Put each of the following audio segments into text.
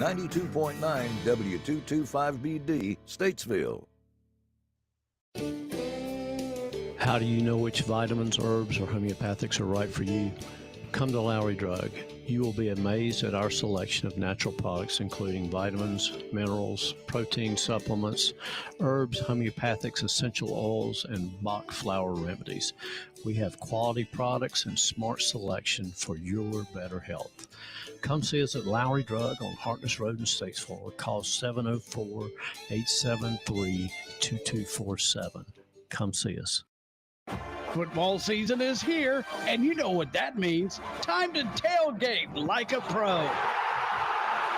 92.9 W225BD, Statesville. How do you know which vitamins, herbs, or homeopathics are right for you? Come to Lowry Drug. You will be amazed at our selection of natural products, including vitamins, minerals, protein supplements, herbs, homeopathics, essential oils, and Bach flower remedies. We have quality products and smart selection for your better health. Come see us at Lowry Drug on Harkness Road in Statesville or call 704-873-2247. Come see us. Football season is here, and you know what that means. Time to tailgate like a pro.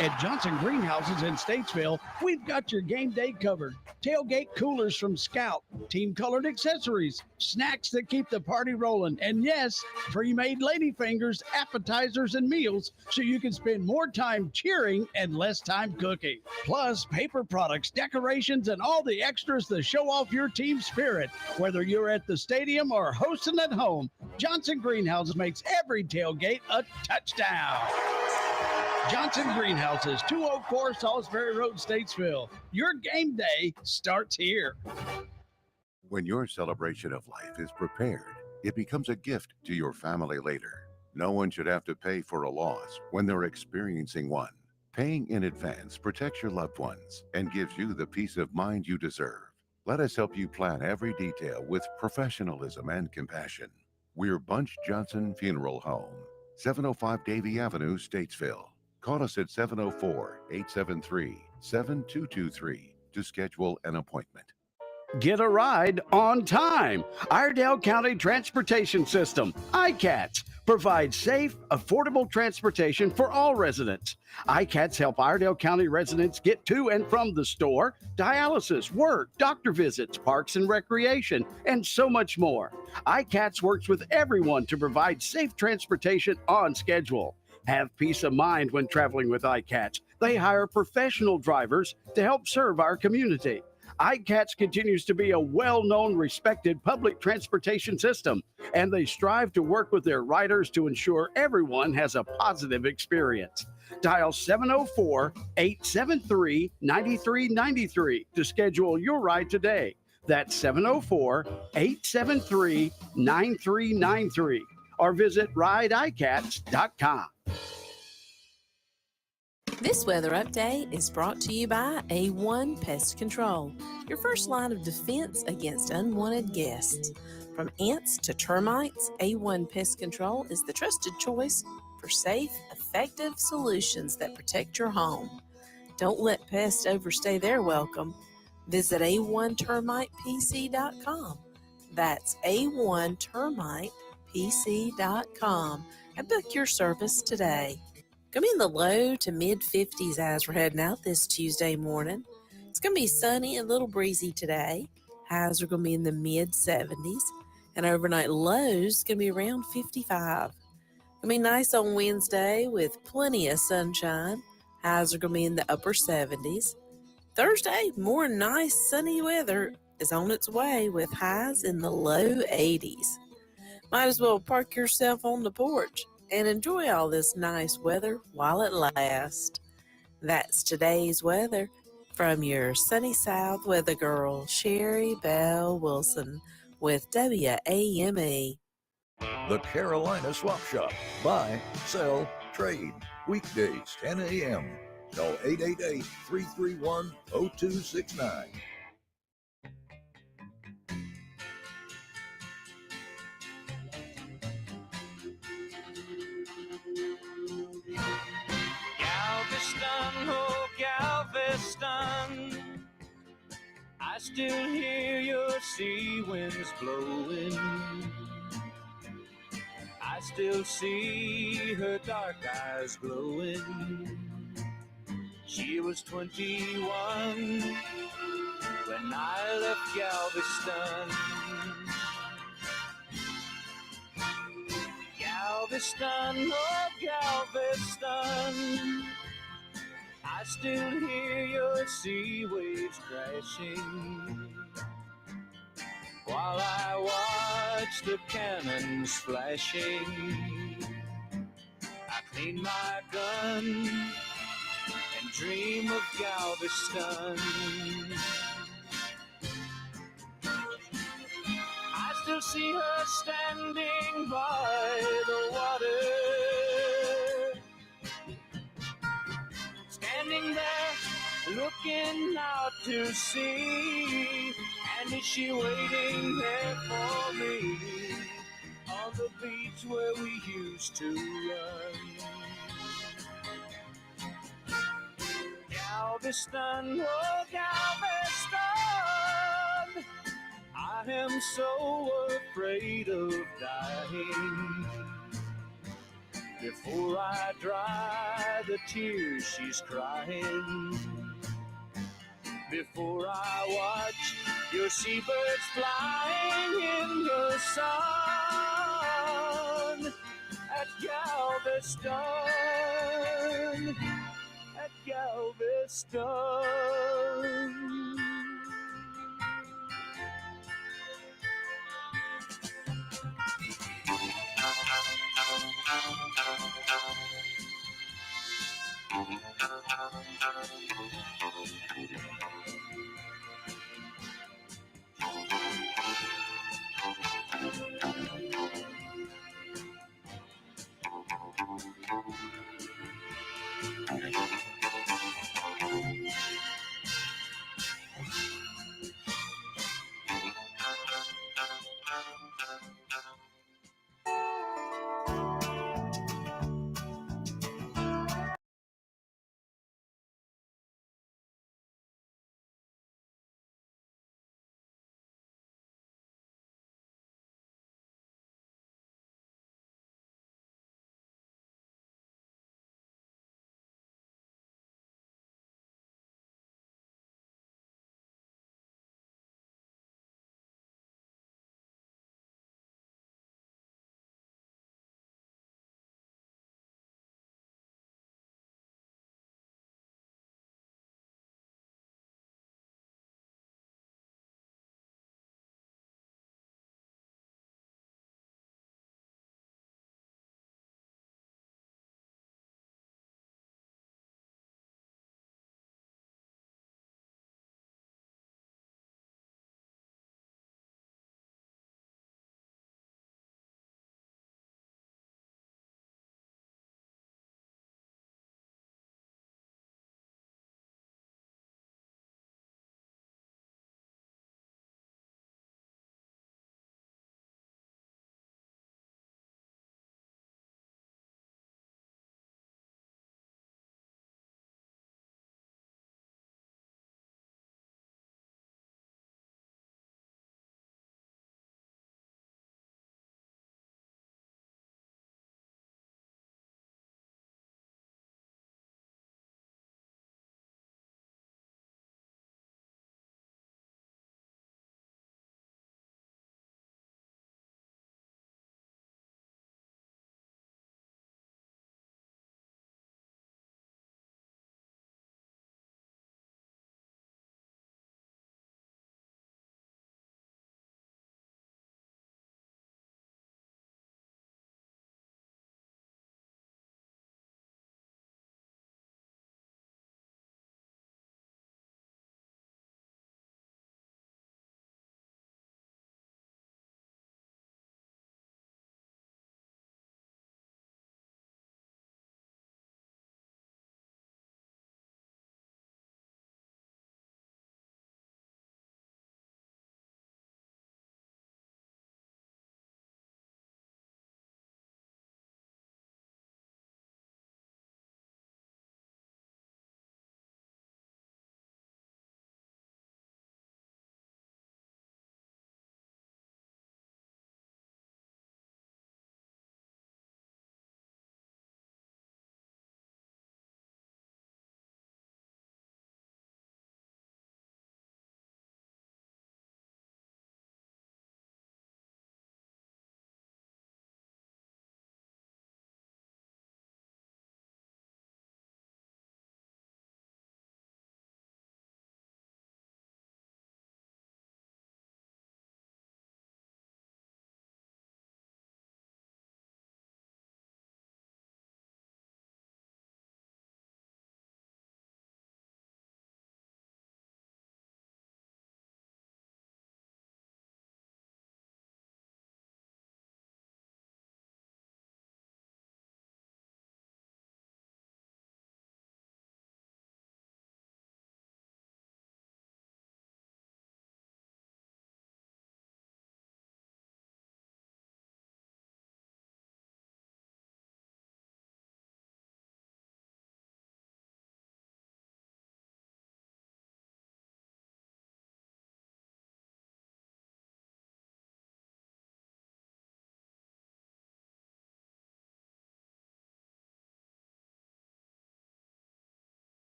At Johnson Greenhouses in Statesville, we've got your game day covered. Tailgate coolers from Scout, team-colored accessories, snacks that keep the party rolling, and yes, pre-made ladyfingers, appetizers, and meals so you can spend more time cheering and less time cooking. Plus, paper products, decorations, and all the extras to show off your team spirit. Whether you're at the stadium or hosting at home, Johnson Greenhouses makes every tailgate a touchdown. Johnson Greenhouses, 204 Salisbury Road, Statesville. Your game day starts here. When your celebration of life is prepared, it becomes a gift to your family later. No one should have to pay for a loss when they're experiencing one. Paying in advance protects your loved ones and gives you the peace of mind you deserve. Let us help you plan every detail with professionalism and compassion. We're Bunch Johnson Funeral Home, 705 Davie Avenue, Statesville. Call us at 704-873-7223 to schedule an appointment. Get a ride on time. Iredell County Transportation System, ICATS, provides safe, affordable transportation for all residents. ICATS help Iredell County residents get to and from the store, dialysis, work, doctor visits, parks and recreation, and so much more. ICATS works with everyone to provide safe transportation on schedule. Have peace of mind when traveling with ICATS. They hire professional drivers to help serve our community. ICATS continues to be a well-known, respected public transportation system, and they strive to work with their riders to ensure everyone has a positive experience. Dial 704-873-9393 to schedule your ride today. That's 704-873-9393. Or visit rideicats.com. This weather update is brought to you by A1 Pest Control, your first line of defense against unwanted guests. From ants to termites, A1 Pest Control is the trusted choice for safe, effective solutions that protect your home. Don't let pests overstay their welcome. Visit A1termitepc.com. That's A1termitepc.com and book your service today. Gonna be in the low to mid 50s as we're heading out this Tuesday morning. It's gonna be sunny and a little breezy today. Highs are gonna be in the mid 70s, and overnight lows gonna be around 55. Gonna be nice on Wednesday with plenty of sunshine. Highs are gonna be in the upper 70s. Thursday, more nice sunny weather is on its way with highs in the low 80s. Might as well park yourself on the porch and enjoy all this nice weather while it lasts. That's today's weather from your sunny South weather girl, Sherry Bell Wilson with WAME. The Carolina Swap Shop. Buy, sell, trade. Weekdays, 10 a.m. Call 888-331-0269. Galveston, oh Galveston, I still hear your sea winds blowing. I still see her dark eyes glowing. She was 21 when I left Galveston. Galveston, oh Galveston, I still hear your sea waves crashing while I watch the cannons flashing. I clean my gun and dream of Galveston. I still see her standing by the water, standing there looking out to sea. And is she waiting there for me on the beach where we used to run? Galveston, oh Galveston, I am so afraid of dying. Before I dry the tears she's crying, before I watch your seabirds flying in the sun at Galveston, at Galveston.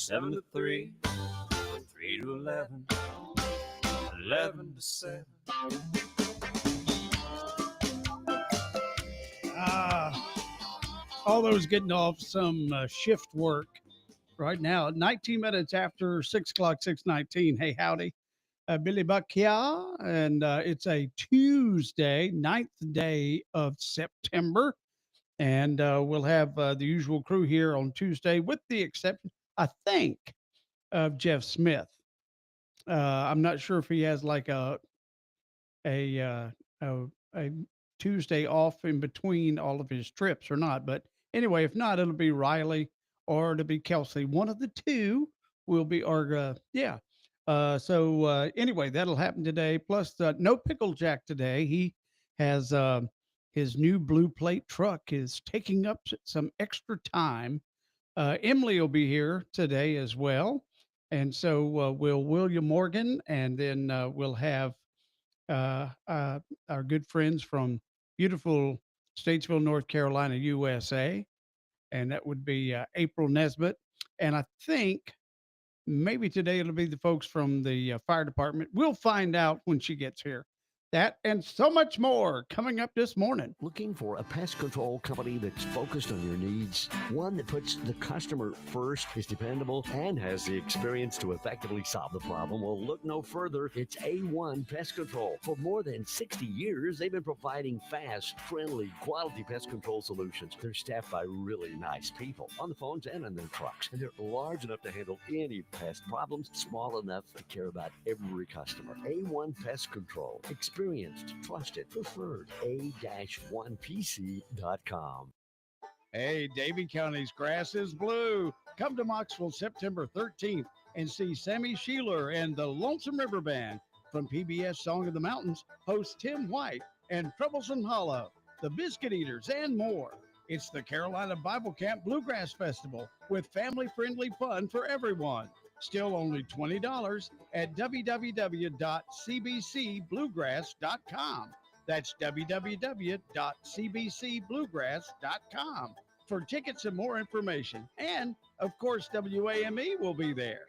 7 to 3, 3 to 11, 11 to 7. All those getting off some shift work right now. 19 minutes after 6 o'clock, 6:19. Hey, howdy. Billy Buck here. And it's a Tuesday, 9th day of September. And we'll have the usual crew here on Tuesday, with the exception, I think, of Jeff Smith. I'm not sure if he has like a, uh, a Tuesday off in between all of his trips or not. But anyway, if not, it'll be Riley or it'll be Kelsey. One of the two will be, or yeah. Anyway, that'll happen today. Plus, no Pickle Jack today. He has his new blue plate truck is taking up some extra time. Emily will be here today as well. And so will William Morgan, and then we'll have uh, uh, our good friends from beautiful Statesville, North Carolina, USA. And that would be April Nesbit. And I think maybe today it'll be the folks from the fire department. We'll find out when she gets here. That and so much more coming up this morning. Looking for a pest control company that's focused on your needs? One that puts the customer first, is dependable, and has the experience to effectively solve the problem? Well, look no further. It's A1 Pest Control. For more than 60 years, they've been providing fast, friendly, quality pest control solutions. They're staffed by really nice people on the phones and in their trucks. And they're large enough to handle any pest problems, small enough to care about every customer. A1 Pest Control. Experienced, trusted, preferred. A-1PC.com. Hey, Davie County's grass is blue. Come to Moxville September 13th and see Sammy Sheeler and the Lonesome River Band. From PBS Song of the Mountains, host Tim White and Troublesome Hollow, the Biscuit Eaters, and more. It's the Carolina Bible Camp Bluegrass Festival with family-friendly fun for everyone. Still only $20 at www.cbcbluegrass.com. That's www.cbcbluegrass.com for tickets and more information. And, of course, WAME will be there.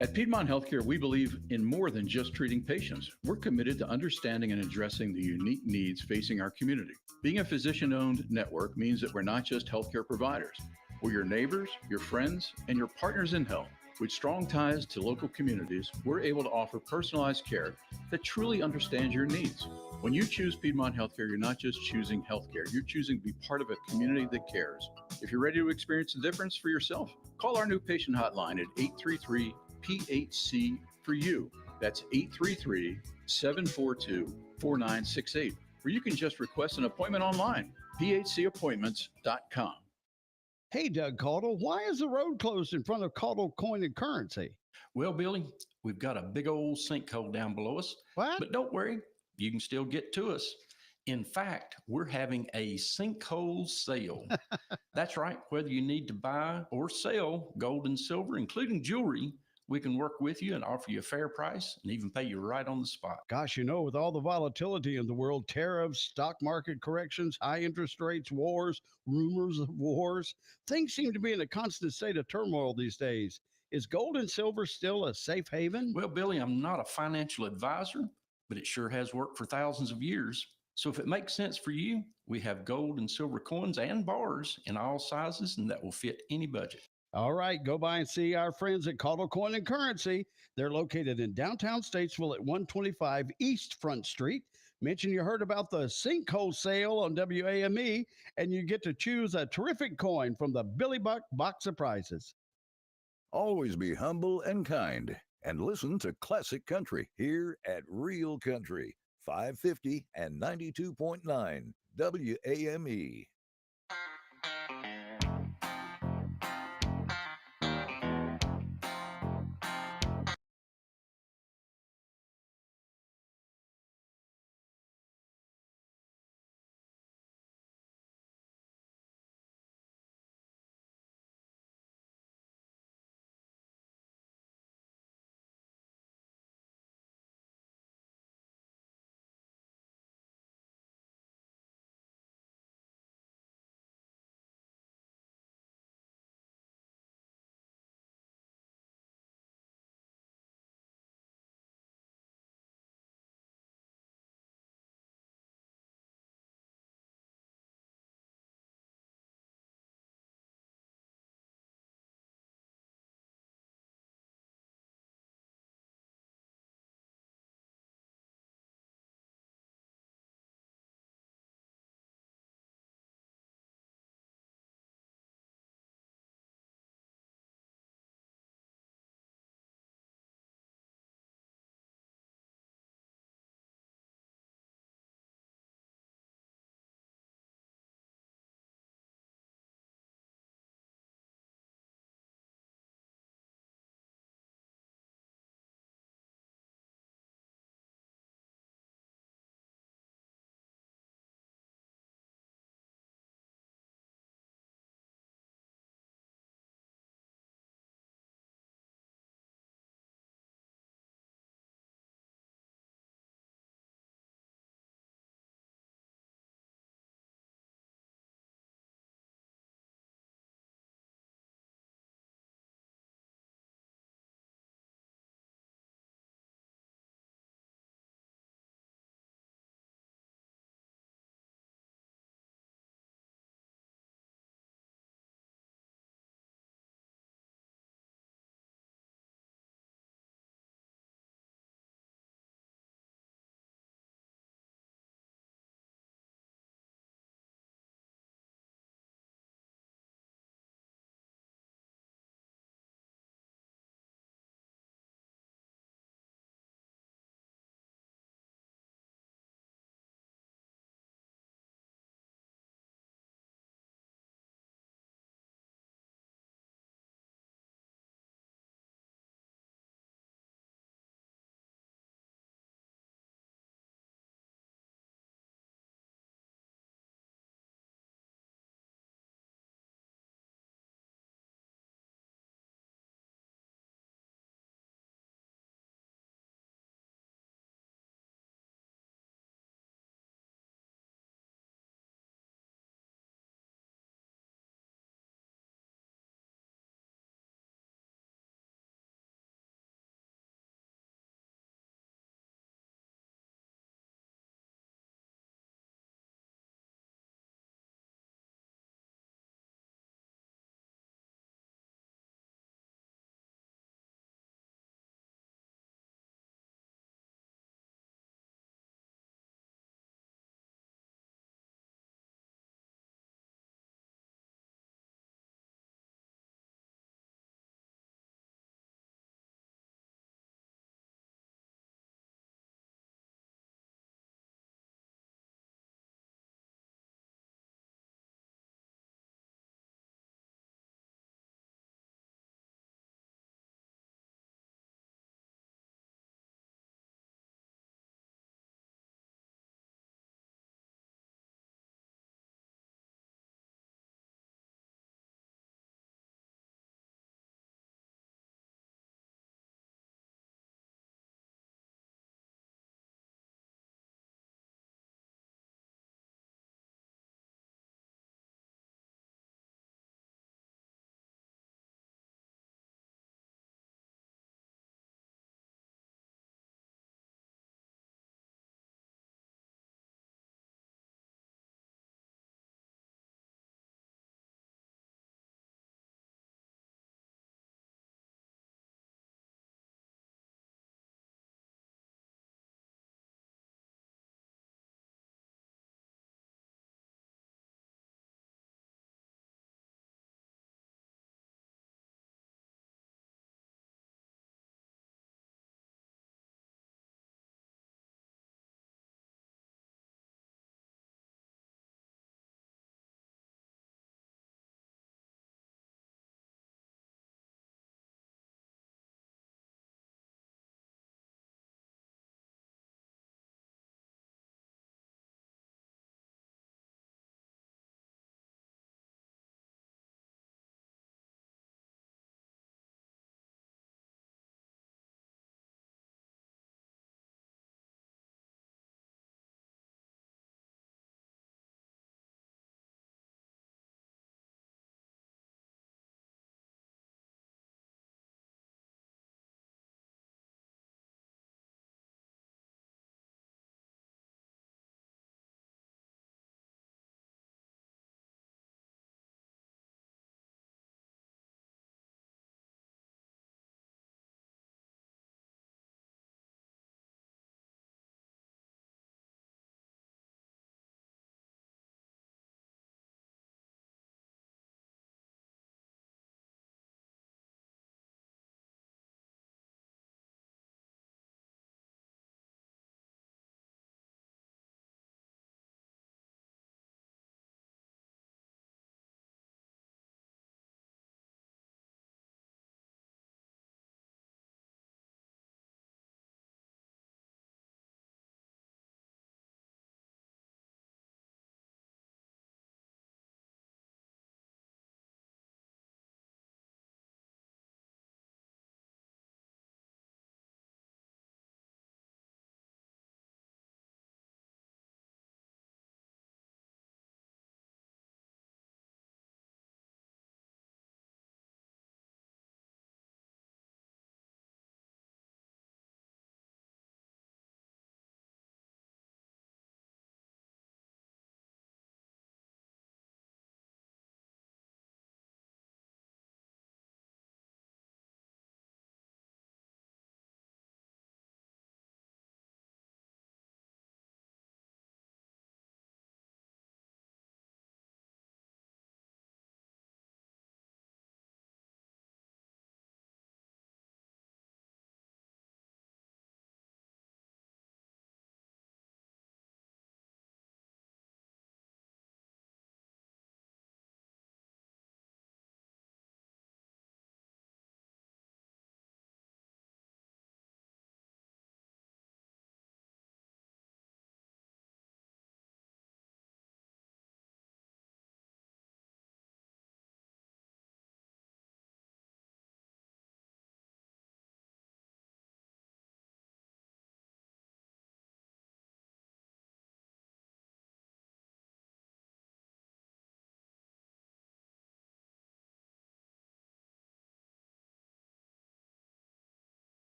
At Piedmont Healthcare, we believe in more than just treating patients. We're committed to understanding and addressing the unique needs facing our community. Being a physician-owned network means that we're not just healthcare providers. We're your neighbors, your friends, and your partners in health. With strong ties to local communities, we're able to offer personalized care that truly understands your needs. When you choose Piedmont Healthcare, you're not just choosing healthcare, you're choosing to be part of a community that cares. If you're ready to experience the difference for yourself, call our new patient hotline at 833-PHC for you. That's 833-742-4968. Or you can just request an appointment online, phcappointments.com. Hey, Doug Caudle, why is the road closed in front of Caudle Coin and Currency? Well, Billy, we've got a big old sinkhole down below us. What? But don't worry, you can still get to us. In fact, we're having a sinkhole sale. That's right. Whether you need to buy or sell gold and silver, including jewelry, we can work with you and offer you a fair price and even pay you right on the spot. Gosh, you know, with all the volatility in the world, tariffs, stock market corrections, high interest rates, wars, rumors of wars, things seem to be in a constant state of turmoil these days. Is gold and silver still a safe haven? Well, Billy, I'm not a financial advisor, but it sure has worked for thousands of years. So if it makes sense for you, we have gold and silver coins and bars in all sizes, and that will fit any budget. All right, go by and see our friends at Caudle Coin and Currency. They're located in downtown Statesville at 125 East Front Street. Mention you heard about the sinkhole sale on WAME, and you get to choose a terrific coin from the Billy Buck Box of Prizes. Always be humble and kind, and listen to classic country here at Real Country, 550 and 92.9 WAME.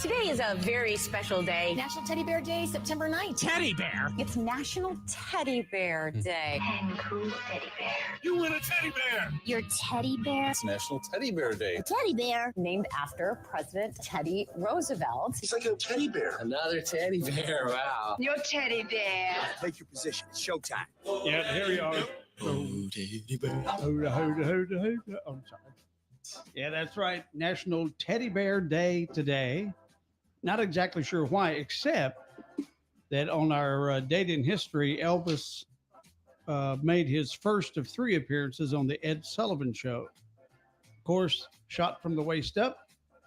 Today is a very special day. National Teddy Bear Day, September 9th. Teddy Bear? It's National Teddy Bear Day. Cool Teddy Bear. You win a teddy bear. Your teddy bear. It's National Teddy Bear Day. A teddy bear. Named after President Teddy Roosevelt. He's like a teddy bear. Another teddy bear. Wow. Your teddy bear. Take your position. It's showtime. Yeah, here we are. Oh, teddy bear. Oh, I'm sorry. Yeah, that's right. National Teddy Bear Day today. Not exactly sure why, except that on our date in history, Elvis made his first of 3 appearances on the Ed Sullivan Show. Of course, shot from the waist up,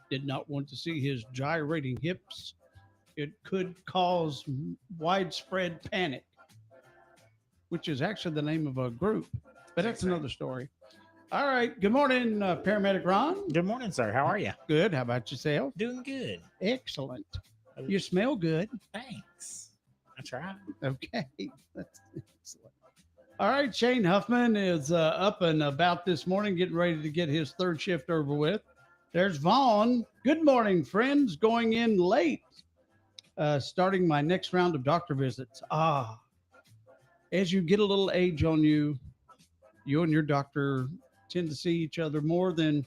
did not want to see his gyrating hips. It could cause widespread panic, which is actually the name of a group, but that's another story. All right. Good morning, Paramedic Ron. Good morning, sir. How are you? Good. How about yourself? Doing good. Excellent. You smell good. Thanks. I try. Okay. That's excellent. All right. Shane Huffman is up and about this morning, getting ready to get his 3rd shift over with. There's Vaughn. Good morning, friends. Going in late. Starting my next round of doctor visits. As you get a little age on you, you and your doctor tend to see each other more than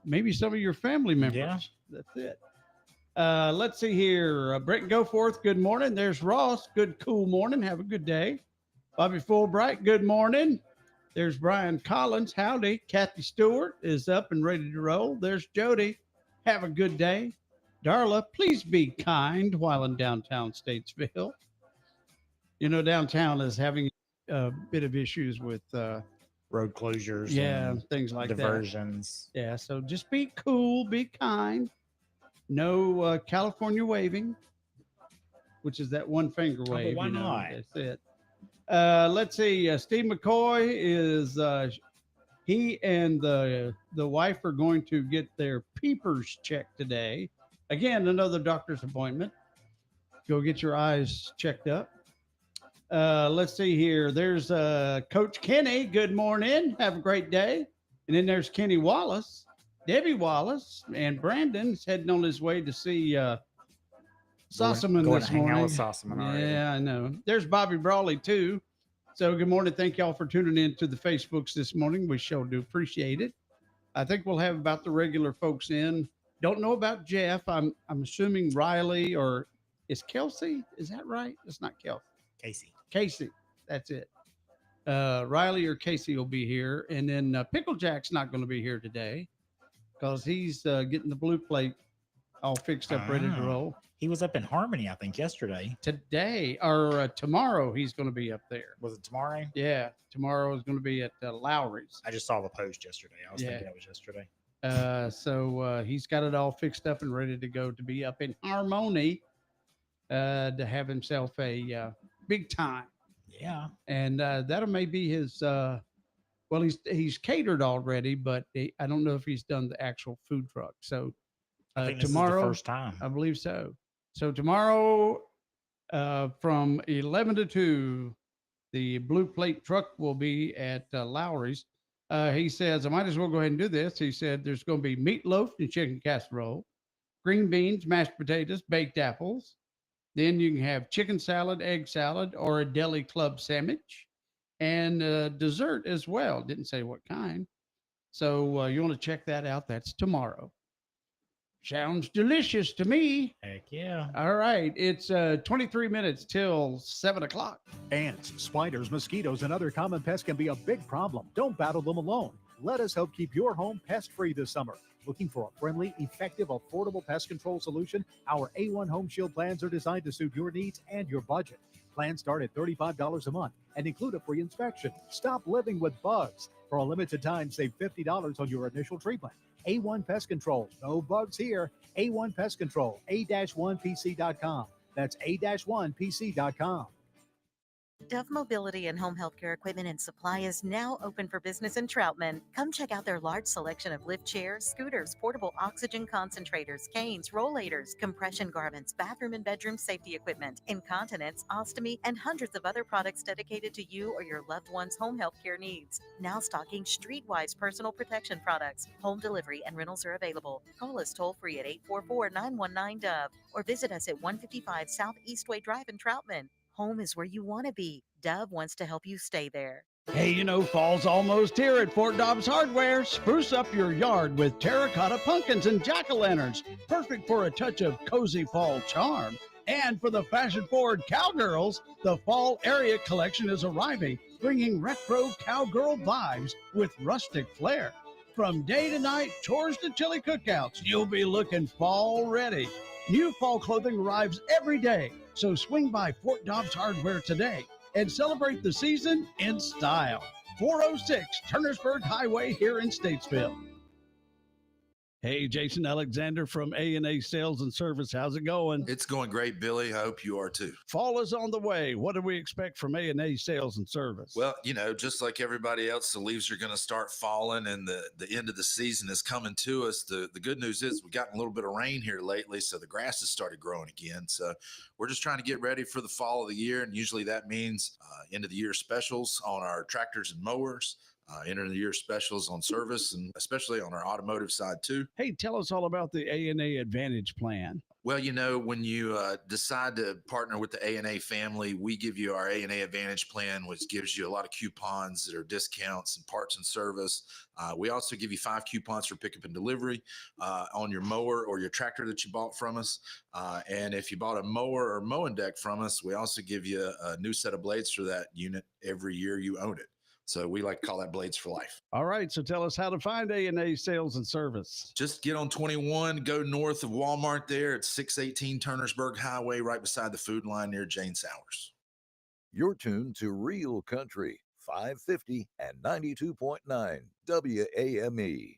maybe some of your family members. Yeah. That's it. Let's see here. Brent Goforth, good morning. There's Ross. Good, cool morning. Have a good day. Bobby Fulbright, good morning. There's Brian Collins. Howdy. Kathy Stewart is up and ready to roll. There's Jody. Have a good day. Darla, please be kind while in downtown Statesville. You know, downtown is having a bit of issues with road closures. Yeah, and things like diversions. that. Yeah, so just be cool, be kind. No California waving, which is that one finger wave. Why not? That's it. Let's see. Steve McCoy is he and the wife are going to get their peepers checked today. Again, another doctor's appointment. Go get your eyes checked up. Let's see here. There's Coach Kenny. Good morning. Have a great day. And then there's Kenny Wallace, Debbie Wallace, and Brandon's heading on his way to see Sossaman going this to hang morning. out with Sossaman already. Yeah, I know. There's Bobby Brawley too. So good morning. Thank y'all for tuning in to the Facebooks this morning. We sure do appreciate it. I think we'll have about the regular folks in. Don't know about Jeff. I'm assuming Riley or is Kelsey? Is that right? It's not Kelsey. Casey. That's it. Riley or Casey will be here. And then Pickle Jack's not going to be here today because he's getting the blue plate all fixed up, ready to roll. He was up in Harmony, I think, yesterday. Today or tomorrow, he's going to be up there. Was it tomorrow? Yeah. Tomorrow is going to be at Lowry's. I just saw the post yesterday. I was thinking it was yesterday. So he's got it all fixed up and ready to go to be up in Harmony to have himself a big time. Yeah. And that'll may be his, well, he's catered already, but I don't know if he's done the actual food truck. So I think tomorrow, this is the first time. I believe so. So tomorrow from 11 to 2, the blue plate truck will be at Lowry's. He says, I might as well go ahead and do this. He said, there's going to be meatloaf and chicken casserole, green beans, mashed potatoes, baked apples. Then you can have chicken salad, egg salad, or a deli club sandwich, and dessert as well. Didn't say what kind. So you want to check that out. That's tomorrow. Sounds delicious to me. Heck yeah. All right. It's 23 minutes till 7 o'clock. Ants, spiders, mosquitoes, and other common pests can be a big problem. Don't battle them alone. Let us help keep your home pest-free this summer. Looking for a friendly, effective, affordable pest control solution? Our A1 Home Shield plans are designed to suit your needs and your budget. Plans start at $35 a month and include a free inspection. Stop living with bugs. For a limited time, save $50 on your initial treatment. A1 Pest Control. No bugs here. A1 Pest Control. A-1PC.com. That's A-1PC.com. Dove Mobility and Home Healthcare Equipment and Supply is now open for business in Troutman. Come check out their large selection of lift chairs, scooters, portable oxygen concentrators, canes, rollators, compression garments, bathroom and bedroom safety equipment, incontinence, ostomy, and hundreds of other products dedicated to you or your loved one's home healthcare needs. Now stocking Streetwise personal protection products. Home delivery and rentals are available. Call us toll free at 844-919-DOVE or visit us at 155 South Eastway Drive in Troutman. Home is where you want to be. Dove wants to help you stay there. Hey, you know, fall's almost here at Fort Dobbs Hardware. Spruce up your yard with terracotta pumpkins and jack-o'-lanterns. Perfect for a touch of cozy fall charm. And for the fashion-forward cowgirls, the fall area collection is arriving, bringing retro cowgirl vibes with rustic flair. From day to night, chores to chili cookouts, you'll be looking fall ready. New fall clothing arrives every day, so swing by Fort Dobbs Hardware today and celebrate the season in style. 406 Turnersburg Highway here in Statesville. Hey, Jason Alexander from A&A Sales and Service. How's it going? It's going great, Billy. I hope you are too. Fall is on the way. What do we expect from A&A Sales and Service? Well, you know, just like everybody else, the leaves are going to start falling and the end of the season is coming to us. The good news is we've gotten a little bit of rain here lately, so the grass has started growing again. So we're just trying to get ready for the fall of the year, and usually that means end of the year specials on our tractors and mowers. End of the year specials on service and especially on our automotive side too. Hey, tell us all about the A&A Advantage Plan. Well, you know, when you decide to partner with the A&A family, we give you our A&A Advantage Plan, which gives you a lot of coupons that are discounts and parts and service. We also give you 5 coupons for pickup and delivery on your mower or your tractor that you bought from us. And if you bought a mower or mowing deck from us, we also give you a new set of blades for that unit every year you own it. So we like to call that Blades for Life. All right. So tell us how to find A&A Sales and Service. Just get on 21, go north of Walmart there at 618 Turnersburg Highway, right beside the food line near Jane Sowers. You're tuned to Real Country, 550 and 92.9 WAME.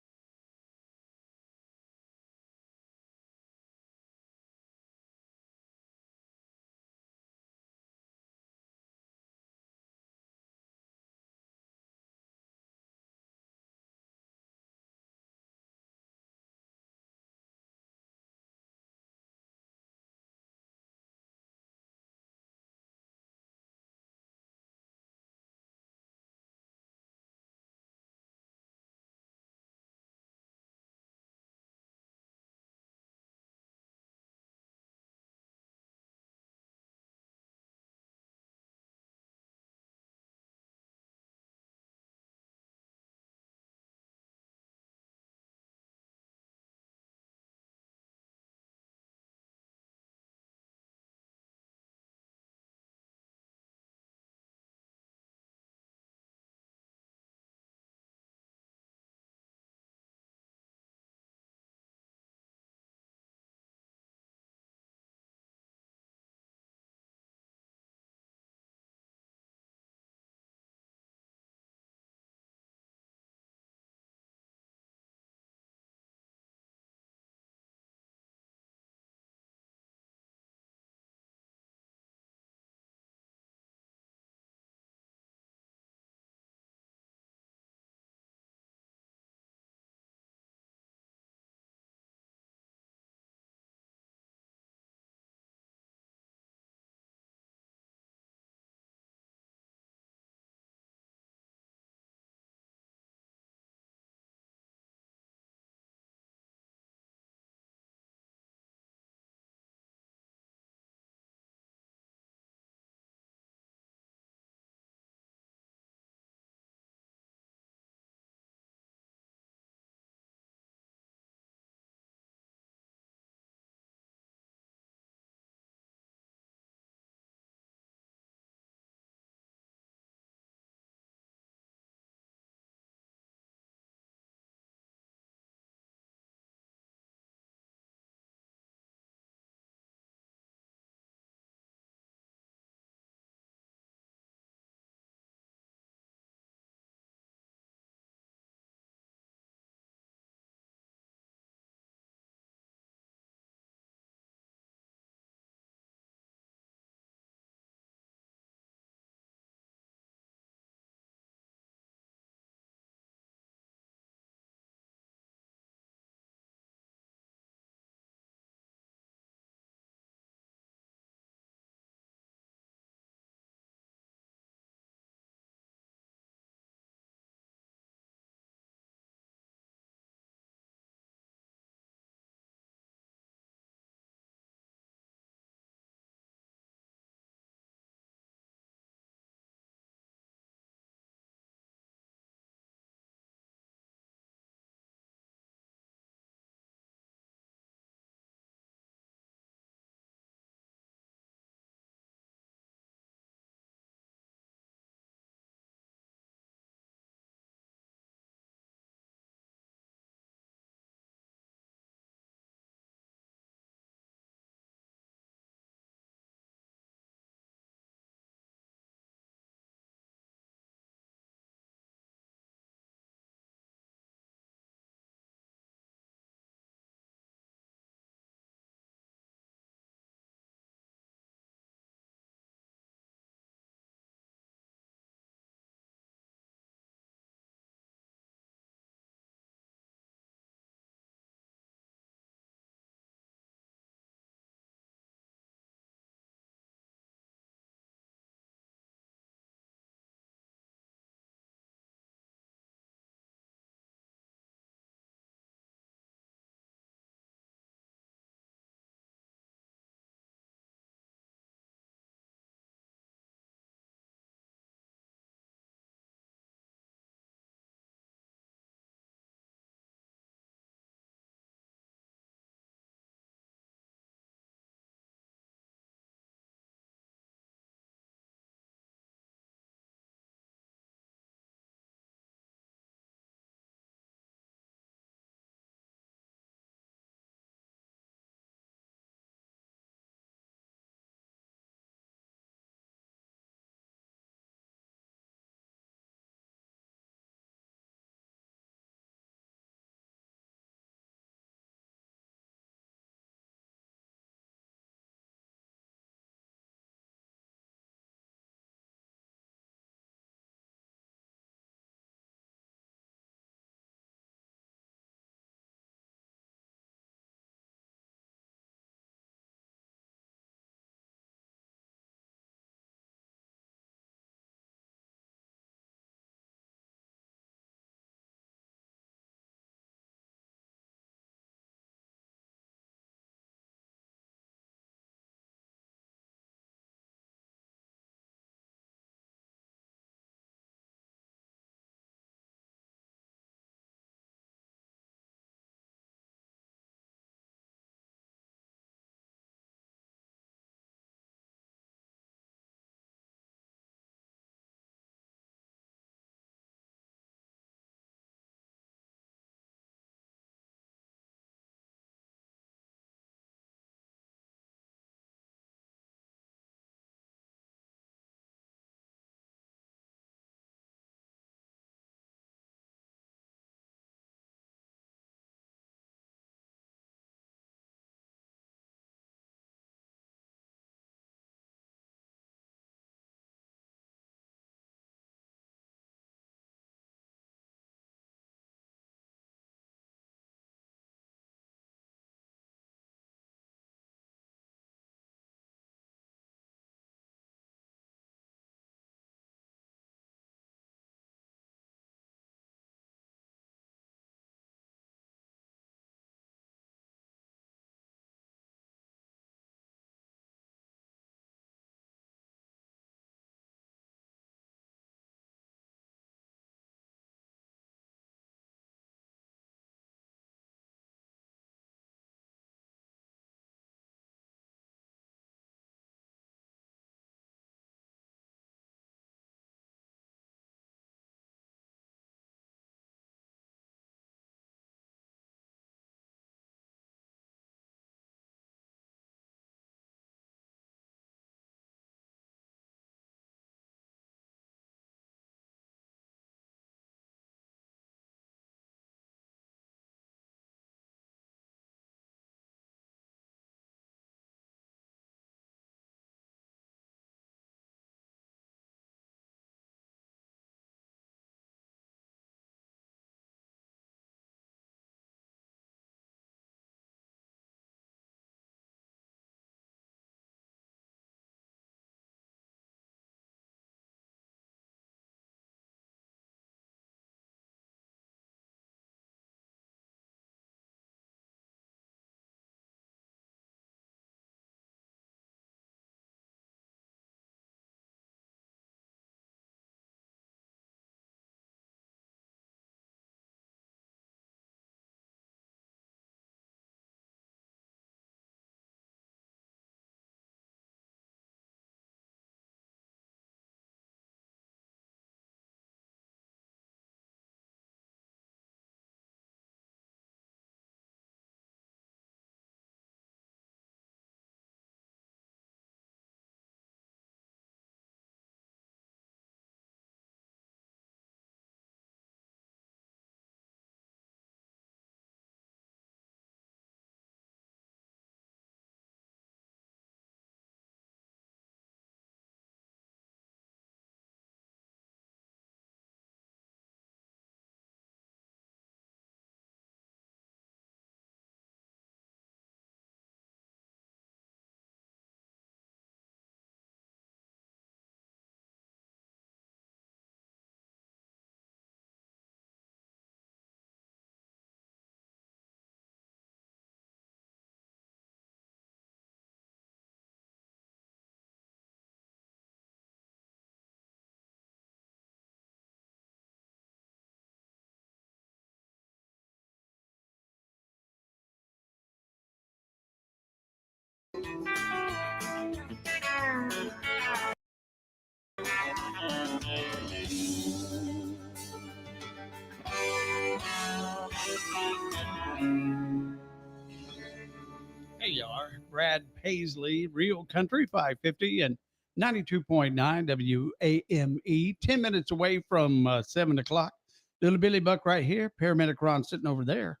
Brad Paisley, Real Country 550 and 92.9 WAME. 10 minutes away from 7 o'clock. Little Billy Buck right here. Paramedic Ron sitting over there.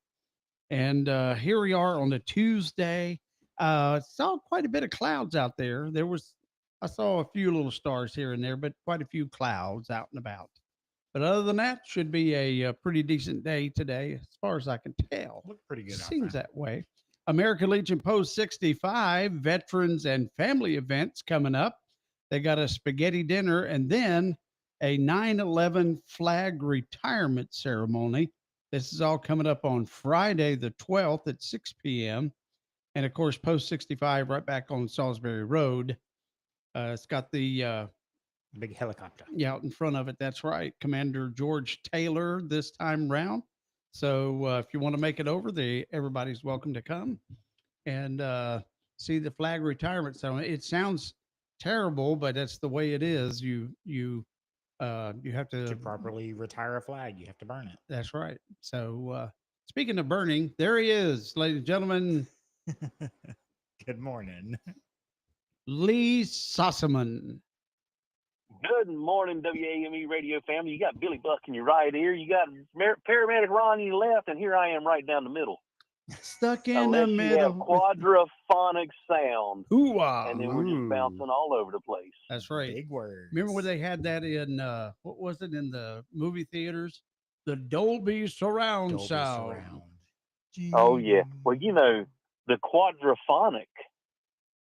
And here we are on a Tuesday. Saw quite a bit of clouds out there. I saw a few little stars here and there, but quite a few clouds out and about. But other than that, should be a pretty decent day today, as far as I can tell. Look pretty good. Seems that way. American Legion Post 65, veterans and family events coming up. They got a spaghetti dinner and then a 9/11 flag retirement ceremony. This is all coming up on Friday, the 12th at 6 p.m. And of course, Post 65 right back on Salisbury Road. It's got the big helicopter. Yeah, out in front of it. That's right. Commander George Taylor this time round. So if you want to make it over, everybody's welcome to come and see the flag retirement ceremony. It sounds terrible, but that's the way it is. You have to properly retire a flag. You have to burn it. That's right. So speaking of burning, there he is, ladies and gentlemen. Good morning. Lee Sossaman. Good morning, WAME radio family. You got Billy Buck in your right ear. You got Paramedic Ron in your left, and here I am right down the middle. Stuck in Unless the you middle. have quadraphonic sound. Ooh-ah. And then we're just bouncing all over the place. That's right. Big word. Remember when they had that in, what was it, in the movie theaters? The Dolby Surround sound. Oh, yeah. Well, you know, the quadraphonic,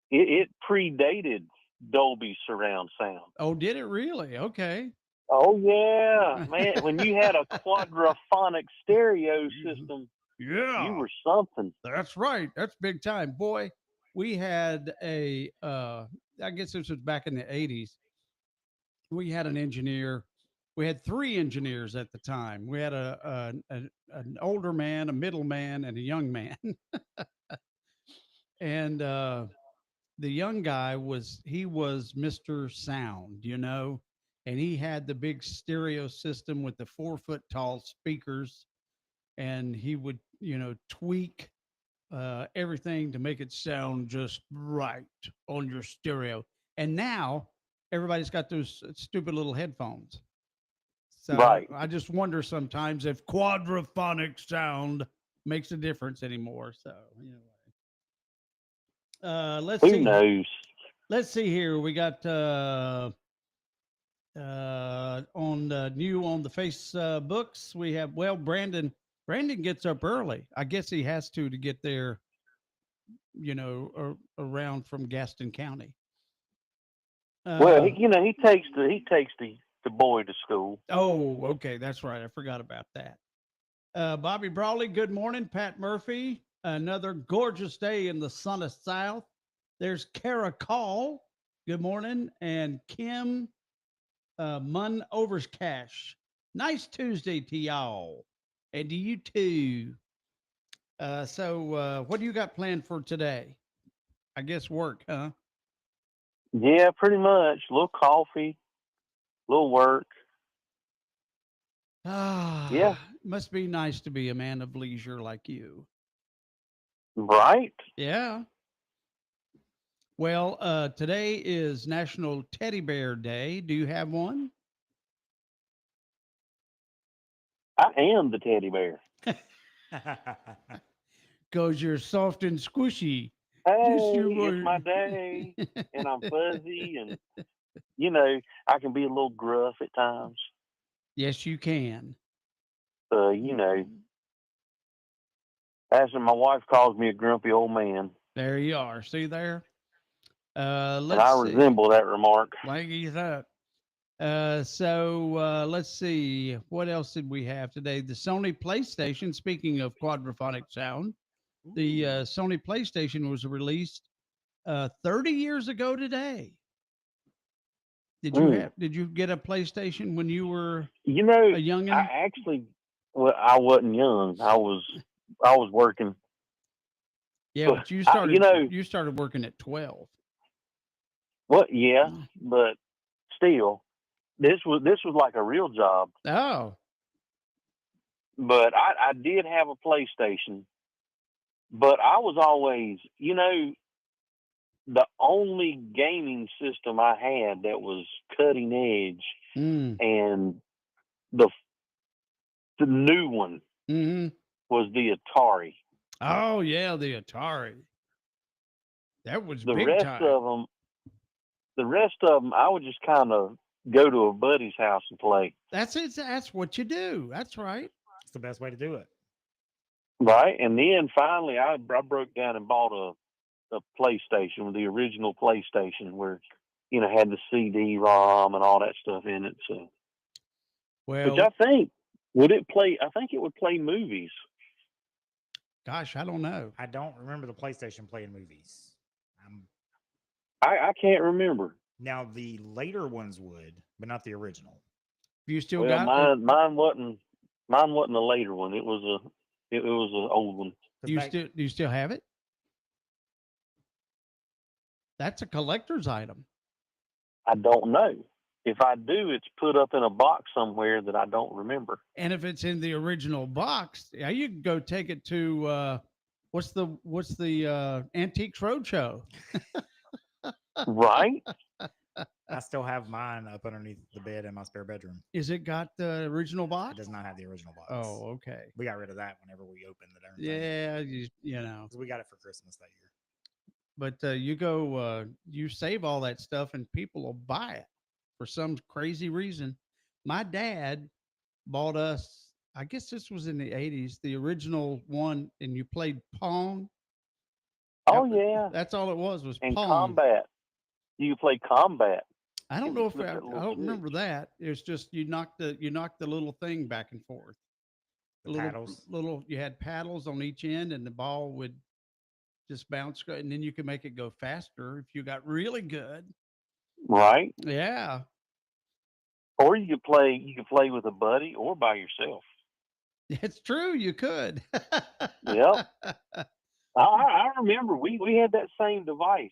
it predated Dolby Surround sound. Oh, did it really? Okay. Oh, yeah. Man, when you had a quadraphonic stereo system, yeah, you were something. That's right. That's big time. Boy, we had I guess this was back in the 80s. We had an engineer. We had 3 engineers at the time. We had an older man, a middle man, and a young man. And the young guy was Mr. Sound, and he had the big stereo system with the 4-foot tall speakers, and he would, tweak everything to make it sound just right on your stereo. And now everybody's got those stupid little headphones. So right. I just wonder sometimes if quadraphonic sound makes a difference anymore. So, let's see. Who knows? Let's see here. We got on new on the Facebooks. We have Brandon gets up early. I guess he has to get there, around from Gaston County. Well, he takes the boy to school. Oh, okay, that's right. I forgot about that. Bobby Brawley, good morning. Pat Murphy, another gorgeous day in the sunny South. There's Kara Call, good morning, and Kim Munn Overcash. Nice Tuesday to y'all, and to you too. So what do you got planned for today? I guess work, huh? Yeah, pretty much. A little coffee, a little work. Yeah. Must be nice to be a man of leisure like you. Right? Yeah. Well, today is National Teddy Bear Day. Do you have one? I am the teddy bear. 'Cause you're soft and squishy. Hey, Yes, you it's are. my day, and I'm fuzzy, and I can be a little gruff at times. Yes, you can. As my wife calls me a grumpy old man. There you are. See there? And Let's I see. resemble that remark. Like you thought. Let's see. What else did we have today? The Sony PlayStation, speaking of quadraphonic sound, the Sony PlayStation was released 30 years ago today. Did you get a PlayStation when you were a youngin'? I wasn't young. I was working. Yeah, but you started working at 12. Well, yeah, but still, this was like a real job. Oh. But I did have a PlayStation, but I was always, the only gaming system I had that was cutting edge, and the new one was the Atari. Oh yeah, the Atari. That was The big rest time. of them, I would just kind of go to a buddy's house and play. That's it. That's what you do. That's right. It's the best way to do it. Right, and then finally, I broke down and bought a PlayStation, the original PlayStation, where had the CD-ROM and all that stuff in it. So, which I think I think it would play movies. Gosh, I don't know. I don't remember the PlayStation playing movies. I can't remember. Now the later ones would, but not the original. You still Well, got mine wasn't a later one. It was an old one. Do you still have it? That's a collector's item. I don't know. If I do, it's put up in a box somewhere that I don't remember. And if it's in the original box, yeah, you can go take it to what's the Antiques Roadshow? Right. I still have mine up underneath the bed in my spare bedroom. Is it got the original box? It does not have the original box. Oh, okay. We got rid of that whenever we opened the darn thing. Yeah, you know. 'Cause we got it for Christmas that year. But you go, you save all that stuff, and people will buy it for some crazy reason. My dad bought us, I guess this was in the 80s, the original one, and you played Pong. Oh, yeah. That's all it was And Pong. Combat. You play Combat. I don't know if I don't remember that. It's just you knock the little thing back and forth. The paddles. You had paddles on each end, and the ball would just bounce, and then you could make it go faster if you got really good. Right. Yeah. Or you could play with a buddy or by yourself. It's true, you could. Yep. I remember we had that same device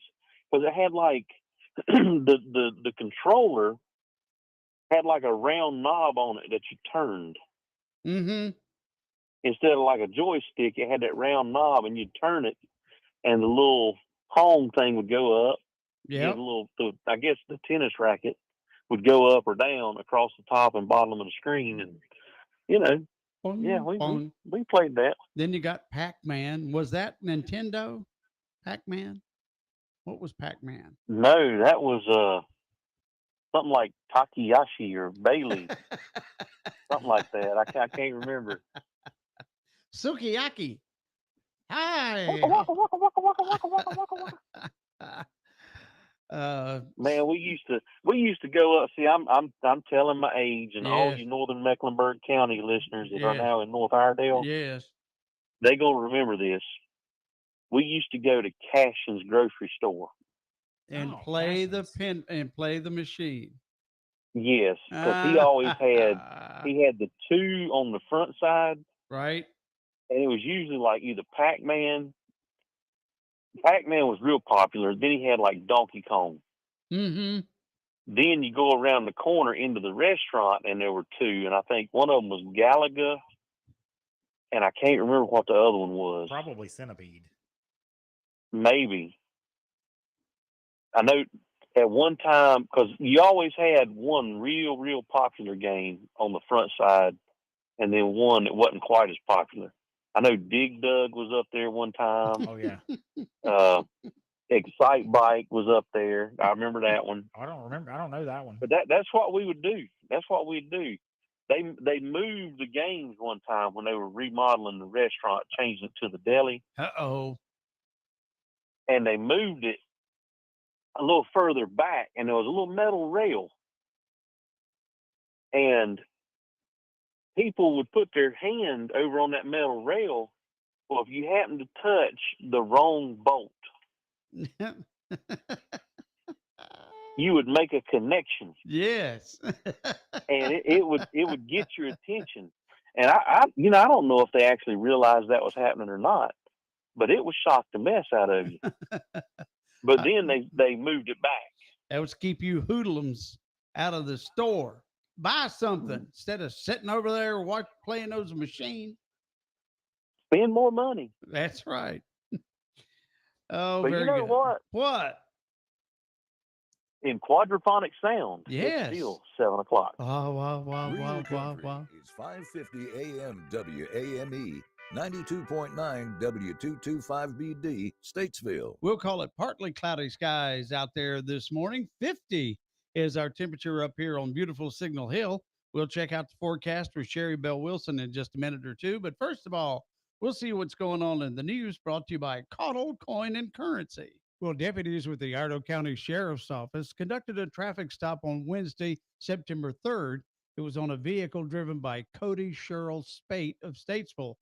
because it had like the controller had like a round knob on it that you turned. Mm-hmm. Instead of like a joystick, it had that round knob, and you'd turn it, and the little home thing would go up. Yeah. I guess the tennis racket would go up or down across the top and bottom of the screen, and we played that. Then you got Pac-Man. Was that Nintendo? Pac-Man? What was Pac-Man? No, that was something like Takayashi or Bailey, something like that. I can't remember. Sukiyaki. Hi. Man, we used to go up. See, I'm telling my age, and all you Northern Mecklenburg County listeners that are now in North Iredale, yes, they gonna remember this. We used to go to Cashin's grocery store and play the machine. Yes, because he always had the two on the front side, right? And it was usually like either Pac-Man. Pac-Man was real popular. Then he had like Donkey Kong. Mm-hmm. Then you go around the corner into the restaurant, and there were two, and I think one of them was Galaga, and I can't remember what the other one was. Probably Centipede. Maybe. I know at one time, because you always had one real popular game on the front side, and then one that wasn't quite as popular. I know Dig Dug was up there one time. Oh yeah. Excite Bike was up there. I remember that one. I don't remember. I don't know that one. But that's what we would do. That's what we'd do. They moved the games one time when they were remodeling the restaurant, changing it to the deli. Uh-oh. And they moved it a little further back, and there was a little metal rail. And people would put their hand over on that metal rail. Well, if you happen to touch the wrong bolt, you would make a connection. Yes. And it would get your attention. And I don't know if they actually realized that was happening or not, but it would shock the mess out of you. But then they moved it back. That was keep you hoodlums out of the store. Buy something instead of sitting over there playing those machines. Spend more money. That's right. Oh, But you very know good. what? What? In quadraphonic sound, Yes. it's still 7 o'clock. Wow, wow, wow, Real wow, wow, Country wow. is 550 AM WAME, 92.9 W225BD, Statesville. We'll call it partly cloudy skies out there this morning. 50 is our temperature up here on beautiful Signal Hill. We'll check out the forecast with Sherry Bell Wilson in just a minute or two. But first of all, we'll see what's going on in the news, brought to you by Caudle Coin and Currency. Well, deputies with the Idaho County Sheriff's Office conducted a traffic stop on Wednesday, September 3rd. It was on a vehicle driven by Cody Sherrill Spate of Statesville.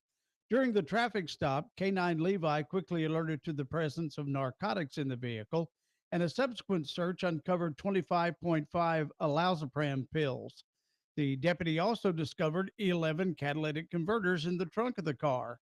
During the traffic stop, K9 Levi quickly alerted to the presence of narcotics in the vehicle, and a subsequent search uncovered 25.5 alazapram pills. The deputy also discovered 11 catalytic converters in the trunk of the car.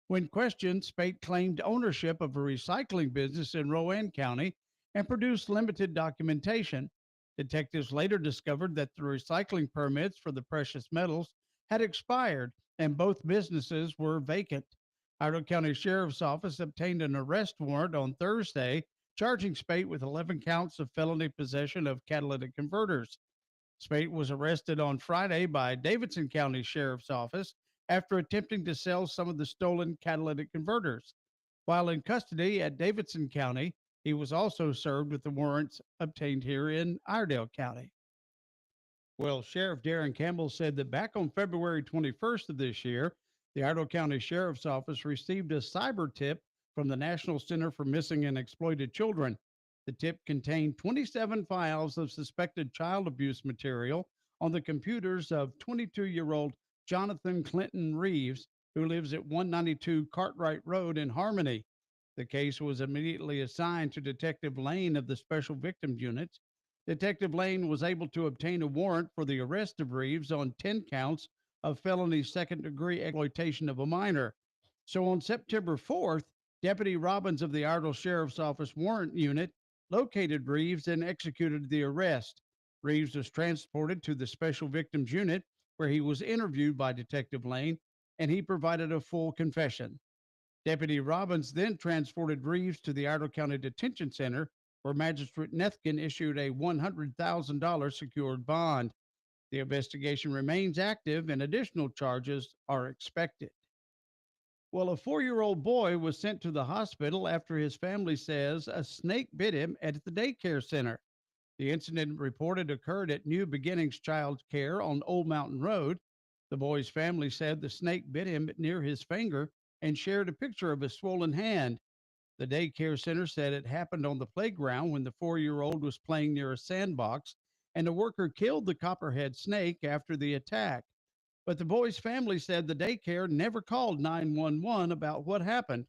When questioned, Spate claimed ownership of a recycling business in Rowan County and produced limited documentation. Detectives later discovered that the recycling permits for the precious metals had expired and both businesses were vacant. Idaho County Sheriff's Office obtained an arrest warrant on Thursday, charging Spate with 11 counts of felony possession of catalytic converters. Spate was arrested on Friday by Davidson County Sheriff's Office after attempting to sell some of the stolen catalytic converters. While in custody at Davidson County, he was also served with the warrants obtained here in Iredell County. Well, Sheriff Darren Campbell said that back on February 21st of this year, the Iredell County Sheriff's Office received a cyber tip from the National Center for Missing and Exploited Children. The tip contained 27 files of suspected child abuse material on the computers of 22-year-old Jonathan Clinton Reeves, who lives at 192 Cartwright Road in Harmony. The case was immediately assigned to Detective Lane of the Special Victims Units. Detective Lane was able to obtain a warrant for the arrest of Reeves on 10 counts of felony second-degree exploitation of a minor. So on September 4th, Deputy Robbins of the Iredell Sheriff's Office Warrant Unit located Reeves and executed the arrest. Reeves was transported to the Special Victims Unit, where he was interviewed by Detective Lane, and he provided a full confession. Deputy Robbins then transported Reeves to the Iredell County Detention Center, where Magistrate Nethkin issued a $100,000 secured bond. The investigation remains active and additional charges are expected. Well, a 4-year-old boy was sent to the hospital after his family says a snake bit him at the daycare center. The incident reported occurred at New Beginnings Child Care on Old Mountain Road. The boy's family said the snake bit him near his finger and shared a picture of a swollen hand. The daycare center said it happened on the playground when the 4-year-old was playing near a sandbox, and a worker killed the copperhead snake after the attack. But the boy's family said the daycare never called 911 about what happened.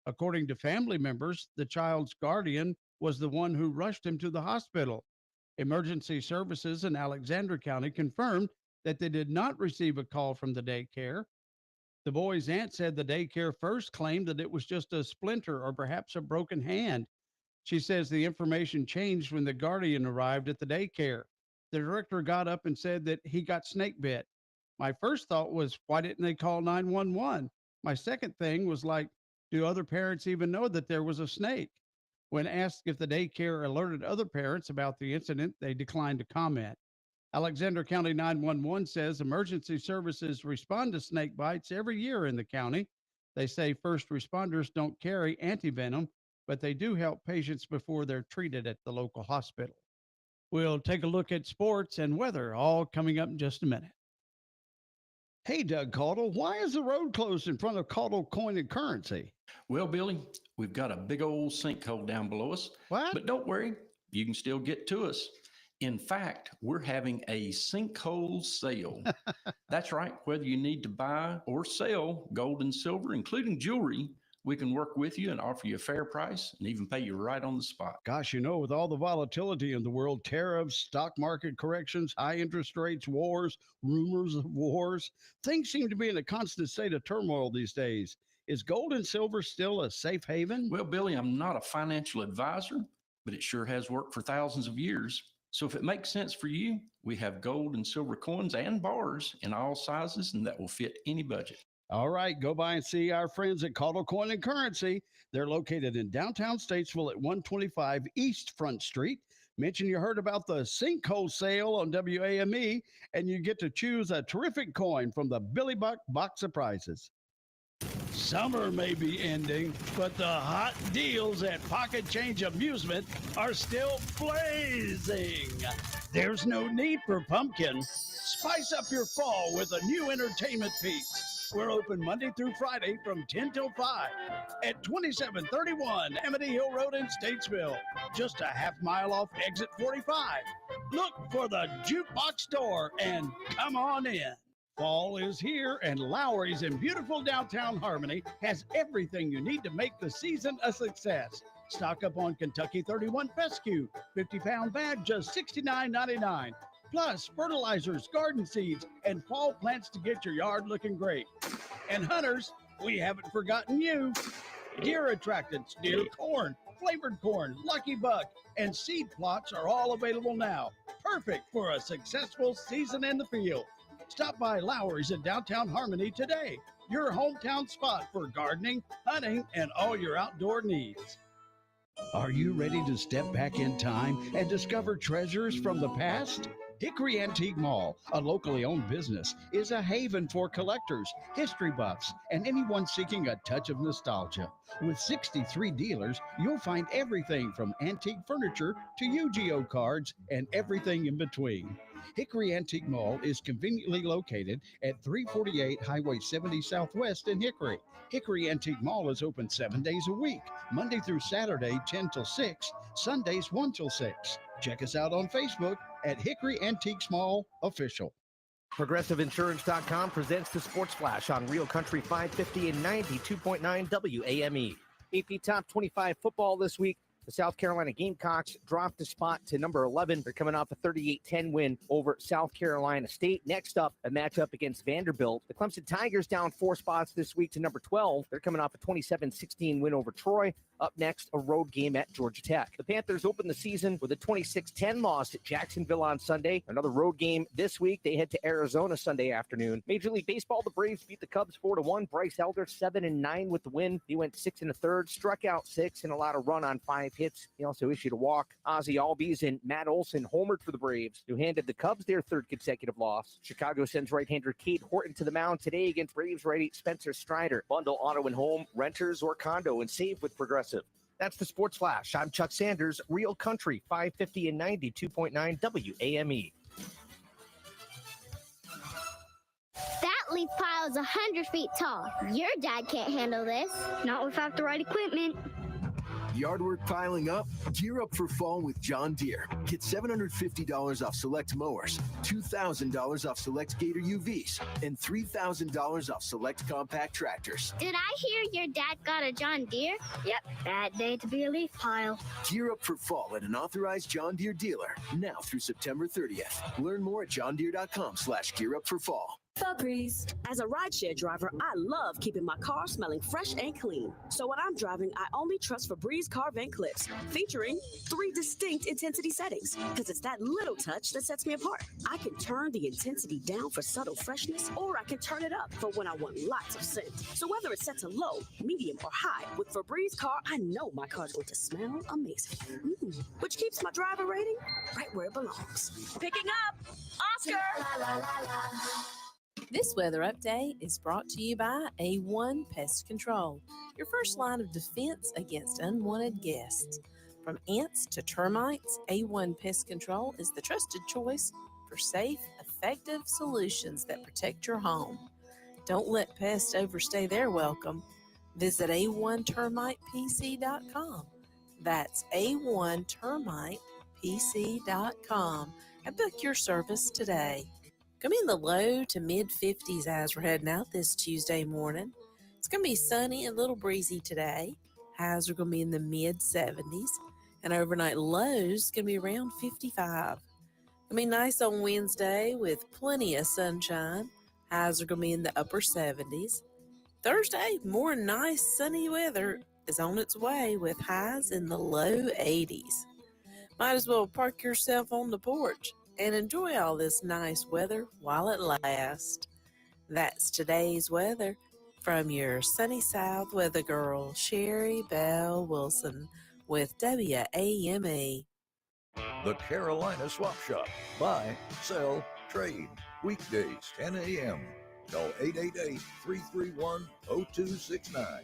According to family members, the child's guardian was the one who rushed him to the hospital. Emergency services in Alexander County confirmed that they did not receive a call from the daycare. The boy's aunt said the daycare first claimed that it was just a splinter or perhaps a broken hand. She says the information changed when the guardian arrived at the daycare. The director got up and said that he got snake bit. My first thought was, why didn't they call 911? My second thing was like, do other parents even know that there was a snake? When asked if the daycare alerted other parents about the incident, they declined to comment. Alexander County 911 says emergency services respond to snake bites every year in the county. They say first responders don't carry antivenom, but they do help patients before they're treated at the local hospital. We'll take a look at sports and weather, all coming up in just a minute. Hey, Doug Caudle, why is the road closed in front of Caudle Coin and Currency? Well, Billy, we've got a big old sinkhole down below us. What? But don't worry, you can still get to us. In fact, we're having a sinkhole sale. That's right. Whether you need to buy or sell gold and silver, including jewelry, we can work with you and offer you a fair price and even pay you right on the spot. Gosh, you know, with all the volatility in the world, tariffs, stock market corrections, high interest rates, wars, rumors of wars, things seem to be in a constant state of turmoil these days. Is gold and silver still a safe haven? Well, Billy, I'm not a financial advisor, but it sure has worked for thousands of years. So if it makes sense for you, we have gold and silver coins and bars in all sizes, and that will fit any budget. All right, go by and see our friends at Caudle Coin and Currency. They're located in downtown Statesville at 125 East Front Street. Mention you heard about the sinkhole sale on WAME, and you get to choose a terrific coin from the Billy Buck box of prizes. Summer may be ending, but the hot deals at Pocket Change Amusement are still blazing. There's no need for pumpkin. Spice up your fall with a new entertainment piece. We're open Monday through Friday from 10 till 5 at 2731 Amity Hill Road in Statesville, just a half mile off exit 45. Look for the jukebox door and come on in. Fall is here, and Lowry's in beautiful downtown Harmony has everything you need to make the season a success. Stock up on Kentucky 31 Fescue, 50-pound bag, just $69.99. Plus fertilizers, garden seeds, and fall plants to get your yard looking great. And hunters, we haven't forgotten you. Deer attractants, deer corn, flavored corn, lucky buck, and seed plots are all available now. Perfect for a successful season in the field. Stop by Lowry's in downtown Harmony today. Your hometown spot for gardening, hunting, and all your outdoor needs. Are you ready to step back in time and discover treasures from the past? Hickory Antique Mall, a locally owned business, is a haven for collectors, history buffs, and anyone seeking a touch of nostalgia. With 63 dealers, you'll find everything from antique furniture to Yu-Gi-Oh cards and everything in between. Hickory Antique Mall is conveniently located at 348 Highway 70 Southwest in Hickory. Hickory Antique Mall is open 7 days a week, Monday through Saturday 10 till 6, Sundays 1 till 6. Check us out on Facebook at Hickory Antiques Mall Official. ProgressiveInsurance.com presents the Sports Flash on Real Country 550 and 92.9 WAME. AP Top 25 football this week. The South Carolina Gamecocks dropped a spot to number 11. They're coming off a 38-10 win over South Carolina State. Next up, a matchup against Vanderbilt. The Clemson Tigers down 4 spots this week to number 12. They're coming off a 27-16 win over Troy. Up next, a road game at Georgia Tech. The Panthers open the season with a 26-10 loss at Jacksonville on Sunday. Another road game this week. They head to Arizona Sunday afternoon. Major League Baseball, the Braves beat the Cubs 4-1. Bryce Elder 7-9 with the win. He went 6 1/3, struck out 6, and allowed a run on 5 hits. He also issued a walk. Ozzie Albies and Matt Olson homered for the Braves, who handed the Cubs their 3rd consecutive loss. Chicago sends right-hander Kate Horton to the mound today against Braves righty Spencer Strider. Bundle auto and home, renters, or condo, and save with Progressive. That's the Sports Flash. I'm Chuck Sanders, Real Country, 550 and 92.9 WAME. That leaf pile is 100 feet tall. Your dad can't handle this. Not without the right equipment. Yard work piling up? Gear up for fall with John Deere. Get $750 off select mowers, $2,000 off select Gator UVs, and $3,000 off select compact tractors. Did I hear your dad got a John Deere? Yep, bad day to be a leaf pile. Gear up for fall at an authorized John Deere dealer now through September 30th. Learn more at johndeere.com/gearupforfall. Febreze. As a rideshare driver, I love keeping my car smelling fresh and clean. So when I'm driving, I only trust Febreze car vent clips, featuring 3 distinct intensity settings, because it's that little touch that sets me apart. I can turn the intensity down for subtle freshness, or I can turn it up for when I want lots of scent. So whether it's set to low, medium, or high, with Febreze car, I know my car's going to smell amazing. Which keeps my driver rating right where it belongs. Picking up, Oscar! This weather update is brought to you by A1 Pest Control, your first line of defense against unwanted guests. From ants to termites, A1 Pest Control is the trusted choice for safe, effective solutions that protect your home. Don't let pests overstay their welcome. Visit A1TermitePC.com. That's A1TermitePC.com and book your service today. Going to be in the low to mid 50s as we're heading out this Tuesday morning. It's going to be sunny and a little breezy today. Highs are going to be in the mid 70s. And overnight lows going to be around 55. Going to be nice on Wednesday with plenty of sunshine. Highs are going to be in the upper 70s. Thursday, more nice sunny weather is on its way with highs in the low 80s. Might as well park yourself on the porch and enjoy all this nice weather while it lasts. That's today's weather. From your sunny south weather girl, Sherry Bell Wilson with WAME. The Carolina Swap Shop. Buy, sell, trade. Weekdays, 10 a.m. Call 888-331-0269.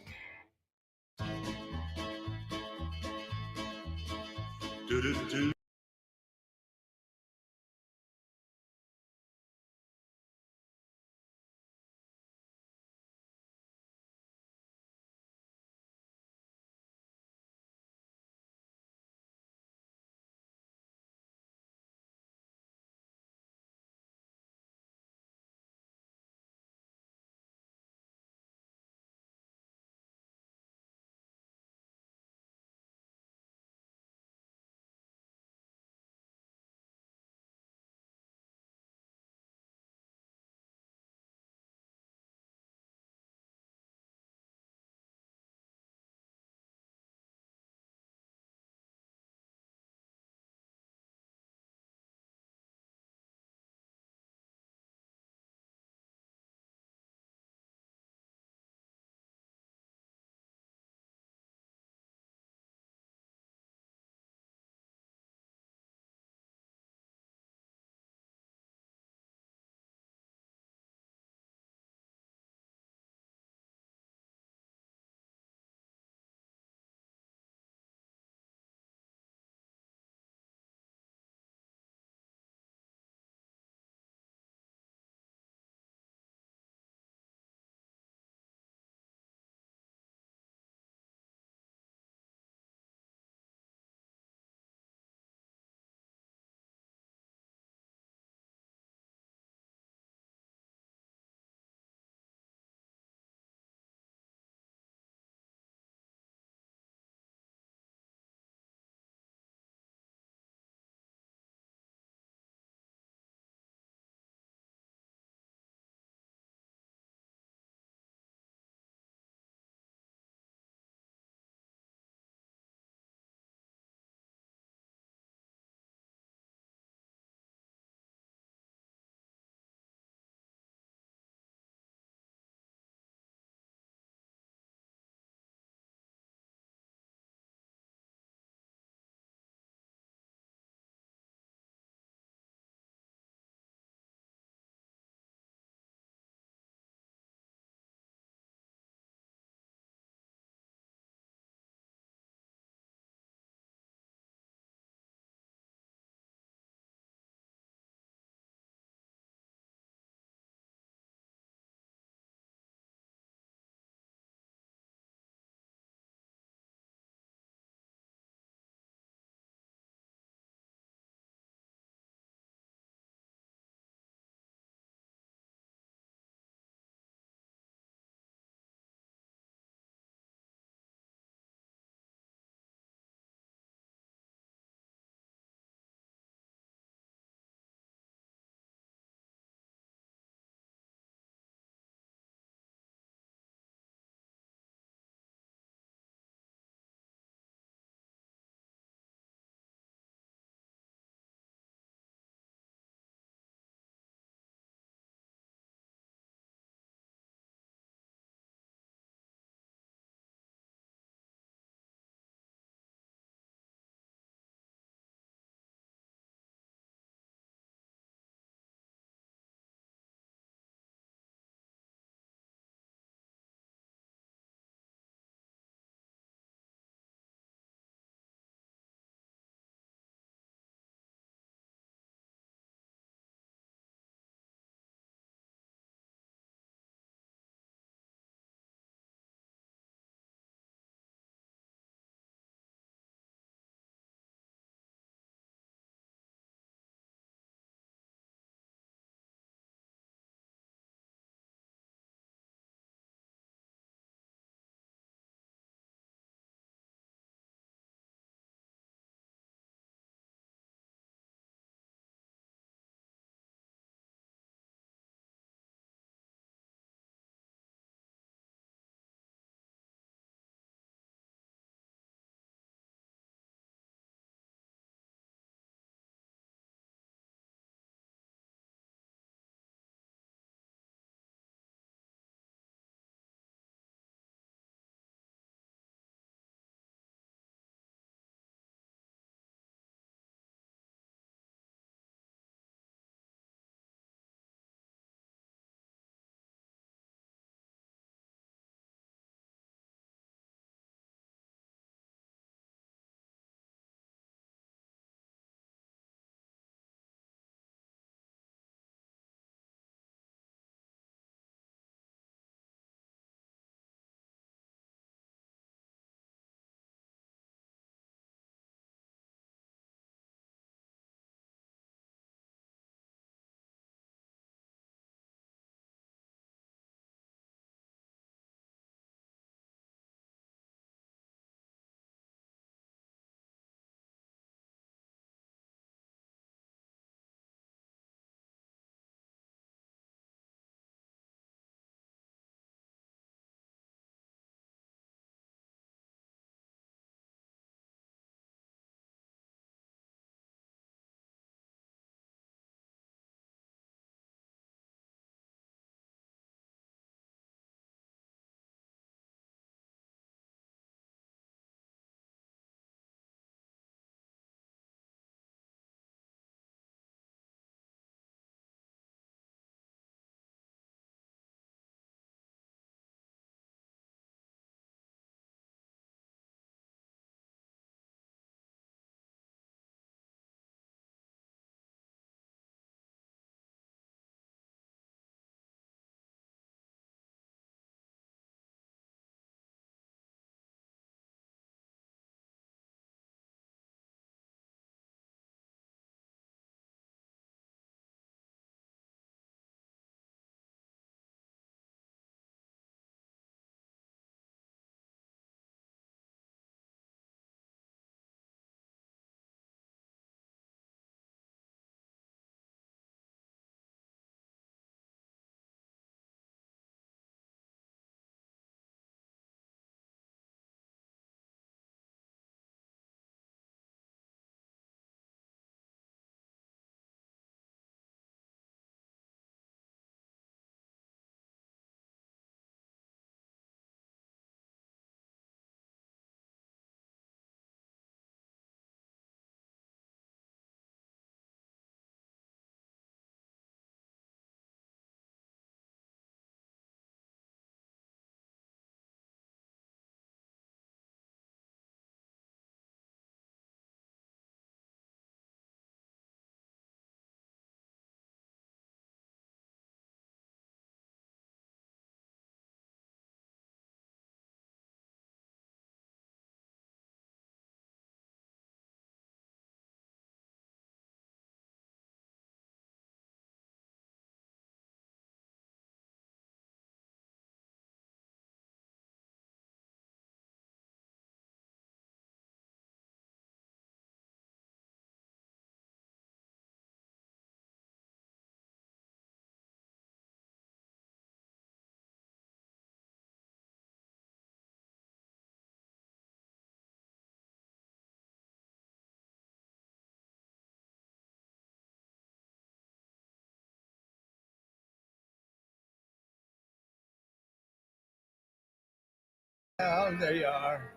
Oh, there you are.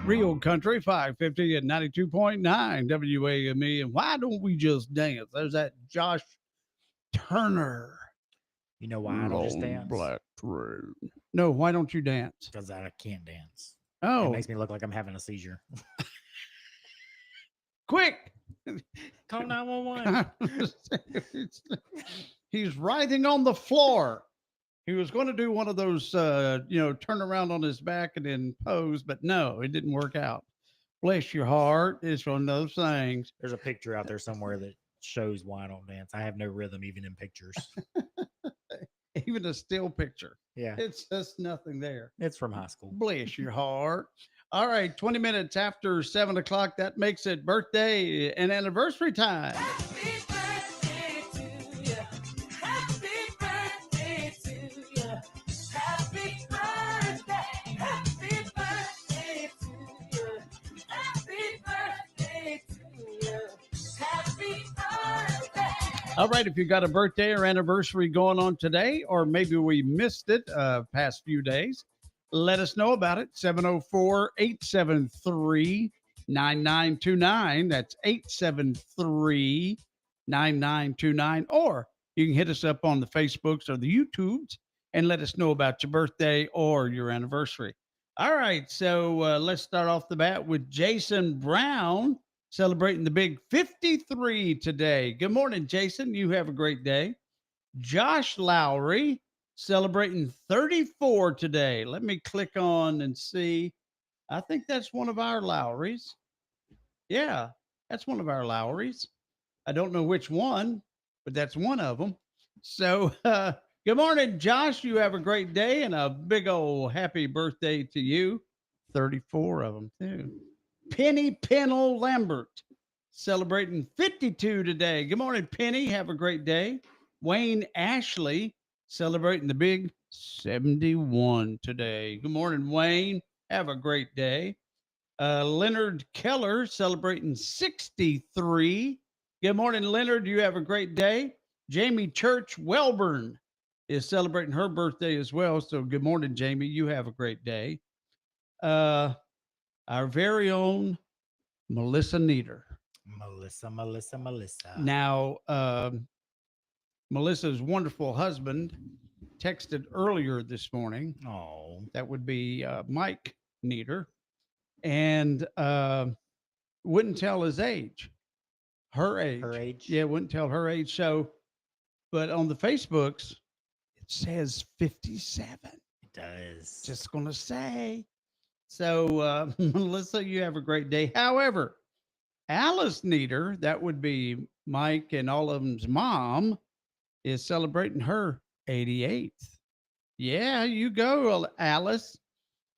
Real Country 550 at 92.9 WAME. And why don't we just dance? There's that Josh Turner. You know why I don't just Long dance? black train. No, why don't you dance? Because I can't dance. Oh. It makes me look like I'm having a seizure. Quick! Call 911. He's writhing on the floor. He was going to do one of those, turn around on his back and then pose, but no, it didn't work out. Bless your heart. It's one of those things. There's a picture out there somewhere that shows why I don't dance. I have no rhythm even in pictures. Even a still picture. Yeah. It's just nothing there. It's from high school. Bless your heart. All right, 20 minutes after 7 o'clock. That makes it birthday and anniversary time. All right, if you got a birthday or anniversary going on today, or maybe we missed it past few days, let us know about it. 704-873-9929. That's 873-9929. Or you can hit us up on the Facebooks or the YouTubes and let us know about your birthday or your anniversary. All right, so let's start off the bat with Jason Brown, celebrating the big 53 today. Good morning, Jason. You have a great day. Josh Lowry, celebrating 34 today. Let me click on and see. I think that's one of our Lowrys. Yeah, that's one of our Lowrys. I don't know which one, but that's one of them. So, good morning, Josh. You have a great day and a big old happy birthday to you. 34 of them, too. Penny Pennell Lambert, celebrating 52 today. Good morning, Penny. Have a great day. Wayne Ashley, celebrating the big 71 today. Good morning, Wayne. Have a great day. Leonard Keller, celebrating 63. Good morning, Leonard. You have a great day. Jamie Church Welburn is celebrating her birthday as well. So good morning, Jamie. You have a great day. Our very own Melissa Nieder. Melissa. Now, Melissa's wonderful husband texted earlier this morning. Oh, that would be Mike Nieder, and wouldn't tell his age, her age. Yeah, wouldn't tell her age. So, but on the Facebooks, it says 57. It does. Just gonna say. So, Melissa, you have a great day. However, Alice Nieder, that would be Mike and all of them's mom, is celebrating her 88th. Yeah, you go, Alice.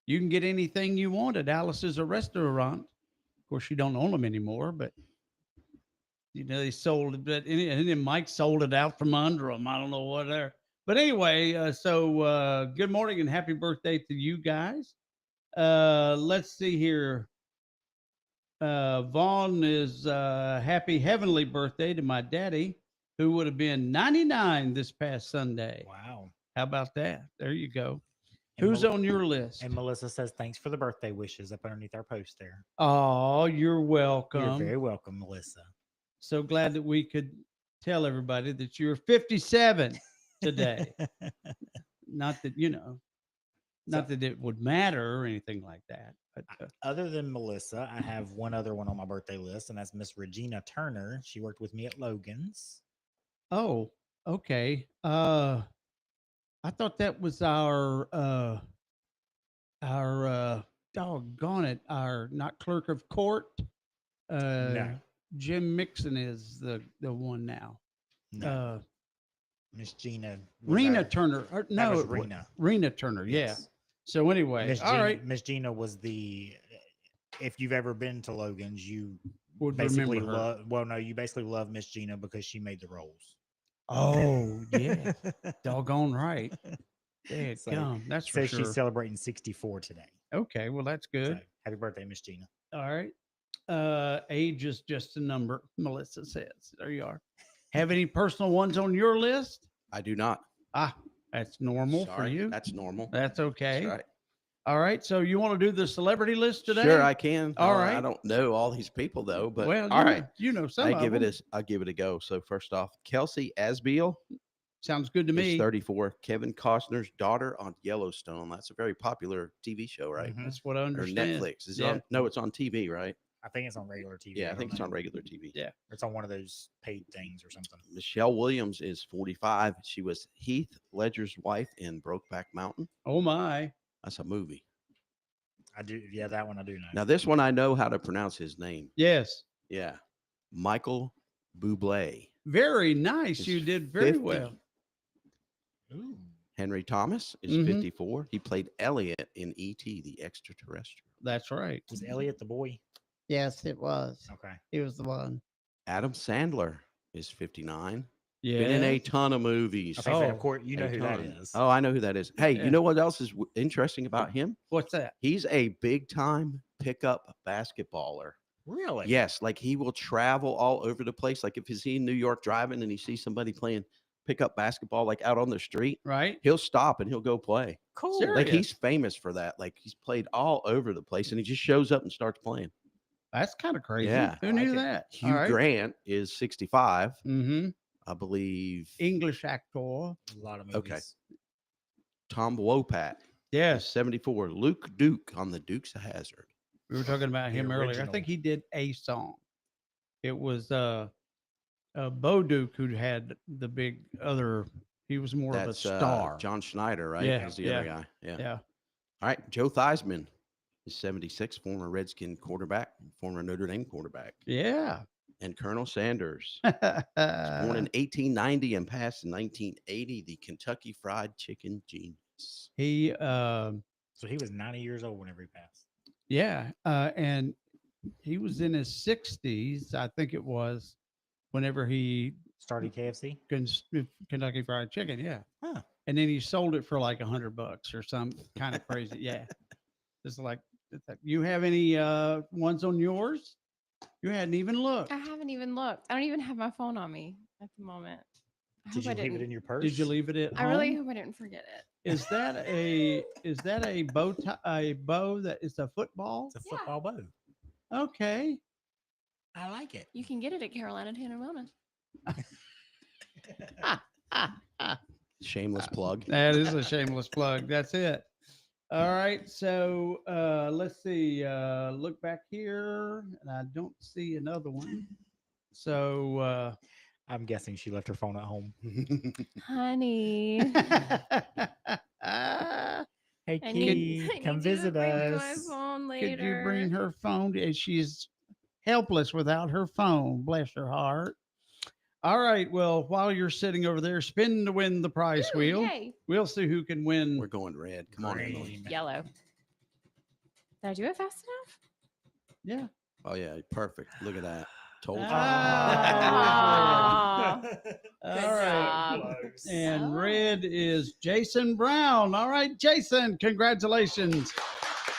You can get anything you want at Alice's a restaurant. Of course, you don't own them anymore, but they sold it. But and then Mike sold it out from under them. I don't know what there. But anyway, good morning and happy birthday to you guys. Let's see here. Vaughn is happy heavenly birthday to my daddy, who would have been 99 this past Sunday. Wow. How about that? There you go. And Who's on your list? And Melissa says, thanks for the birthday wishes up underneath our post there. Oh, you're welcome. You're very welcome, Melissa. So glad that we could tell everybody that you're 57 today. Not that, not that it would matter or anything like that. But, other than Melissa, I have one other one on my birthday list, and that's Miss Regina Turner. She worked with me at Logan's. Oh, okay. I thought that was our doggone it, our not clerk of court. No. Jim Mixon is the one now. No. Miss Gina. Rena Turner. That was Rena. Rena Turner, Yes. yeah. So anyway, all right. Miss Gina was if you've ever been to Logan's, you would basically remember her. you basically love Miss Gina because she made the rolls. Oh, yeah. Doggone right. That's for sure. She's celebrating 64 today. Okay, well, that's good. So, happy birthday, Miss Gina. All right. Age is just a number, Melissa says. There you are. Have any personal ones on your list? I do not. That's normal for Sorry, you. That's normal. That's okay. That's right. All right. So you want to do the celebrity list today? Sure, I can. All I right. don't know all these people though, but Well, all right. you know some of them. I'll give it a go. So first off, Kelsey Asbiel Sounds good to is me. 34. Kevin Costner's daughter on Yellowstone. That's a very popular TV show, right? That's what I Or understand. Netflix. Is it Yeah. on? No, it's on TV, right? I think it's on regular TV. Yeah, I don't think it's know. on regular TV. Yeah. It's on one of those paid things or something. Michelle Williams is 45. She was Heath Ledger's wife in Brokeback Mountain. Oh my. That's a movie. I do. Yeah, that one I do know. Now this one I know how to pronounce his name. Yes. Yeah, Michael Bublé. Very nice. is You did very 50. well. Ooh. Henry Thomas is Mhm. 54. He played Elliot in E.T. the Extraterrestrial. That's right. Was Elliot the boy? Yes, it was. Okay. He was the one. Adam Sandler is 59. Yeah. Been in a ton of movies. Okay, so of course you know A who that ton. is. Oh, I know who that is. Hey, Yeah. you know what else is interesting about him? What's that? He's a big time pickup basketballer. Really? Yes, like he will travel all over the place. Like if he's in New York driving and he sees somebody playing pickup basketball like out on the street, Right. he'll stop and he'll go play. Cool. Like Serious? he's famous for that. Like he's played all over the place and he just shows up and starts playing. That's kind of crazy. Yeah. Who I knew like it. that? Hugh Grant is 65, Mm-hmm. I believe. English actor. A lot of movies. Okay. Tom Wopat is Yes. 74. Luke Duke on the Dukes of Hazzard. We were talking about The him earlier. I original. think he did a song. It was Bo Duke who had the big other. He was more of a That's star. John Schneider, right? Yeah, Is the other guy. Yeah. Yeah. All right. Joe Theismann is 76, former Redskin quarterback, former Notre Dame quarterback. Yeah. And Colonel Sanders, born in 1890 and passed in 1980, the Kentucky Fried Chicken genius. He So he was 90 years old whenever he passed. yeah, and he was in his 60s, I think it was, whenever he Started KFC. Kentucky Fried Chicken, yeah. Huh. And then he sold it for like $100 or some kind of crazy. Yeah. It's like, you have any ones on yours? You hadn't even looked. I haven't even looked. I don't even have my phone on me at the moment. I Did hope you I leave didn't. it in your purse? Did you leave it at I really home? hope I didn't forget it. Is that a bow tie, a bow that is a football? It's a football bow. Okay. I like it. You can get it at Carolina Tan and Wellness. Shameless plug. That is a shameless plug. That's it. All right. So let's see. Look back here, and I don't see another one. So I'm guessing she left her phone at home. Honey. Hey, I Kitty, I come need you to visit bring us. My phone later. could you bring her phone? And she's helpless without her phone. Bless her heart. All right. Well, while you're sitting over there, spin to win the prize Ooh, wheel. yay. We'll see who can win. We're going red. Come on, Emily. Yellow. Did I do it fast enough? Yeah. Oh, yeah. Perfect. Look at that. Told you. Aw. All Good right. job. And Oh. red is Jason Brown. All right, Jason, congratulations.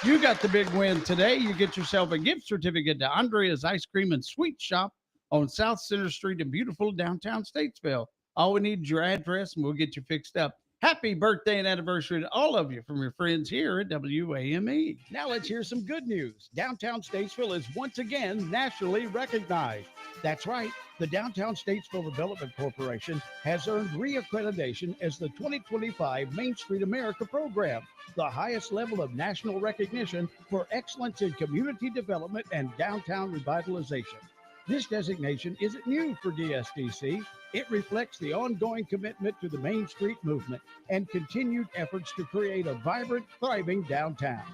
You got the big win today. You get yourself a gift certificate to Andrea's Ice Cream and Sweet Shop on South Center Street in beautiful downtown Statesville. All we need is your address and we'll get you fixed up. Happy birthday and anniversary to all of you from your friends here at WAME. Now let's hear some good news. Downtown Statesville is once again nationally recognized. That's right. The Downtown Statesville Development Corporation has earned reaccreditation as the 2025 Main Street America program, the highest level of national recognition for excellence in community development and downtown revitalization. This designation isn't new for DSDC. It reflects the ongoing commitment to the Main Street movement and continued efforts to create a vibrant, thriving downtown.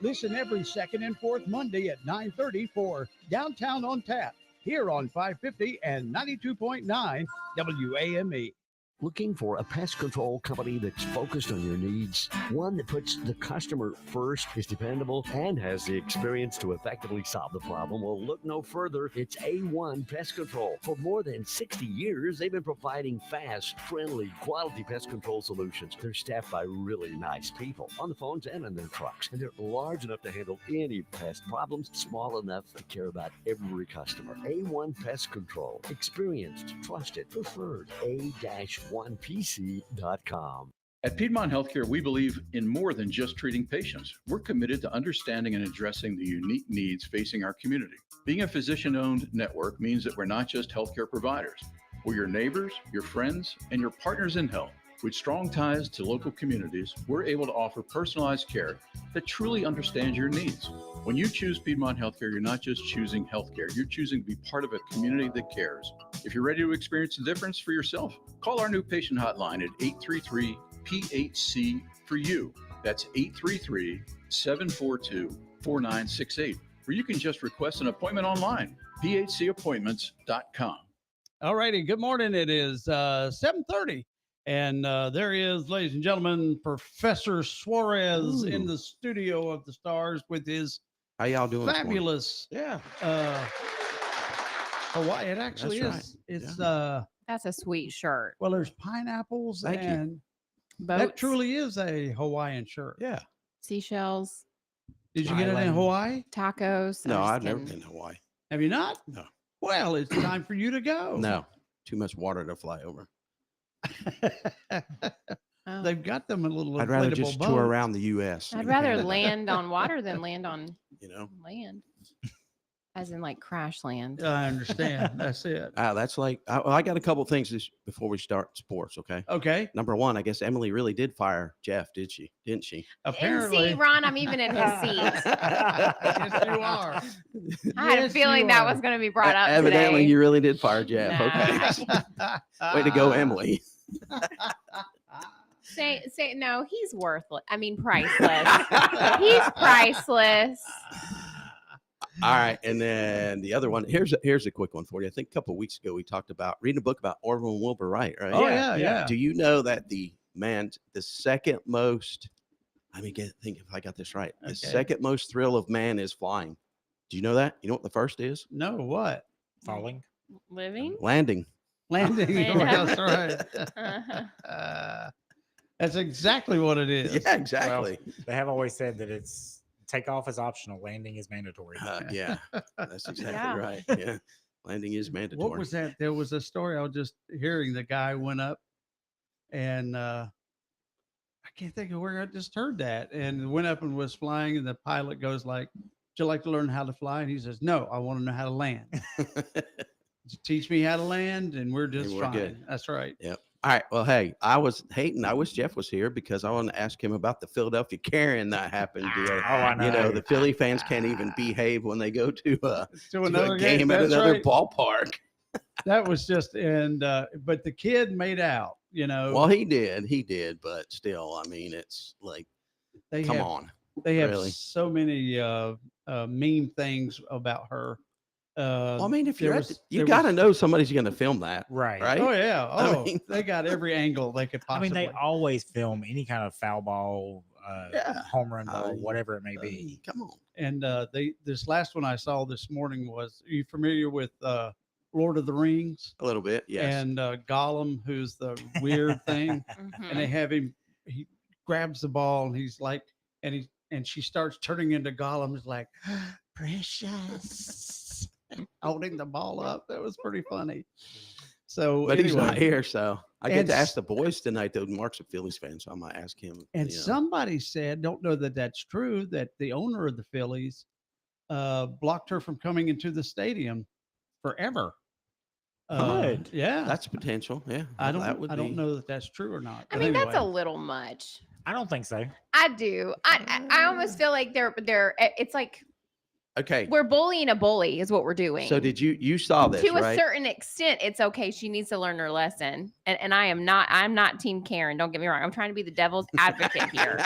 Listen every second and fourth Monday at 9:30 for Downtown on Tap, here on 550 and 92.9 WAME. Looking for a pest control company that's focused on your needs? One that puts the customer first, is dependable, and has the experience to effectively solve the problem? Well, look no further. It's A1 Pest Control. For more than 60 years, they've been providing fast, friendly, quality pest control solutions. They're staffed by really nice people on the phones and in their trucks. And they're large enough to handle any pest problems, small enough to care about every customer. A1 Pest Control. Experienced, trusted, preferred. A-1PC.com. At Piedmont Healthcare, we believe in more than just treating patients. We're committed to understanding and addressing the unique needs facing our community. Being a physician-owned network means that we're not just healthcare providers. We're your neighbors, your friends, and your partners in health. With strong ties to local communities, we're able to offer personalized care that truly understands your needs. When you choose Piedmont Healthcare, you're not just choosing healthcare, you're choosing to be part of a community that cares. If you're ready to experience the difference for yourself, call our new patient hotline at 833-PHC for you. That's 833-742-4968. Or you can just request an appointment online, phcappointments.com. All righty. Good morning. It is 7:30. And there he is, ladies and gentlemen, Professor Suarez in the studio of the Stars with his How y'all doing? this morning? fabulous Hawaii. It actually That's is. right. It's That's a sweet shirt. well, there's pineapples Thank you. and Boats, that truly is a Hawaiian shirt. Yeah. seashells, Did you get it in Island. Hawaii? tacos. No, I'm just I've never kidding. been to Hawaii. Have you not? No. Well, it's time for you to go. No. Too much water to fly over. Oh. They've got them in little I'd rather inflatable just boats. tour around the U.S. I'd in rather Canada. land on water than land on land, as in like crash land. I understand. That's it. That's like, I got a couple things before we start sports, okay? Okay. Number one, I guess Emily really did fire Jeff, didn't she? Apparently. See, Ron, I'm even in his seat. Yes, you are. I had a feeling that was going to be brought up Evidently, today. you really did fire Jeff. Okay. Way to go, Emily. Say no, he's worthless. I mean, priceless. He's priceless. All right, and then the other one. Here's a quick one for you. I think a couple of weeks ago we talked about reading a book about Orville and Wilbur Wright, right? Oh, yeah. Do you know that the second most? Let me think if I got this right. The second most thrill of man is flying. Do you know that? You know what the first is? No, what? Falling. Living. Landing. Landing. Oh, that's right. That's exactly what it is. Yeah, exactly. Well, they have always said that it's takeoff is optional, landing is mandatory. Yeah, that's exactly Yeah. right. Yeah, landing is mandatory. What was that? There was a story I was just hearing. The guy went up and I can't think of where I just heard that, and went up and was flying, and the pilot goes like, "Would you like to learn how to fly?" And he says, "No, I want to know how to land." Teach me how to land, and we're just we're fine. good. That's right. Yep. All right. Well, hey, I was hating. I wish Jeff was here because I want to ask him about the Philadelphia carrying that happened. I know. You know, the Philly fans can't even behave when they go to a another game at That's another right. ballpark. That was just but the kid made out. You know. Well, he did, but still, I mean, it's like, come on. They have really? so many meme things about her. Well, I mean, if you're you got to know somebody's going to film that, Right. Right? Oh yeah. I Oh, mean, they got every angle they could I possibly. mean, they always film any kind of foul ball, home run ball, whatever it may be. Come on. And this last one I saw this morning was. Are you familiar with Lord of the Rings? A little bit, yes. And Gollum, who's the weird thing, and they have him. He grabs the ball and he's like, and she starts turning into Gollum. Is like, precious, holding the ball up. That was pretty funny. So, But he's not anyway. here, so I get And to ask the boys tonight. Though Mark's a Phillies fan, so I might ask him. And you know. somebody said, don't know that that's true, that the owner of the Phillies blocked her from coming into the stadium forever. Good. Yeah, That's potential. Yeah, I that would don't be- know that that's true or not. I but mean, that's a anyway. little much. I don't think so. I do. I almost feel like they're. It's like Okay. we're bullying a bully is what we're doing. So did you saw this, to a right? certain extent, it's okay. She needs to learn her lesson. And I'm not Team Karen. Don't get me wrong. I'm trying to be the devil's advocate here.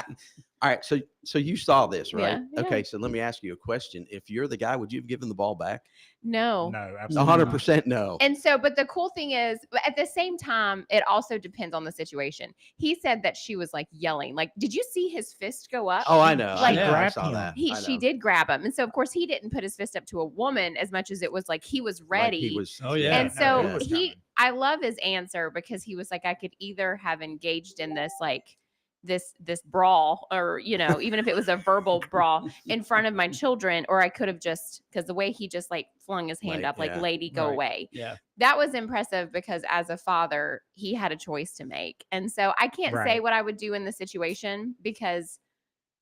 All right. So you saw this, right? Yeah, Okay. yeah. So let me ask you a question. If you're the guy, would you have given the ball back? No. No, absolutely. 100% no. And so, but the cool thing is, at the same time, it also depends on the situation. He said that she was like yelling. Like, did you see his fist go up? Oh, I know. Like, I saw that. I She know. did grab him, and so of course he didn't put his fist up to a woman as much as it was like he was ready. Like he was, Oh, yeah. And so it was coming. I love his answer because he was like, I could either have engaged in this like this brawl, or even if it was a verbal brawl in front of my children, or I could have just, because the way he just like flung his hand up, like, yeah. lady, go Right. away. Yeah. That was impressive because as a father, he had a choice to make. And so I can't say Right. what I would do in the situation because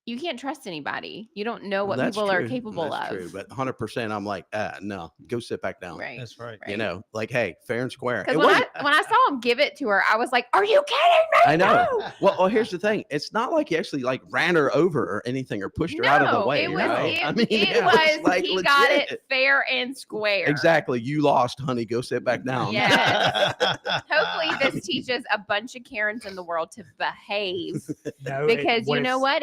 you can't trust anybody. You don't know what That's people are true. capable That's of. true. But 100%, I'm like, no, go sit back down. Right. That's right. You know, like, hey, fair and square. Because It wasn't- when I saw him give it to her, I was like, "Are you kidding me?" I know. No. Well, here's the thing. It's not like he actually like ran her over or anything or pushed her out of the way. It was. right? It, I mean, it yeah, was. it's like He got it legit. fair and square. Exactly. You lost, honey. Go sit back down. Yes. Hopefully, this teaches a bunch of Karens in the world to behave. No, Because you know what?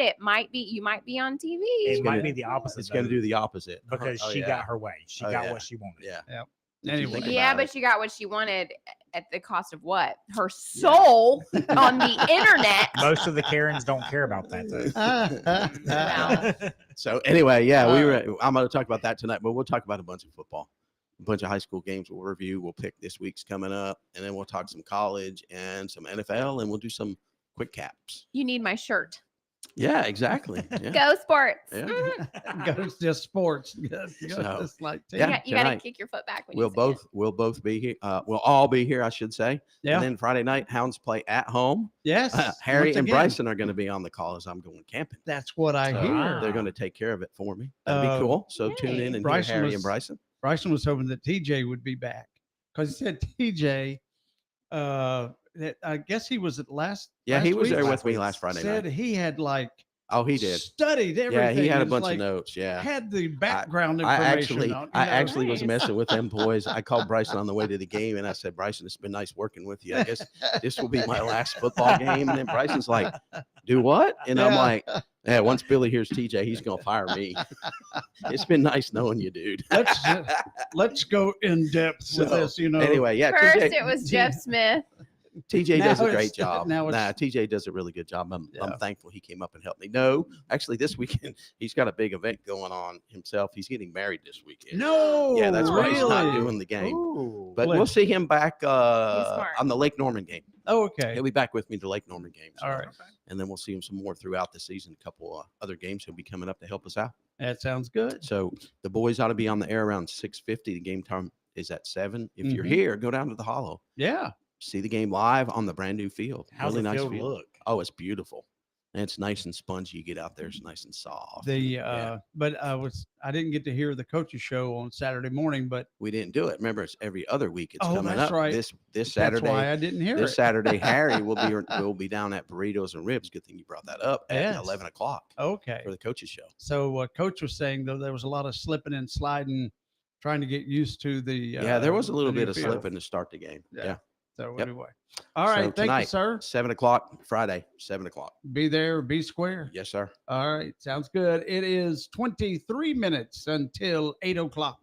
You might be on TV. It might be the opposite. It's going to though, do the opposite. because Oh, she yeah. got her way. She Oh, got yeah. what she wanted. Yeah. Yep. If you think Anyway. Yeah, about but it. she got what she wanted at the cost of what? Her soul on the internet. Most of the Karens don't care about that though. Well, So anyway, yeah, I'm going to talk about that tonight, but we'll talk about a bunch of football, a bunch of high school games. We'll review. We'll pick this week's coming up, and then we'll talk some college and some NFL, and we'll do some quick caps. you need my shirt. Yeah, exactly. Yeah. Go sports. Yeah. Goes just sports. Goes So, just like yeah. team. You got to tonight. kick your foot back when We'll you say it. both be here. We'll all be here, I should say. Yeah. And then Friday night, Hounds play at home. Yes. Harry once and again. Bryson are going to be on the call as I'm going camping. That's what I So hear. they're going to take care of it for me. That'd be cool. So tune in and Bryson hear Harry was- and Bryson. Bryson was hoping that TJ would be back because he said TJ. That I guess he was at last. Yeah, he was week, there with me last Friday said night. he had like Oh, he did. studied everything. Yeah, he had a It's bunch like, of notes. Yeah. had the background I information. actually was messing with them boys. I called Bryson on the way to the game and I said, Bryson, it's been nice working with you. I guess this will be my last football game. And then Bryson's like, do what? And I'm Yeah. like, yeah, once Billy hears TJ, he's going to fire me. It's been nice knowing you, dude. Let's go in depth with this. Anyway, yeah. First, TJ, it was Jeff Smith. TJ Now does a it's- great job. now it's- TJ does a really good job. I'm thankful he came up and helped me. No, actually, this weekend he's got a big event going on himself. He's getting married this weekend. No, Yeah, that's why he's not really? doing the game. Ooh. But Well, we'll see him back smart. on the Lake Norman game. Oh, okay. He'll be back with me to Lake Norman games. All right. And then we'll see him some more throughout the season. A couple other games he'll be coming up to help us out. That sounds good. So the boys ought to be on the air around 6:50. The game time is at 7. If you're Mhm. here, go down to the Hollow. Yeah. See the game live on the brand new field. How's really the nice field field. look? Oh, it's beautiful. And it's nice and spongy. You get out there, it's nice and soft. But I didn't get to hear the coaches show on Saturday morning, but We didn't do it. Remember, it's every other week. It's Oh, coming that's up. right. This That's Saturday. why I didn't hear This it. Saturday, Harry will be down at Burritos and Ribs. Good thing you brought that up at Yes. 11 o'clock Okay. for the coaches show. So coach was saying though there was a lot of slipping and sliding, trying to get used to the. Yeah, there was a little the new bit of field. slipping to start the game. Yeah. So Yep. anyway, all right. So Thank tonight, you, sir. 7 o'clock, Friday, 7 o'clock. Be there, be square. Yes, sir. All right, sounds good. It is 23 minutes until 8 o'clock.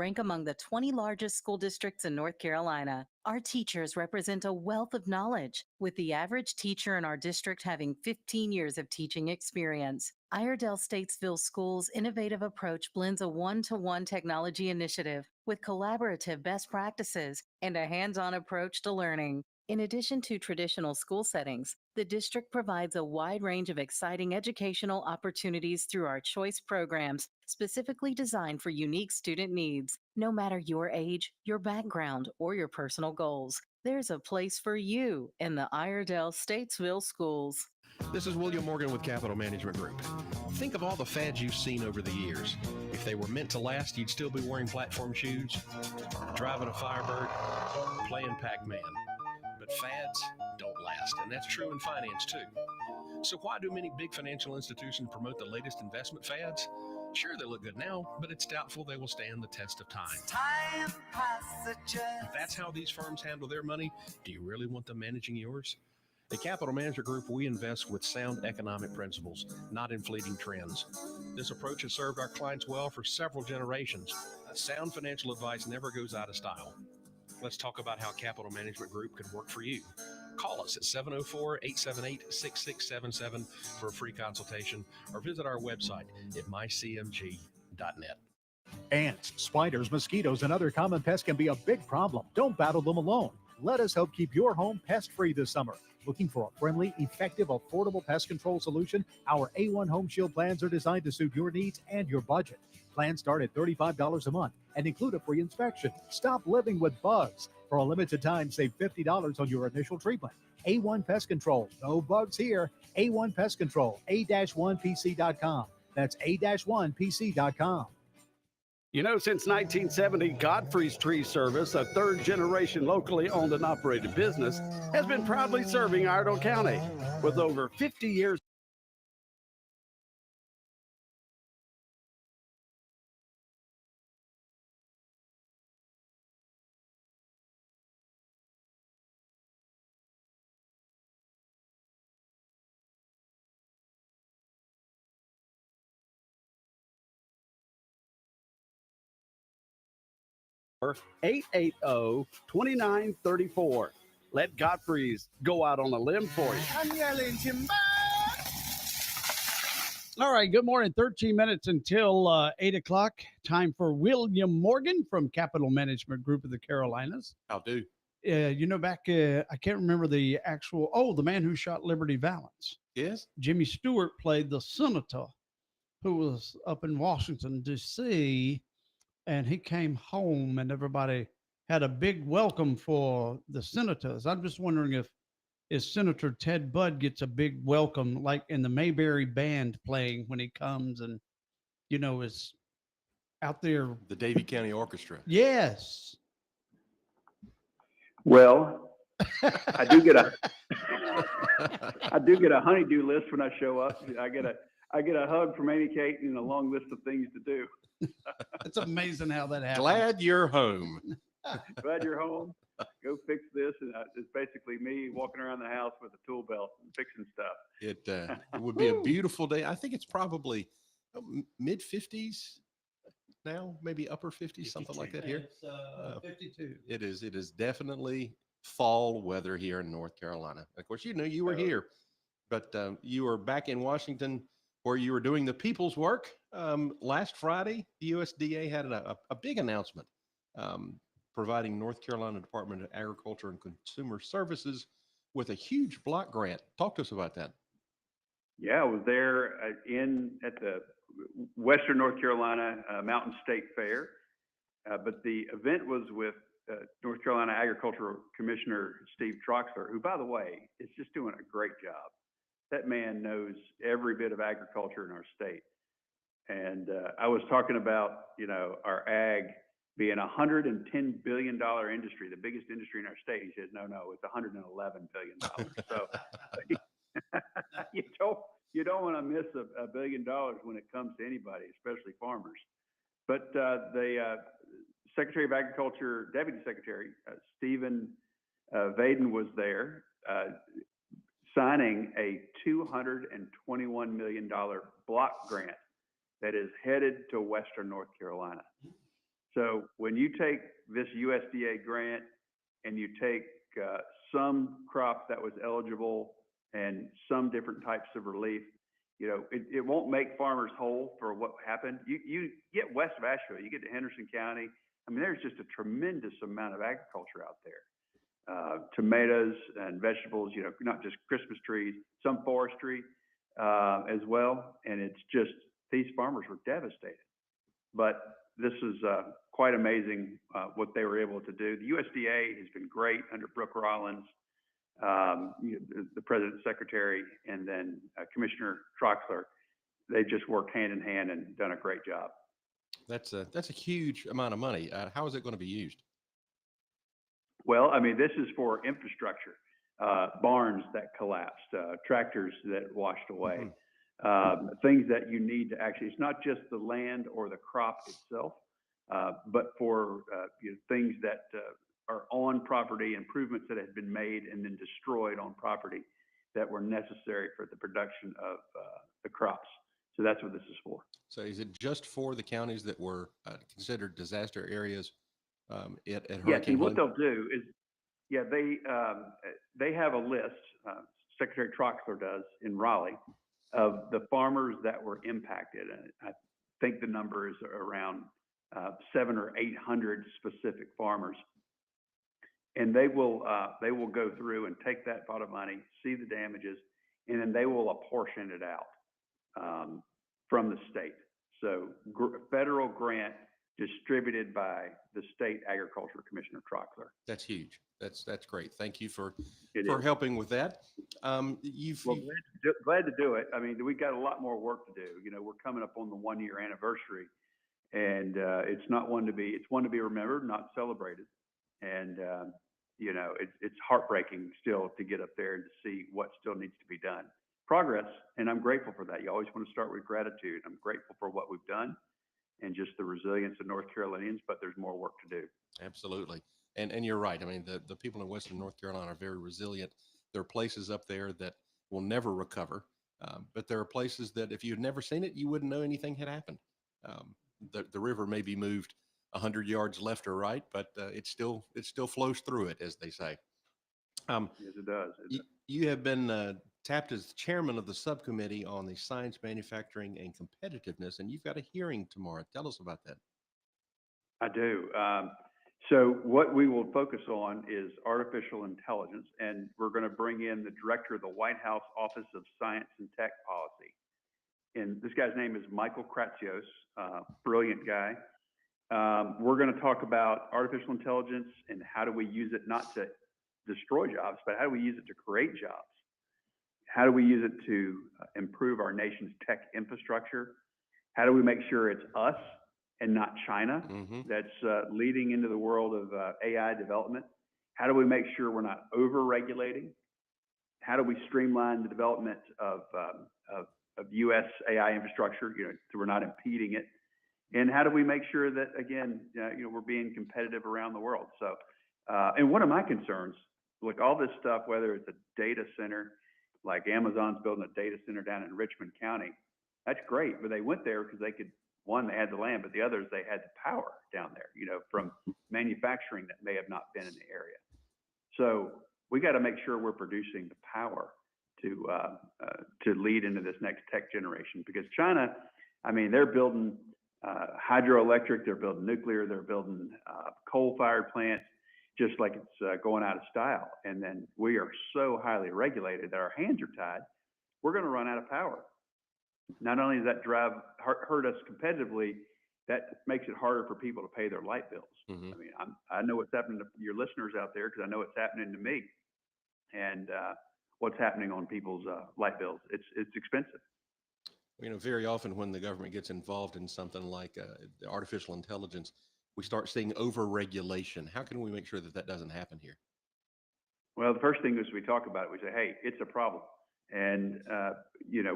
rank among the 20 largest school districts in North Carolina. Our teachers represent a wealth of knowledge, with the average teacher in our district having 15 years of teaching experience. Iredell Statesville Schools' innovative approach blends a one-to-one technology initiative with collaborative best practices and a hands-on approach to learning. In addition to traditional school settings, the district provides a wide range of exciting educational opportunities through our choice programs, specifically designed for unique student needs. No matter your age, your background, or your personal goals, there's a place for you in the Iredell Statesville Schools. This is William Morgan with Capital Management Group. Think of all the fads you've seen over the years. If they were meant to last, you'd still be wearing platform shoes, driving a Firebird, playing Pac-Man. But fads don't last, and that's true in finance too. So why do many big financial institutions promote the latest investment fads? Sure, they look good now, but it's doubtful they will stand the test of time. If that's how these firms handle their money, do you really want them managing yours? At Capital Management Group, we invest with sound economic principles, not in fleeting trends. This approach has served our clients well for several generations. Sound financial advice never goes out of style. Let's talk about how Capital Management Group can work for you. Call us at 704-878-6677 for a free consultation or visit our website at mycmg.net. Ants, spiders, mosquitoes, and other common pests can be a big problem. Don't battle them alone. Let us help keep your home pest-free this summer. Looking for a friendly, effective, affordable pest control solution? Our A1 Home Shield plans are designed to suit your needs and your budget. Plans start at $35 a month and include a free inspection. Stop living with bugs. For a limited time, save $50 on your initial treatment. A1 Pest Control. No bugs here. A1 Pest Control. A-1PC.com. That's A-1PC.com. You know, since 1970, Godfrey's Tree Service, a third-generation locally owned and operated business, has been proudly serving Iredell County. With over 50 years $, 880-2934. Let Godfrey's go out on a limb for you. I'm yelling timber. All right, good morning. 13 minutes until 8 o'clock. Time for William Morgan from Capital Management Group of the Carolinas. I'll do. You know, back, I can't remember the actual, the man who shot Liberty Valance. Yes. Jimmy Stewart played the senator who was up in Washington, D.C., and he came home and everybody had a big welcome for the senators. I'm just wondering if Senator Ted Budd gets a big welcome, like in the Mayberry Band playing when he comes and, you know, is out there. The Davie County Orchestra. Yes. Well, I do get a honeydew list when I show up. I get a hug from Amy Kate and a long list of things to do. It's amazing how that happens. Glad you're home. Glad you're home. Go fix this. And it's basically me walking around the house with a tool belt and fixing stuff. It would be a beautiful day. I think it's probably mid 50s now, maybe upper 50s, something like that here. It's 52. It is definitely fall weather here in North Carolina. Of course, you know, you were here, but you were back in Washington where you were doing the people's work. Last Friday, the USDA had a big announcement providing North Carolina Department of Agriculture and Consumer Services with a huge block grant. Talk to us about that. Yeah, I was there at the Western North Carolina Mountain State Fair, but the event was with North Carolina Agricultural Commissioner Steve Troxler, who, by the way, is just doing a great job. That man knows every bit of agriculture in our state. And I was talking about, you know, our ag being a $110 billion industry, the biggest industry in our state. He says, no, it's $111 billion. So you don't want to miss $1 billion when it comes to anybody, especially farmers. But the Secretary of Agriculture, Deputy Secretary, Stephen Vaden was there signing a $221 million block grant that is headed to Western North Carolina. So when you take this USDA grant and you take some crop that was eligible and some different types of relief, it won't make farmers whole for what happened. You get west of Asheville, you get to Henderson County. I mean, there's just a tremendous amount of agriculture out there. Tomatoes and vegetables, not just Christmas trees, some forestry as well. And it's just, these farmers were devastated. But this is quite amazing what they were able to do. The USDA has been great under Brooke Rollins, the president, secretary, and then Commissioner Troxler. They just worked hand in hand and done a great job. That's a huge amount of money. How is it going to be used? Well, I mean, this is for infrastructure, barns that collapsed, tractors that washed away, things that you need to actually, it's not just the land or the crop itself, but for things that are on property, improvements that have been made and then destroyed on property that were necessary for the production of the crops. So that's what this is for. So is it just for the counties that were considered disaster areas at Hurricane Yes, and what Helene? they'll do is, they have a list, Secretary Troxler does in Raleigh, of the farmers that were impacted. And I think the number is around 700 or 800 specific farmers. And they will go through and take that pot of money, see the damages, and then they will apportion it out from the state. So federal grant distributed by the state agriculture commissioner Troxler. That's huge. That's great. Thank you for helping with that. Glad to do it. I mean, we got a lot more work to do. We're coming up on the 1-year anniversary, and it's one to be remembered, not celebrated. And it's heartbreaking still to get up there and to see what still needs to be done. Progress, and I'm grateful for that. You always want to start with gratitude. I'm grateful for what we've done and just the resilience of North Carolinians, but there's more work to do. Absolutely. And you're right. I mean, the people in Western North Carolina are very resilient. There are places up there that will never recover, but there are places that if you'd never seen it, you wouldn't know anything had happened. The river may be moved 100 yards left or right, but it still flows through it, as they say. Yes, it does. You have been tapped as chairman of the subcommittee on the science, manufacturing, and competitiveness, and you've got a hearing tomorrow. Tell us about that. I do. So what we will focus on is artificial intelligence, and we're going to bring in the director of the White House Office of Science and Tech Policy. And this guy's name is Michael Kratsios, brilliant guy. We're going to talk about artificial intelligence and how do we use it not to destroy jobs, but how do we use it to create jobs? How do we use it to improve our nation's tech infrastructure? How do we make sure it's us and not China that's leading into the world of AI development? How do we make sure we're not over-regulating? How do we streamline the development of U.S. AI infrastructure, so we're not impeding it? And how do we make sure that, again, we're being competitive around the world? So, and one of my concerns, look, all this stuff, whether it's a data center, like Amazon's building a data center down in Richmond County, that's great, but they went there because they could, one, they had the land, but the others, they had the power down there, from manufacturing that may have not been in the area. So we got to make sure we're producing the power to lead into this next tech generation, because China, I mean, they're building hydroelectric, they're building nuclear, they're building coal-fired plants, just like it's going out of style. And then we are so highly regulated that our hands are tied. We're going to run out of power. Not only does that hurt us competitively, that makes it harder for people to pay their light bills. I mean, I know what's happening to your listeners out there because I know what's happening to me, and what's happening on people's light bills. It's expensive. Very often when the government gets involved in something like artificial intelligence, we start seeing over-regulation. How can we make sure that doesn't happen here? Well, the first thing is we talk about it. We say, hey, it's a problem. And,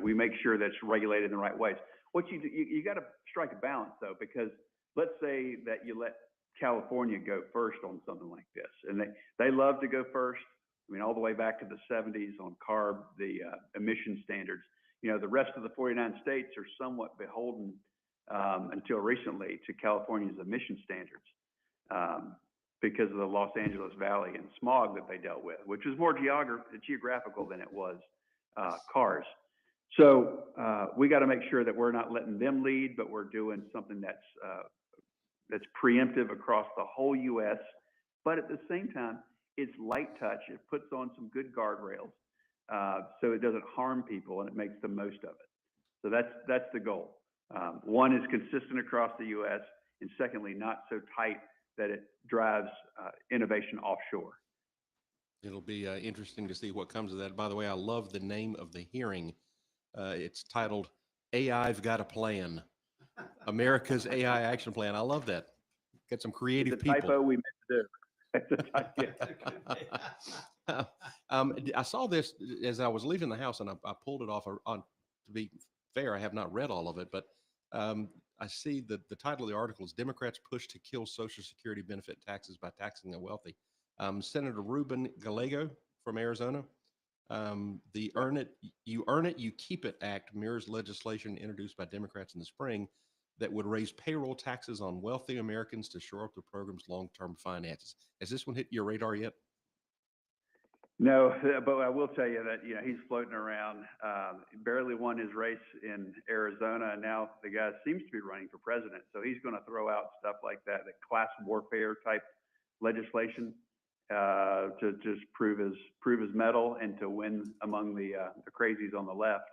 we make sure that it's regulated in the right ways. What you got to strike a balance, though, because let's say that you let California go first on something like this. And they love to go first. I mean, all the way back to the 70s on CARB, the emission standards. The rest of the 49 states are somewhat beholden until recently to California's emission standards because of the Los Angeles Valley and smog that they dealt with, which was more geographical than it was cars. So we got to make sure that we're not letting them lead, but we're doing something that's preemptive across the whole U.S. But at the same time, it's light touch. It puts on some good guardrails, so it doesn't harm people and it makes the most of it. So that's the goal. One is consistent across the U.S., and secondly, not so tight that it drives innovation offshore. It'll be interesting to see what comes of that. By the way, I love the name of the hearing. It's titled AI's Got a Plan, America's AI Action Plan. I love that. Got some creative it's a people. Typo we meant to do. I saw this as I was leaving the house, and I pulled it off. To be fair, I have not read all of it, but I see that the title of the article is "Democrats Push to Kill Social Security Benefit Taxes by Taxing the Wealthy." Senator Ruben Gallego from Arizona. The Earn It, You Keep It Act mirrors legislation introduced by Democrats in the spring that would raise payroll taxes on wealthy Americans to shore up the program's long-term finances. Has this one hit your radar yet? No, but I will tell you that he's floating around. Barely won his race in Arizona, and now the guy seems to be running for president. So he's going to throw out stuff like that class warfare type legislation to just prove his mettle and to win among the crazies on the left.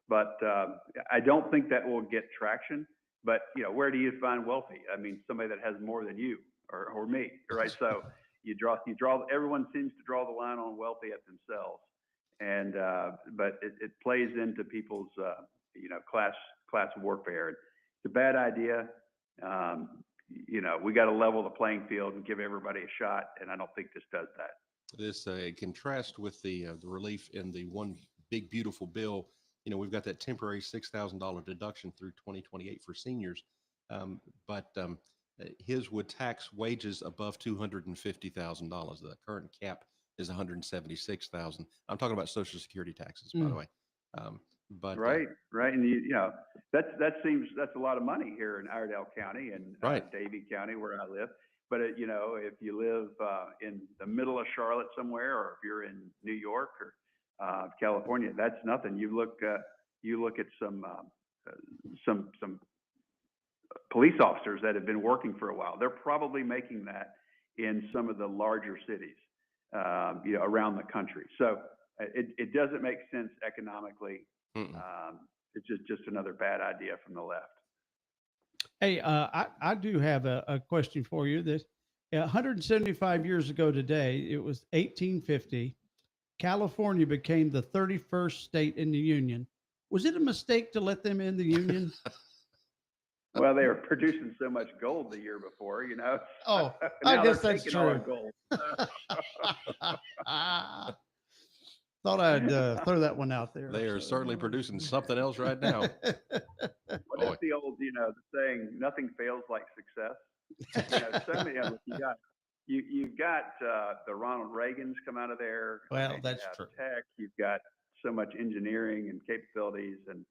But I don't think that will get traction. But where do you find wealthy? I mean, somebody that has more than you or me, right? So you draw. Everyone seems to draw the line on wealthy at themselves, and but it plays into people's class warfare. It's a bad idea. We got to level the playing field and give everybody a shot, and I don't think this does that. This contrast with the relief in the one big beautiful bill. We've got that temporary $6,000 deduction through 2028 for seniors, but his would tax wages above $250,000. The current cap is $176,000. I'm talking about Social Security taxes, by the way. But right, and that's a lot of money here in Iredell County and Davie County, where I live. But if you live in the middle of Charlotte somewhere, or if you're in New York or California, that's nothing. You look at some police officers that have been working for a while. They're probably making that in some of the larger cities, around the country. So it doesn't make sense economically. It's just another bad idea from the left. Hey, I do have a question for you. That 175 years ago today, it was 1850. California became the 31st state in the union. Was it a mistake to let them in the union? Well, they were producing so much gold the year before, Oh, I guess that's taking all the true. gold. Thought I'd throw that one out there. they are certainly producing something else right now. What is the old, the saying, nothing fails like success? So many of them. You've got the Ronald Reagans come out of there. Well, that's true. Tech. You've got so much engineering and capabilities, and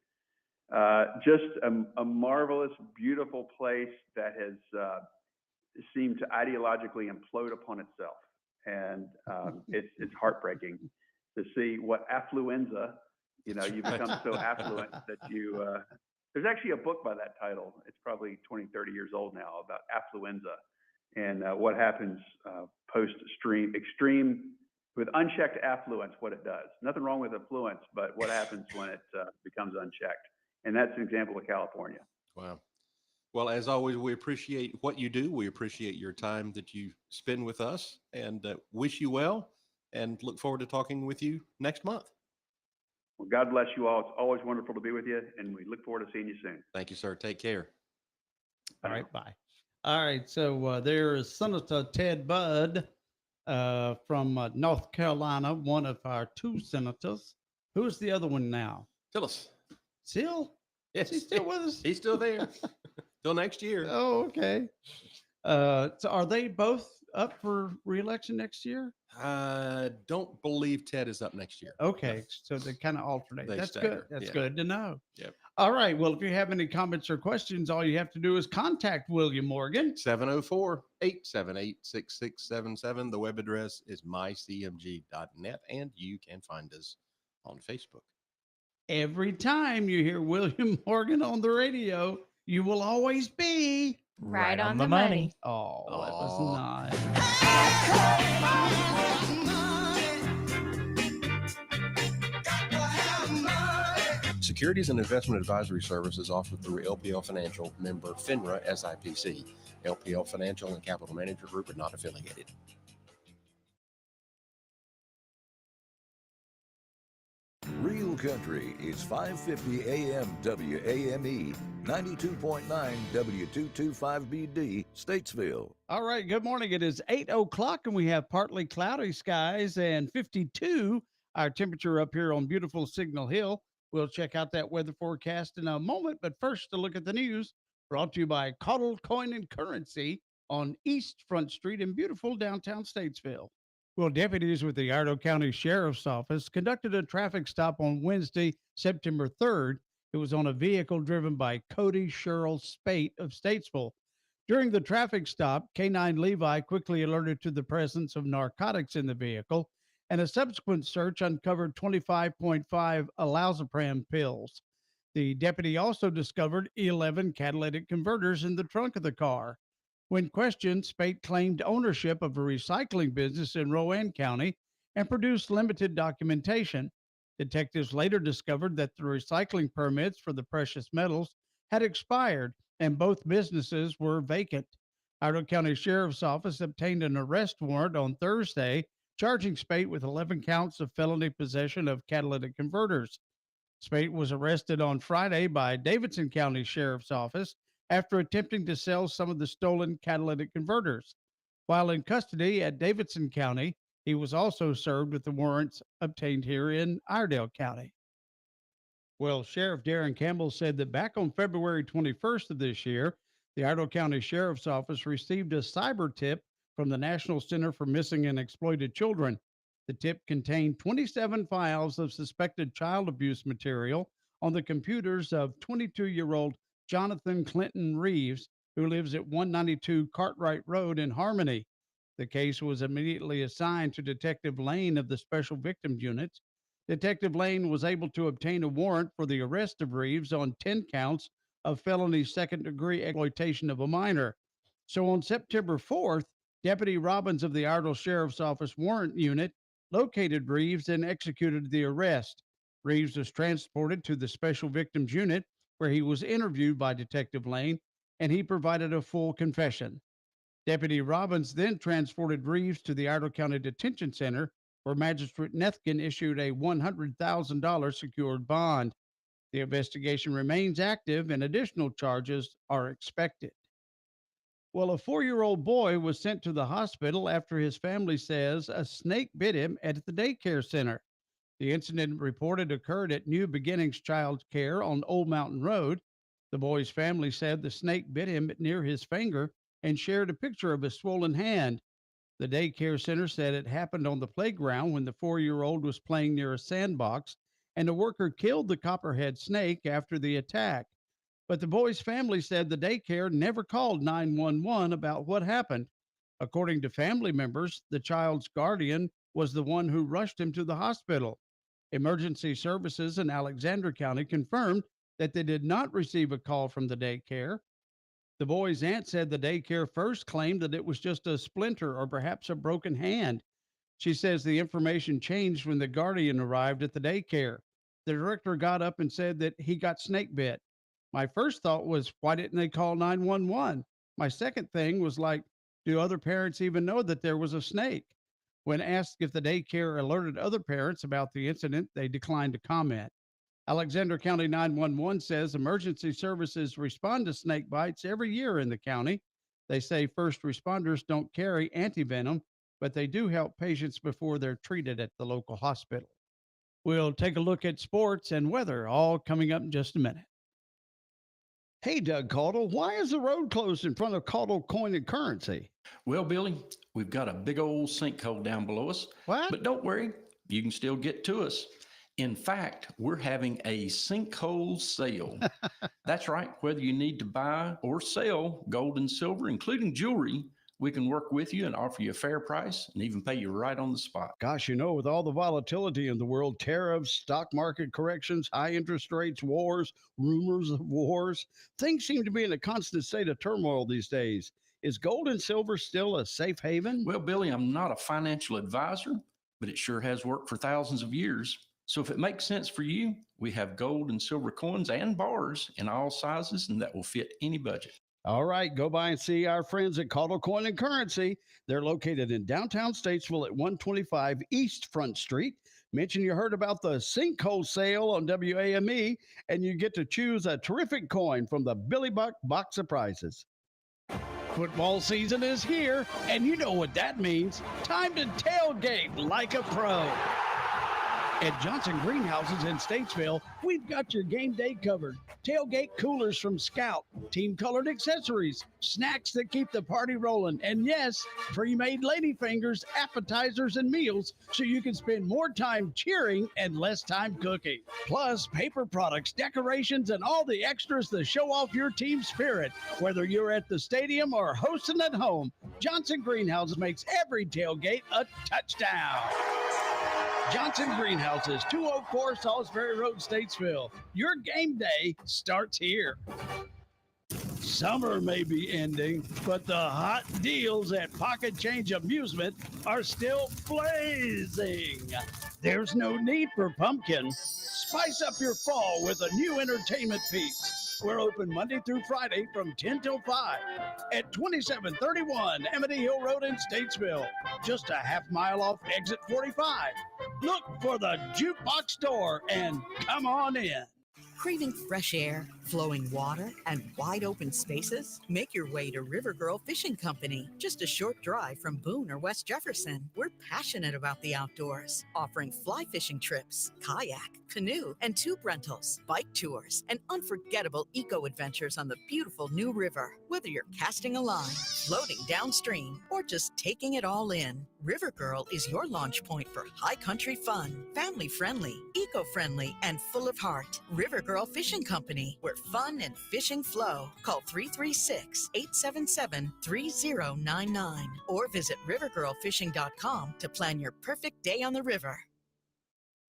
just a marvelous, beautiful place that has seemed to ideologically implode upon itself, and it's heartbreaking to see what affluenza. You become so affluent that you. There's actually a book by that title. It's probably 20, 30 years old now, about affluenza and what happens extreme with unchecked affluence, what it does. Nothing wrong with affluence, but what happens when it becomes unchecked. And that's an example of California. Wow. Well, as always, we appreciate what you do. We appreciate your time that you spend with us, and wish you well, and look forward to talking with you next month. Well, God bless you all. It's always wonderful to be with you, and we look forward to seeing you soon. Thank you, sir. Take care. All right, bye. All right, so there is Senator Ted Budd from North Carolina, one of our two senators. Who's the other one now? Phyllis. Still? Yes. He's still with us? He's still there. Till next year. Oh, okay. So are they both up for re-election next year? I don't believe Ted is up next year. Okay, so they kind of alternate. They That's stagger. good. That's Yeah. good to know. Yep. All right. Well, if you have any comments or questions, all you have to do is contact William Morgan. 704-878-6677. The web address is mycmg.net, and you can find us on Facebook. Every time you hear William Morgan on the radio, you will always be Right on the money. Oh, that was not. Securities and investment advisory services offered through LPL Financial, member FINRA SIPC. LPL Financial and Capital Management Group are not affiliated. Real Country is 550 AM WAME, 92.9 W225BD, Statesville. All right. Good morning. It is 8 o'clock, and we have partly cloudy skies and 52 our temperature up here on beautiful Signal Hill. We'll check out that weather forecast in a moment, but first, a look at the news brought to you by Caudle Coin and Currency on East Front Street in beautiful downtown Statesville. Well, deputies with the Iredell County Sheriff's Office conducted a traffic stop on Wednesday, September 3rd. It was on a vehicle driven by Cody Sherrill Spate of Statesville. During the traffic stop, K9 Levi quickly alerted to the presence of narcotics in the vehicle, and a subsequent search uncovered 25.5 alazapram pills. The deputy also discovered 11 catalytic converters in the trunk of the car. When questioned, Spate claimed ownership of a recycling business in Rowan County and produced limited documentation. Detectives later discovered that the recycling permits for the precious metals had expired and both businesses were vacant. Iredell County Sheriff's Office obtained an arrest warrant on Thursday, charging Spate with 11 counts of felony possession of catalytic converters. Spate was arrested on Friday by Davidson County Sheriff's Office after attempting to sell some of the stolen catalytic converters. While in custody at Davidson County, he was also served with the warrants obtained here in Iredell County. Well, Sheriff Darren Campbell said that back on February 21st of this year, the Iredell County Sheriff's Office received a cyber tip from the National Center for Missing and Exploited Children. The tip contained 27 files of suspected child abuse material on the computers of 22-year-old Jonathan Clinton Reeves, who lives at 192 Cartwright Road in Harmony. The case was immediately assigned to Detective Lane of the Special Victims Unit. Detective Lane was able to obtain a warrant for the arrest of Reeves on 10 counts of felony second-degree exploitation of a minor. So on September 4th, Deputy Robbins of the Iredell Sheriff's Office Warrant Unit located Reeves and executed the arrest. Reeves was transported to the Special Victims Unit, where he was interviewed by Detective Lane, and he provided a full confession. Deputy Robbins then transported Reeves to the Iredell County Detention Center, where Magistrate Nethkin issued a $100,000 secured bond. The investigation remains active, and additional charges are expected. Well, a 4-year-old boy was sent to the hospital after his family says a snake bit him at the daycare center. The incident reported occurred at New Beginnings Child Care on Old Mountain Road. The boy's family said the snake bit him near his finger and shared a picture of a swollen hand. The daycare center said it happened on the playground when the 4-year-old was playing near a sandbox, and a worker killed the copperhead snake after the attack. But the boy's family said the daycare never called 911 about what happened. According to family members, the child's guardian was the one who rushed him to the hospital. Emergency services in Alexander County confirmed that they did not receive a call from the daycare. The boy's aunt said the daycare first claimed that it was just a splinter or perhaps a broken hand. She says the information changed when the guardian arrived at the daycare. The director got up and said that he got snake bit. My first thought was, why didn't they call 911? My second thing was like, do other parents even know that there was a snake? When asked if the daycare alerted other parents about the incident, they declined to comment. Alexander County 911 says emergency services respond to snake bites every year in the county. They say first responders don't carry antivenom, but they do help patients before they're treated at the local hospital. We'll take a look at sports and weather, all coming up in just a minute. Hey, Doug Caudle, why is the road closed in front of Caudle Coin and Currency? Well, Billy, we've got a big old sinkhole down below us. What? But don't worry, you can still get to us. In fact, we're having a sinkhole sale. That's right. Whether you need to buy or sell gold and silver, including jewelry, we can work with you and offer you a fair price and even pay you right on the spot. Gosh, with all the volatility in the world, tariffs, stock market corrections, high interest rates, wars, rumors of wars, things seem to be in a constant state of turmoil these days. Is gold and silver still a safe haven? Well, Billy, I'm not a financial advisor, but it sure has worked for thousands of years. So if it makes sense for you, we have gold and silver coins and bars in all sizes, and that will fit any budget. All right, go by and see our friends at Caudle Coin and Currency. They're located in downtown Statesville at 125 East Front Street. Mention you heard about the sinkhole sale on WAME, and you get to choose a terrific coin from the Billy Buck Box of Prizes. Football season is here, and you know what that means. Time to tailgate like a pro. At Johnson Greenhouses in Statesville, we've got your game day covered. Tailgate coolers from Scout, team-colored accessories, snacks that keep the party rolling, and yes, pre-made ladyfingers, appetizers, and meals so you can spend more time cheering and less time cooking. Plus, paper products, decorations, and all the extras to show off your team spirit. Whether you're at the stadium or hosting at home, Johnson Greenhouses makes every tailgate a touchdown. Johnson Greenhouses, 204 Salisbury Road, Statesville. Your game day starts here. Summer may be ending, but the hot deals at Pocket Change Amusement are still blazing. There's no need for pumpkin. Spice up your fall with a new entertainment piece. We're open Monday through Friday from 10 till 5 at 2731 Amity Hill Road in Statesville, just a half mile off exit 45. Look for the Jukebox Store and come on in. Craving fresh air, flowing water, and wide open spaces? Make your way to River Girl Fishing Company, just a short drive from Boone or West Jefferson. We're passionate about the outdoors, offering fly fishing trips, kayak, canoe, and tube rentals, bike tours, and unforgettable eco-adventures on the beautiful New River. Whether you're casting a line, floating downstream, or just taking it all in, River Girl is your launch point for high country fun, family-friendly, eco-friendly, and full of heart. River Girl Fishing Company, where fun and fishing flow. Call 336-877-3099 or visit rivergirlfishing.com to plan your perfect day on the river.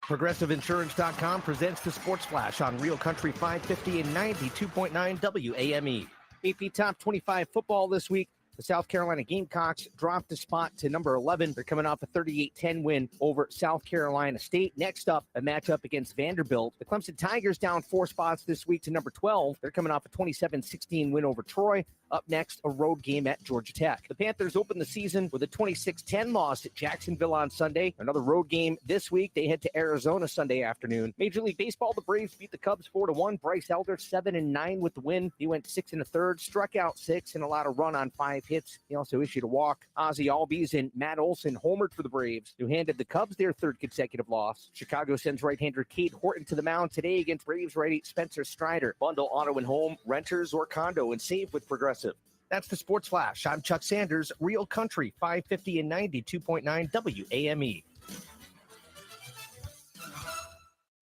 ProgressiveInsurance.com presents the Sports Flash on Real Country 550 and 92.9 WAME. AP Top 25 football this week. The South Carolina Gamecocks dropped a spot to number 11. They're coming off a 38-10 win over South Carolina State. Next up, a matchup against Vanderbilt. The Clemson Tigers down 4 spots this week to number 12. They're coming off a 27-16 win over Troy. Up next, a road game at Georgia Tech. The Panthers open the season with a 26-10 loss at Jacksonville on Sunday. Another road game this week. They head to Arizona Sunday afternoon. Major League Baseball, the Braves beat the Cubs 4-1. Bryce Elder 7-9 with the win. He went 6 1/3, struck out 6, and allowed a run on 5 hits. He also issued a walk. Ozzie Albies and Matt Olson homered for the Braves, who handed the Cubs their 3rd consecutive loss. Chicago sends right-hander Cade Horton to the mound today against Braves righty Spencer Strider. Bundle auto and home, renters, or condo, and save with Progressive. That's the Sports Flash. I'm Chuck Sanders, Real Country 550 and 92.9 WAME.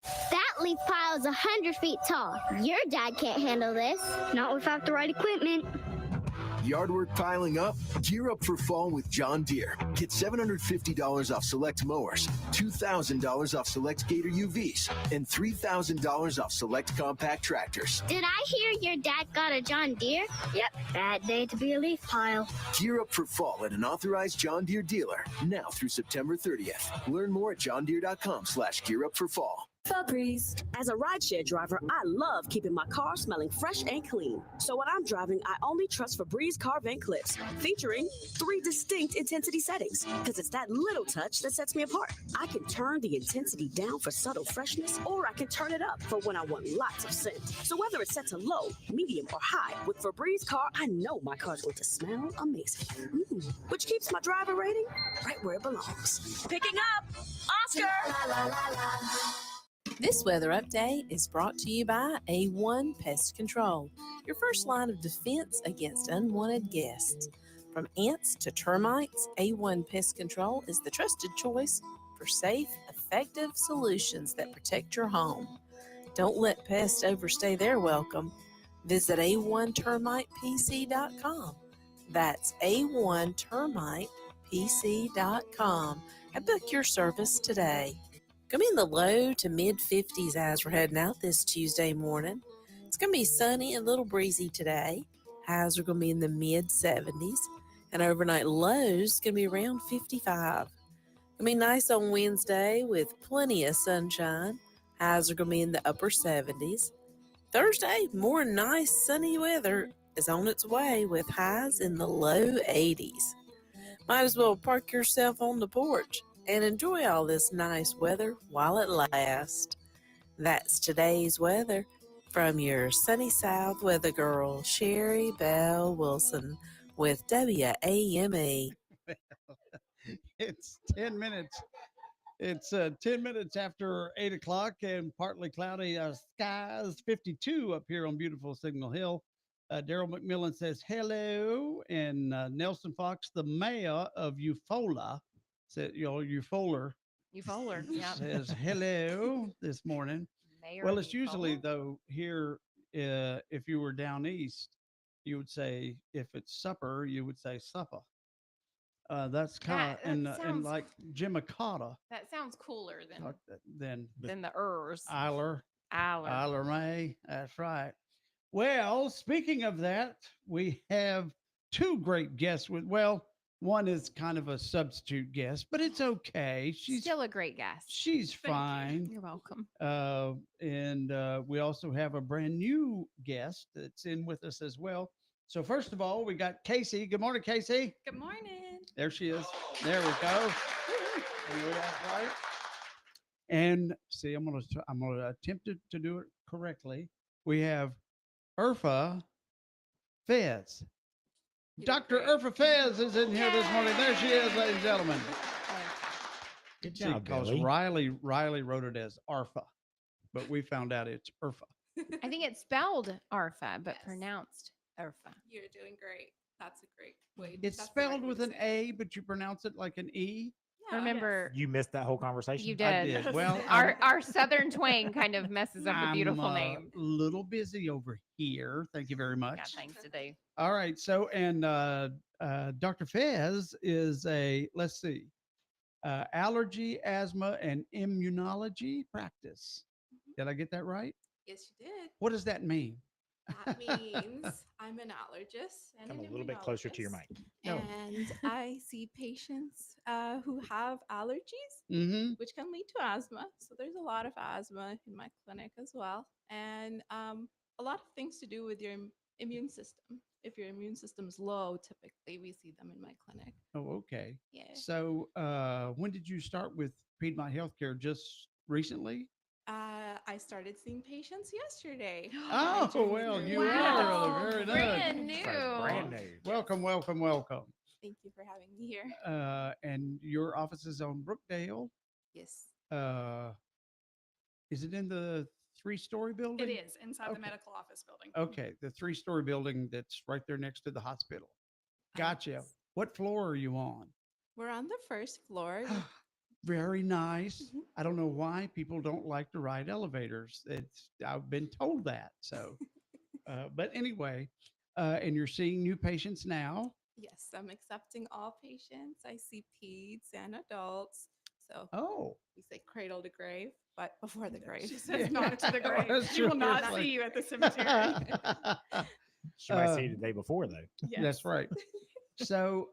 That leaf pile is 100 feet tall. Your dad can't handle this. Not without the right equipment. Yard work piling up? Gear up for fall with John Deere. Get $750 off select mowers, $2,000 off select Gator UVs, and $3,000 off select compact tractors. Did I hear your dad got a John Deere? Yep, bad day to be a leaf pile. Gear up for fall at an authorized John Deere dealer now through September 30th. Learn more at johndeere.com/gearupforfall. Febreze. As a rideshare driver, I love keeping my car smelling fresh and clean. So when I'm driving, I only trust Febreze car vent clips, featuring 3 distinct intensity settings, because it's that little touch that sets me apart. I can turn the intensity down for subtle freshness, or I can turn it up for when I want lots of scent. So whether it's set to low, medium, or high, with Febreze car, I know my car's going to smell amazing. Which keeps my driver rating right where it belongs. Picking up, Oscar! This weather update is brought to you by A1 Pest Control, your first line of defense against unwanted guests. From ants to termites, A1 Pest Control is the trusted choice for safe, effective solutions that protect your home. Don't let pests overstay their welcome. Visit a1termitepc.com. That's a1termitepc.com and book your service today. Gonna be in the low to mid 50s as we're heading out this Tuesday morning. It's gonna be sunny and a little breezy today. Highs are gonna be in the mid 70s, and overnight lows gonna be around 55. Gonna be nice on Wednesday with plenty of sunshine. Highs are gonna be in the upper 70s. Thursday, more nice sunny weather is on its way with highs in the low 80s. Might as well park yourself on the porch and enjoy all this nice weather while it lasts. That's today's weather from your sunny South weather girl, Sherry Bell Wilson with WAME. It's 10 minutes. It's 10 minutes after 8 o'clock and partly cloudy skies, 52 up here on beautiful Signal Hill. Daryl McMillan says hello. And Nelson Fox, the mayor of Eufaula, said, Eufaula, yeah. says hello this morning. Mayor Well, of it's usually, Eufaula? though, here, if you were down east, you would say, if it's supper, you would say supper. That's kind of, That and sounds- like Jimicotta That sounds cooler than the Urs. Eiler. Eiler. Eiler May. That's right. Well, speaking of that, we have two great guests one is kind of a substitute guest, but it's okay. She's Still a great guest. She's fine. You're welcome. And we also have a brand new guest that's in with us as well. So first of all, we got Casey. Good morning, Casey. Good morning. There she is. There we go. That's right. And see, I'm gonna attempt to do it correctly. We have Urfa Fez. Dr. Urfa Fez is in here this morning. There she is, ladies and gentlemen. Good job, Because Billy. Riley wrote it as Arfa, but we found out it's Urfa. I think it's spelled Arfa, but pronounced Urfa. You're doing great. That's a great way. It's that's the right spelled way with to an say it. A, but you pronounce it like an E. Remember, You missed that whole conversation. you I did. did. Well, our southern twang kind of messes up the I'm beautiful name. a little busy over here. Thank you very much. Got things to do. All right. So, and Dr. Fez is let's see, allergy, asthma, and immunology practice. Did I get that right? Yes, you did. What does that mean? That means I'm an allergist and Come an a little bit closer to your mic. Oh. And I see patients who have allergies, Mm-hmm. which can lead to asthma. So there's a lot of asthma in my clinic as well, and a lot of things to do with your immune system. If your immune system's low, typically we see them in my clinic. Oh, okay. Yeah. So, when did you start with Piedmont Healthcare? Just recently? I started seeing patients yesterday. Oh, well, you Wow. are very Brand nice. new. Brand new. Welcome, welcome, welcome. Thank you for having me here. And your office is on Brookdale. Yes. Is it in the 3-story building? It is inside the Okay. medical office building. Okay, the 3-story building that's right there next to the hospital. Gotcha. What floor are you on? We're on the first floor. Very nice. I don't know why people don't like to ride elevators. I've been told that. So, but anyway, and you're seeing new patients now. Yes, I'm accepting all patients. I see peds and adults. So Oh, we say cradle to grave, but before the grave. She says not to the grave. That's She will true. not It's see like- you at the cemetery. She might see you the day before, though. Yes. That's right. So,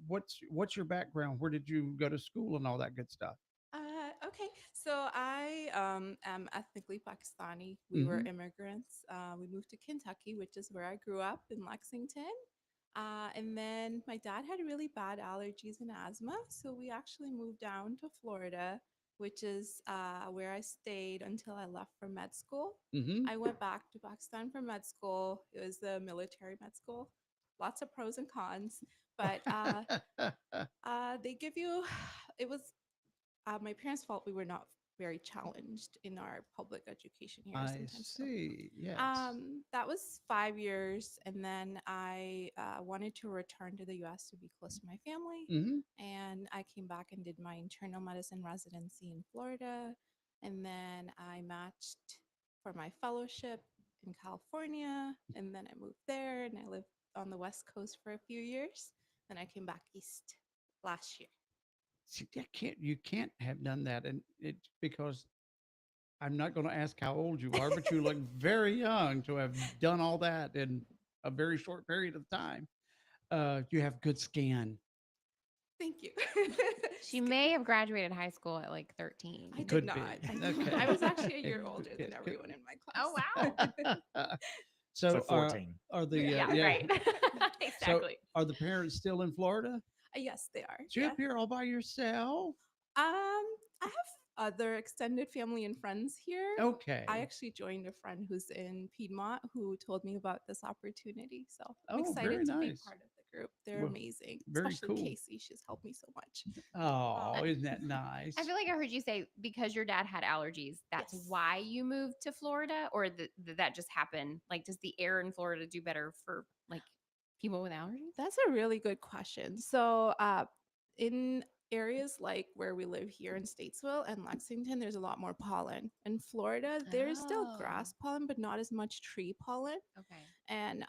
what's your background? Where did you go to school and all that good stuff? Okay, so I am ethnically Pakistani. We were immigrants. We moved to Kentucky, which is where I grew up in Lexington. And then my dad had really bad allergies and asthma, so we actually moved down to Florida, which is where I stayed until I left for med school. I went back to Pakistan for med school. It was the military med school. Lots of pros and cons, but they give you. It was my parents' fault. We were not very challenged in our public education here. I Sometimes. So, see. Yes. that was 5 years, and then I wanted to return to the U.S. to be close to my family, and I came back and did my internal medicine residency in Florida, and then I matched for my fellowship in California, and then I moved there, and I lived on the West Coast for a few years. Then I came back east last year. See, you can't have done that, and it's because I'm not going to ask how old you are, but you look very young to have done all that in a very short period of time. You have good skin. Thank you. She may have graduated high school at like 13. I Could did be. not. Okay. I was actually a year older than everyone in my class. Oh, wow. So So 14. are the Yeah, right. So Exactly. are the parents still in Florida? Yes, they are. So you're up here all by yourself? I have other extended family and friends here. Okay. I actually joined a friend who's in Piedmont who told me about this opportunity. So I'm Oh, excited very to be nice. part of the group. They're Well, amazing. very Especially cool. Casey. She's helped me so much. Oh, isn't that nice? I feel like I heard you say because your dad had allergies, that's Yes. why you moved to Florida, or that just happened? Like, does the air in Florida do better for like people with allergies? That's a really good question. So, in areas like where we live here in Statesville and Lexington, there's a lot more pollen. In Florida, there's still grass pollen, but not as much tree pollen. Okay. And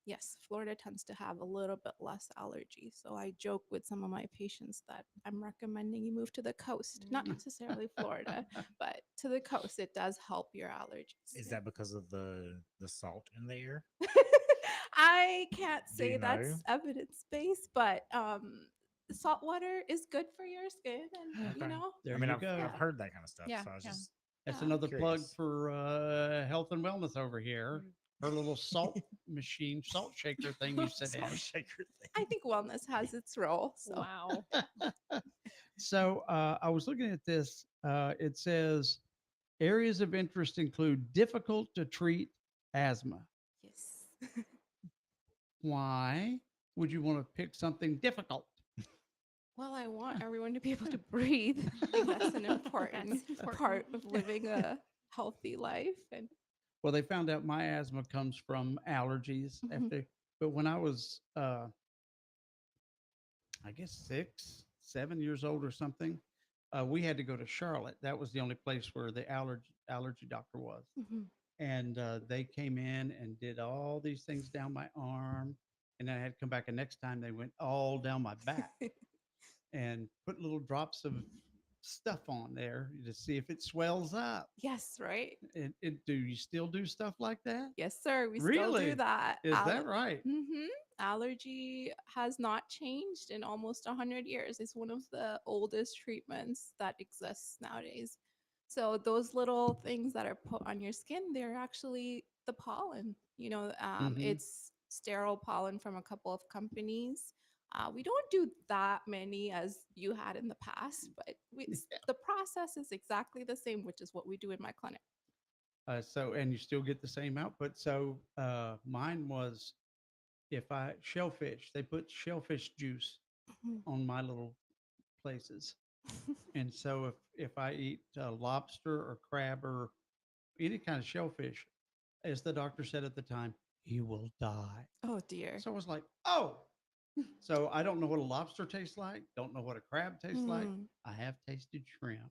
yes, Florida tends to have a little bit less allergy. So I joke with some of my patients that I'm recommending you move to the coast, not necessarily Florida, but to the coast. It does help your allergies. Is that because of the salt in the air? I can't Do you say that's know? evidence based, but salt water is good for your skin, and you Okay. know. There I mean, you I've go. heard that kind of stuff. Yeah, So I was yeah. just That's Yeah. another plug Curious. for health and wellness over here. Her little salt machine, salt shaker thing you said Salt in. shaker thing. I think wellness has its role. So. Wow. So I was looking at this. It says areas of interest include difficult to treat asthma. Yes. Why would you want to pick something difficult? Well, I want everyone to be able to breathe. I think that's an important That's important. part of living a healthy life. And Well, they found out my asthma comes from allergies. But when I was, I guess 6, 7 years old or something, we had to go to Charlotte. That was the only place where the allergy doctor was. And they came in and did all these things down my arm. And then I had to come back. And next time they went all down my back and put little drops of stuff on there to see if it swells up. yes, right? Do you still do stuff like that? Yes, sir. We still Really? do that. Is that right? Allergy has not changed in almost 100 years. It's one of the oldest treatments that exists nowadays. So those little things that are put on your skin, they're actually the pollen. You know, it's sterile pollen from a couple of companies. We don't do that many as you had in the past, but the process is exactly the same, which is what we do in my clinic. And you still get the same output. So mine was shellfish, they put shellfish juice on my little places. And so if I eat lobster or crab or any kind of shellfish, as the doctor said at the time, you will die. Oh, dear. So I was like, oh. So I don't know what a lobster tastes like. Don't know what a crab tastes like. I have tasted shrimp.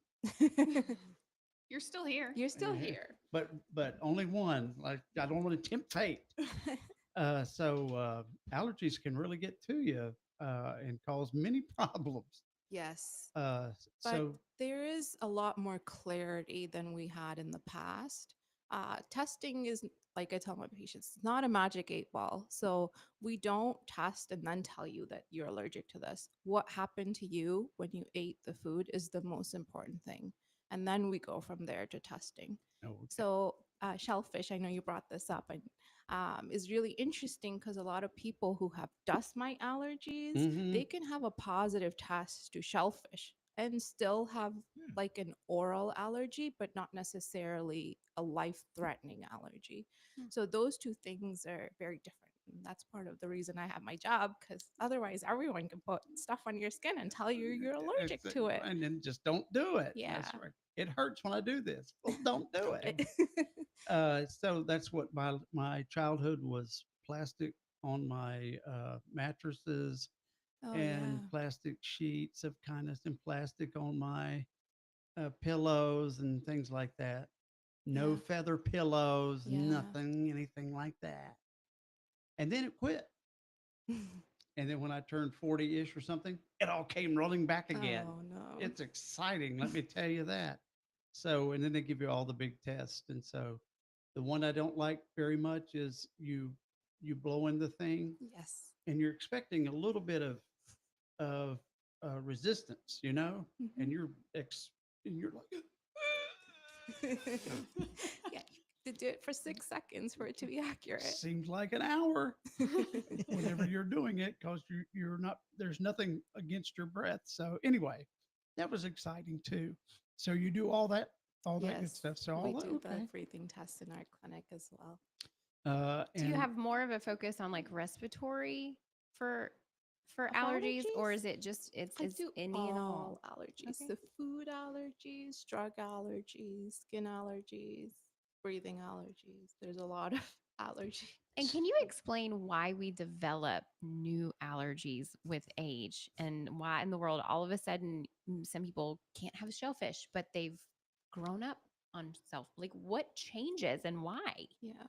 You're still here. You're still Yeah. here. But only one. Like I don't want to tempt fate. So allergies can really get to you and cause many problems. Yes. But But there is a lot more clarity than we had in the past. Testing is, like I tell my patients, it's not a magic 8 ball. So we don't test and then tell you that you're allergic to this. What happened to you when you ate the food is the most important thing. And then we go from there to testing. So shellfish, I know you brought this up, and is really interesting because a lot of people who have dust mite allergies, they can have a positive test to shellfish and still have like an oral allergy, but not necessarily a life-threatening allergy. So those two things are very different. And that's part of the reason I have my job, because otherwise everyone can put stuff on your skin and tell you you're allergic to it. And then just don't do it. Yeah. That's right. It hurts when I do this. Well, don't do it. So that's what my childhood was: plastic on my mattresses, Oh, and yeah. plastic sheets of kindness, and plastic on my pillows and things like that. No Yeah. feather pillows, Yeah. nothing, anything like that. And then it quit. And then when I turned 40-ish or something, it all came rolling back again. Oh, no. It's exciting, let me tell you that. So, and then they give you all the big tests. And so the one I don't like very much is you blow in the thing Yes. and you're expecting a little bit of resistance, you know, and you're like, Yeah, to do it for 6 seconds for it to be accurate. seems like an hour whenever you're doing it, because you're not, there's nothing against your breath. So anyway, that was exciting too. So you do all that good Yes, stuff. So we all that, do okay. the breathing test in our clinic as well. Do you And have more of a focus on like respiratory for Of allergies, or allergies? is it just I it's do any and all? allergies. Okay. The food allergies, drug allergies, skin allergies, breathing allergies. There's a lot of allergies. And can you explain why we develop new allergies with age, and why in the world all of a sudden some people can't have shellfish, but they've grown up on like what changes and why? Yeah.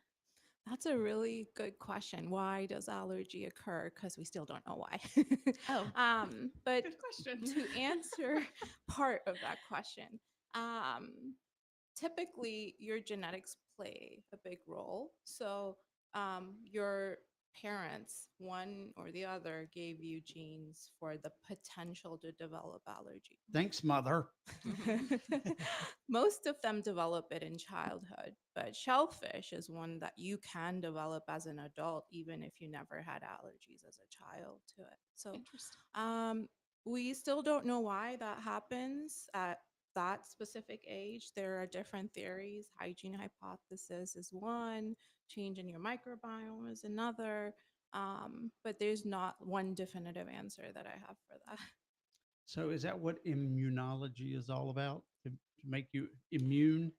That's a really good question. Why does allergy occur? Because we still don't know why. But Good question. to answer part of that question, typically your genetics play a big role. So your parents, one or the other, gave you genes for the potential to develop allergy. thanks, mother. Most of them develop it in childhood, but shellfish is one that you can develop as an adult, even if you never had allergies as a child to it. So, we still don't know why that happens at that specific age. There are different theories. Hygiene hypothesis is one, change in your microbiome is another. But there's not one definitive answer that I have for that. So is that what immunology is all about? To make you immune?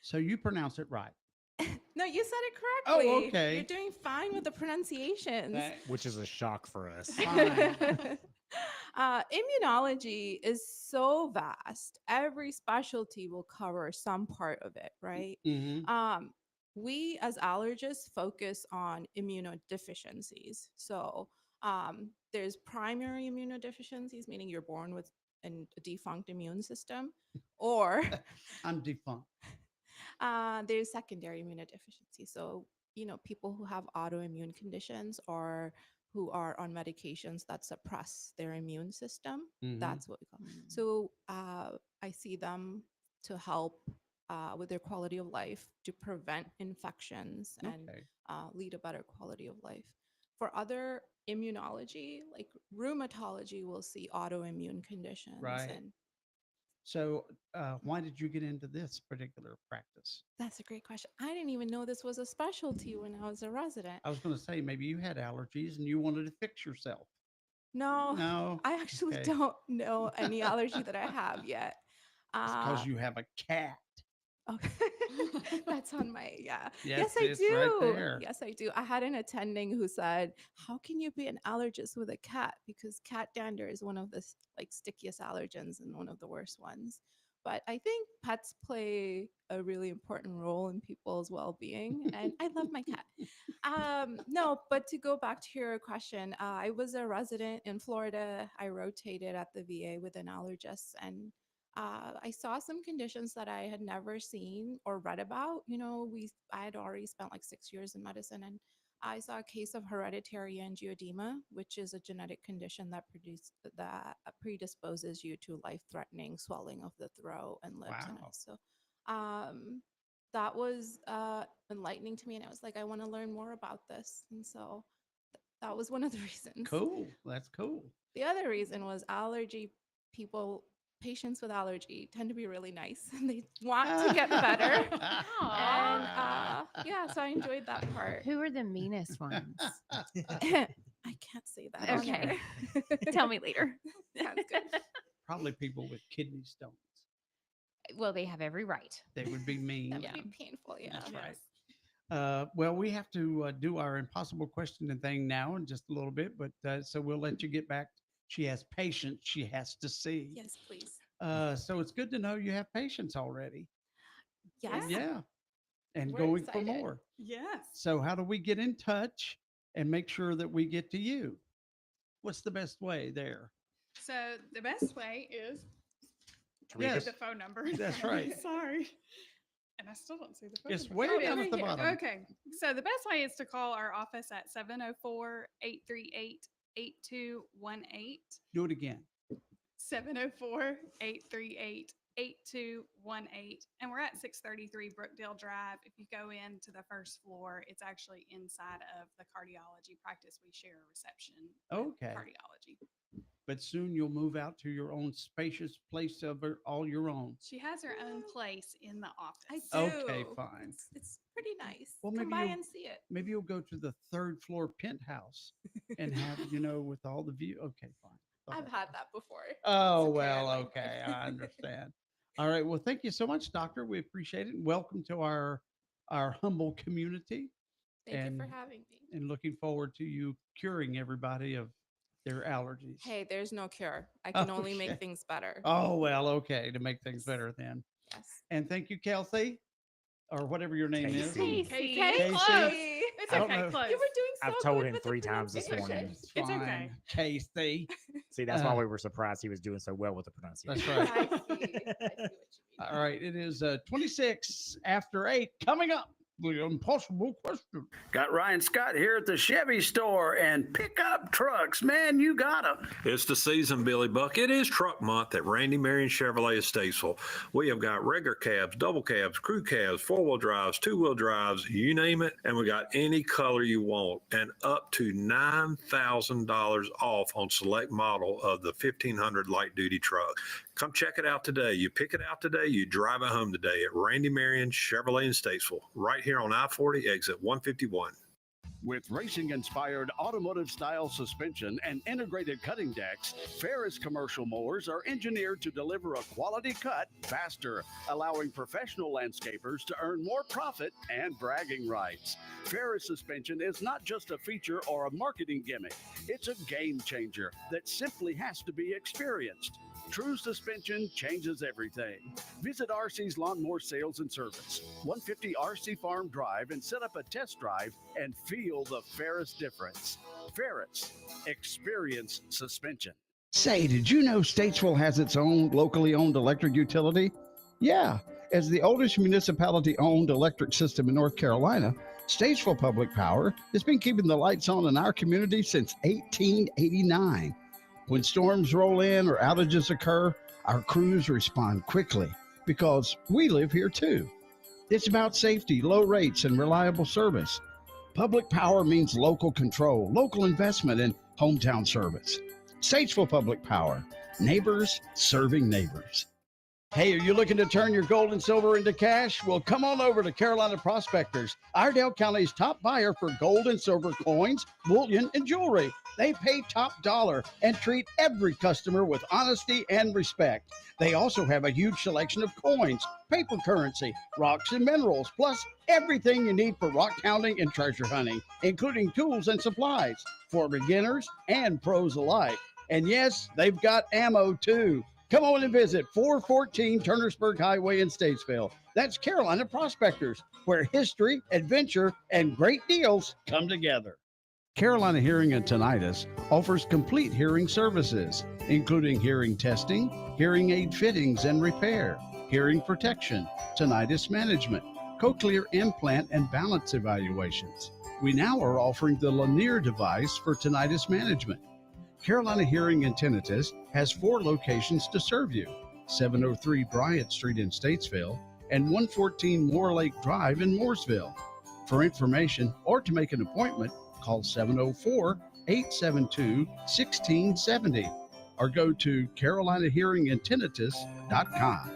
So you pronounce it right. No, you said it Oh, correctly. okay. You're doing fine with the pronunciations. Which is a shock for us. Immunology is so vast. Every specialty will cover some part of it, right? Mhm. We as allergists focus on immunodeficiencies. So there's primary immunodeficiencies, meaning you're born with a defunct immune system, or I'm defunct. there's secondary immunodeficiency. So, people who have autoimmune conditions or who are on medications that suppress their immune system, that's what we call. So, I see them to help with their quality of life, to prevent infections and lead a better quality of life. For other immunology, like rheumatology, we'll see autoimmune conditions. Right. And So why did you get into this particular practice? that's a great question. I didn't even know this was a specialty when I was a resident. I was going to say, maybe you had allergies and you wanted to fix yourself. No, No? I actually Okay. don't know any allergy that I have yet. It's because you have a cat. Okay. That's on my, yeah. Yes, I it's do. right there. Yes, I do. I had an attending who said, "How can you be an allergist with a cat? Because cat dander is one of the stickiest allergens and one of the worst ones." But I think pets play a really important role in people's well-being, and I love my cat. No, but to go back to your question, I was a resident in Florida. I rotated at the VA with an allergist, and I saw some conditions that I had never seen or read about. I had already spent like 6 years in medicine, and I saw a case of hereditary angioedema, which is a genetic condition that predisposes you to life-threatening swelling of the throat and lips and Wow. eyes. So, that was enlightening to me, and I was like, I want to learn more about this, and so that was one of the reasons. Cool. That's cool. The other reason was allergy people patients with allergy tend to be really nice and they want to get better. And yeah, so I enjoyed that part. Who are the meanest ones? I can't say that. on Okay. air. Tell me later. Sounds good. Probably people with kidney stones. Well, they have every right. They would be mean. That would be painful. Yeah. That's right. Well, we have to do our impossible question and thing now in just a little bit, but so we'll let you get back. She has patients she has to see. Yes, please. So it's good to know you have patients already. Yes. Yeah. And We're going excited. for more. Yes. So how do we get in touch and make sure that we get to you? What's the best way there? So the best way is to read the phone number. That's right. Sorry. And I still don't see the phone It's number. way Oh, down right at the here. bottom. Okay. So the best way is to call our office at 704-838-8218. Do it again. 704-838-8218. And we're at 633 Brookdale Drive. If you go into the first floor, it's actually inside of the cardiology practice. We share a reception with Okay. cardiology. But soon you'll move out to your own spacious place of all your own. She has her own place in the office. I do. Okay, fine. It's pretty nice. Well, Come maybe by you'll- and see it. Maybe you'll go to the third floor penthouse and have, with all the view. Okay, fine. I've had that before. Oh, It's well, I like okay. it. I understand. All right. Well, thank you so much, Doctor. We appreciate it. Welcome to our humble community. Thank you for having me. And looking forward to you curing everybody of their allergies. Hey, there's no cure. I can only Okay. make things better. Oh, well, okay. To make things better then. Yes. And thank you, Kelsey, or whatever your name is. Casey. Casey. Close. It's I don't okay. know. Close. You were doing so I've told good him with the 3 times this pronunciation. morning. It's okay. Casey. See, that's why we were surprised he was doing so well with the pronunciation. That's right. All right. It is 26 after 8 coming up. The impossible question. Got Ryan Scott here at the Chevy store, and pickup trucks, man, you got them. It's the season, Billy Buck. It is truck month at Randy Marion Chevrolet of Statesville. We have got regular cabs, double cabs, crew cabs, 4-wheel drives, 2-wheel drives, you name it. And we got any color you want, and up to $9,000 off on select model of the 1500 light duty truck. Come check it out today. You pick it out today, you drive it home today at Randy Marion Chevrolet in Statesville, right here on I-40 exit 151. With racing-inspired automotive-style suspension and integrated cutting decks, Ferris commercial mowers are engineered to deliver a quality cut faster, allowing professional landscapers to earn more profit and bragging rights. Ferris suspension is not just a feature or a marketing gimmick. It's a game changer that simply has to be experienced. True suspension changes everything. Visit RC's Lawnmower Sales and Service, 150 RC Farm Drive, and set up a test drive and feel the Ferris difference. Ferris, experience suspension. Say, did you know Statesville has its own locally owned electric utility? Yeah, as the oldest municipality-owned electric system in North Carolina, Statesville Public Power has been keeping the lights on in our community since 1889. When storms roll in or outages occur, our crews respond quickly because we live here too. It's about safety, low rates, and reliable service. Public power means local control, local investment, and hometown service. Statesville Public Power, neighbors serving neighbors. Hey, are you looking to turn your gold and silver into cash? Well, come on over to Carolina Prospectors, Iredell County's top buyer for gold and silver coins, bullion, and jewelry. They pay top dollar and treat every customer with honesty and respect. They also have a huge selection of coins, paper currency, rocks and minerals, plus everything you need for rock hounding and treasure hunting, including tools and supplies for beginners and pros alike. And yes, they've got ammo too. Come on and visit 414 Turnersburg Highway in Statesville. That's Carolina Prospectors, where history, adventure, and great deals come together. Carolina Hearing and Tinnitus offers complete hearing services, including hearing testing, hearing aid fittings and repair, hearing protection, tinnitus management, cochlear implant and balance evaluations. We now are offering the Lanier device for tinnitus management. Carolina Hearing and Tinnitus has 4 locations to serve you: 703 Bryant Street in Statesville and 114 Moore Lake Drive in Mooresville. For information or to make an appointment, call 704-872-1670 or go to CarolinaHearingAndTinnitus.com.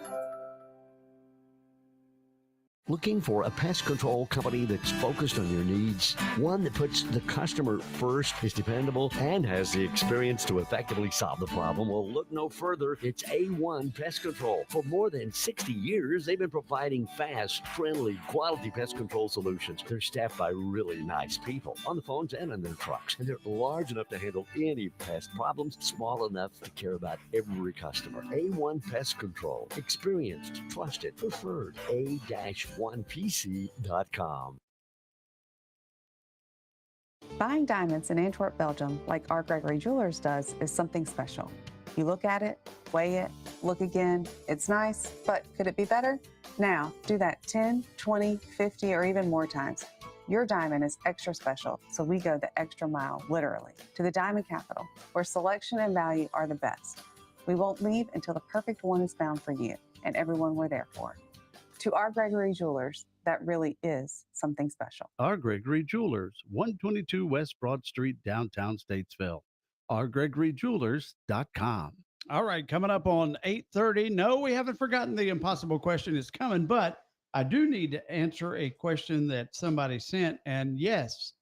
Looking for a pest control company that's focused on your needs? One that puts the customer first, is dependable, and has the experience to effectively solve the problem? Well, look no further. It's A1 Pest Control. For more than 60 years, they've been providing fast, friendly, quality pest control solutions. They're staffed by really nice people on the phones and in their trucks. And they're large enough to handle any pest problems, small enough to care about every customer. A1 Pest Control. Experienced, trusted, preferred. A-1PC.com. Buying diamonds in Antwerp, Belgium, like our Gregory Jewelers does, is something special. You look at it, weigh it, look again. It's nice, but could it be better? Now, do that 10, 20, 50, or even more times. Your diamond is extra special, so we go the extra mile, literally, to the Diamond Capital, where selection and value are the best. We won't leave until the perfect one is found for you and everyone we're there for. To our Gregory Jewelers, that really is something special. Our Gregory Jewelers, 122 West Broad Street, downtown Statesville. OurGregoryJewelers.com. All right, coming up on 8:30. No, we haven't forgotten the impossible question is coming, but I do need to answer a question that somebody sent. And yes,